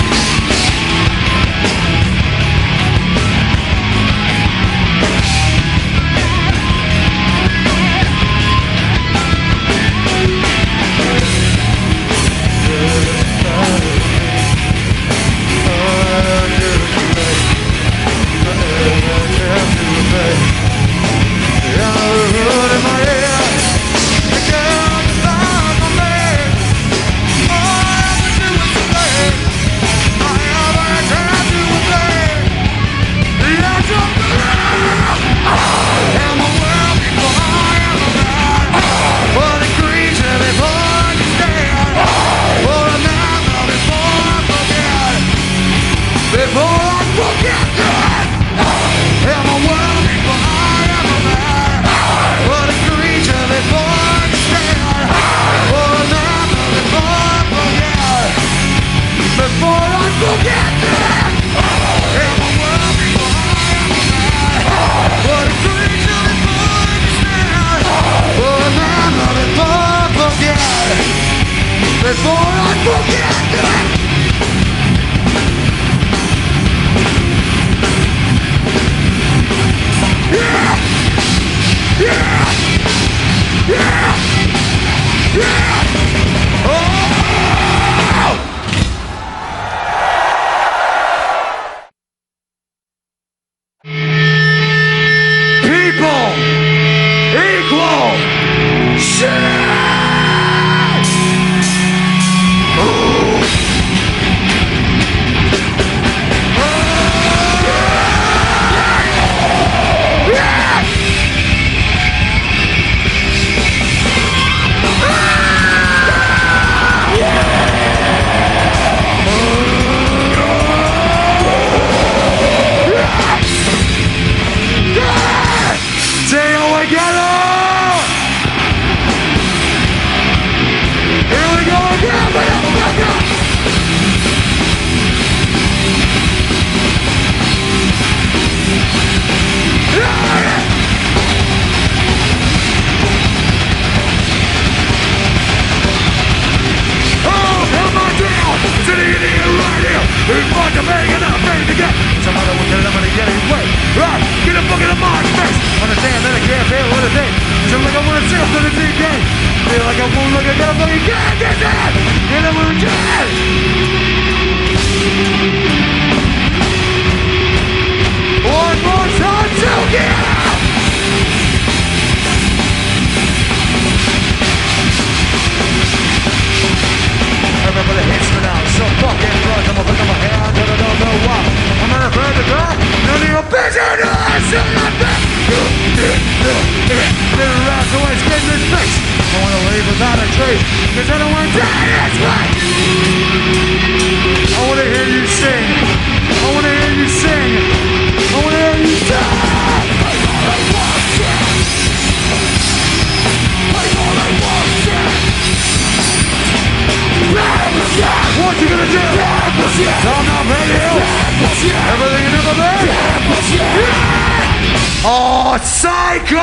Oh, Psycho!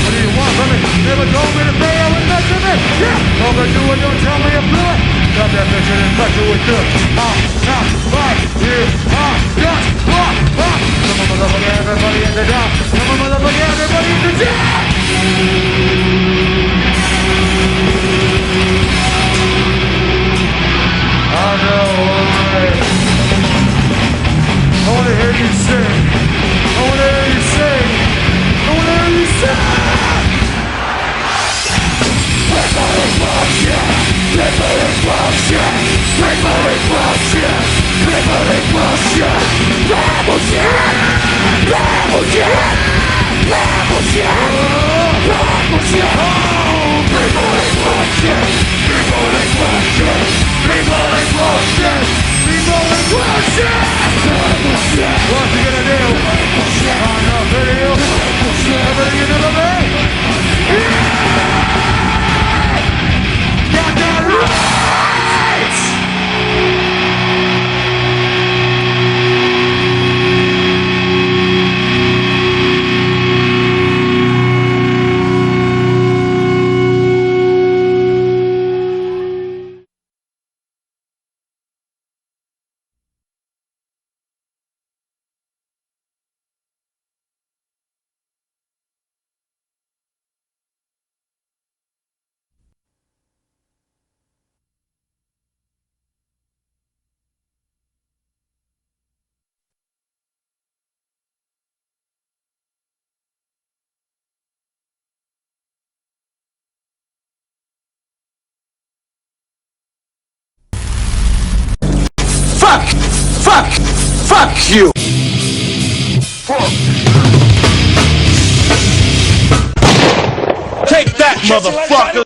What do you want from me? Never told me to fail and mess with it. Yeah, all I do is don't tell me I'm blue. wanna hear you sing. I wanna hear you sing. I wanna hear you sing. People is bullshit. People is bullshit. People is bullshit. People is bullshit. Bullshit. Bullshit. Bullshit. Bullshit. People is bullshit. People is bullshit. People is bullshit. People is bullshit. What you gonna do? On the video? Everybody get in the bed? Got that right! Fuck you! Take that, motherfucker!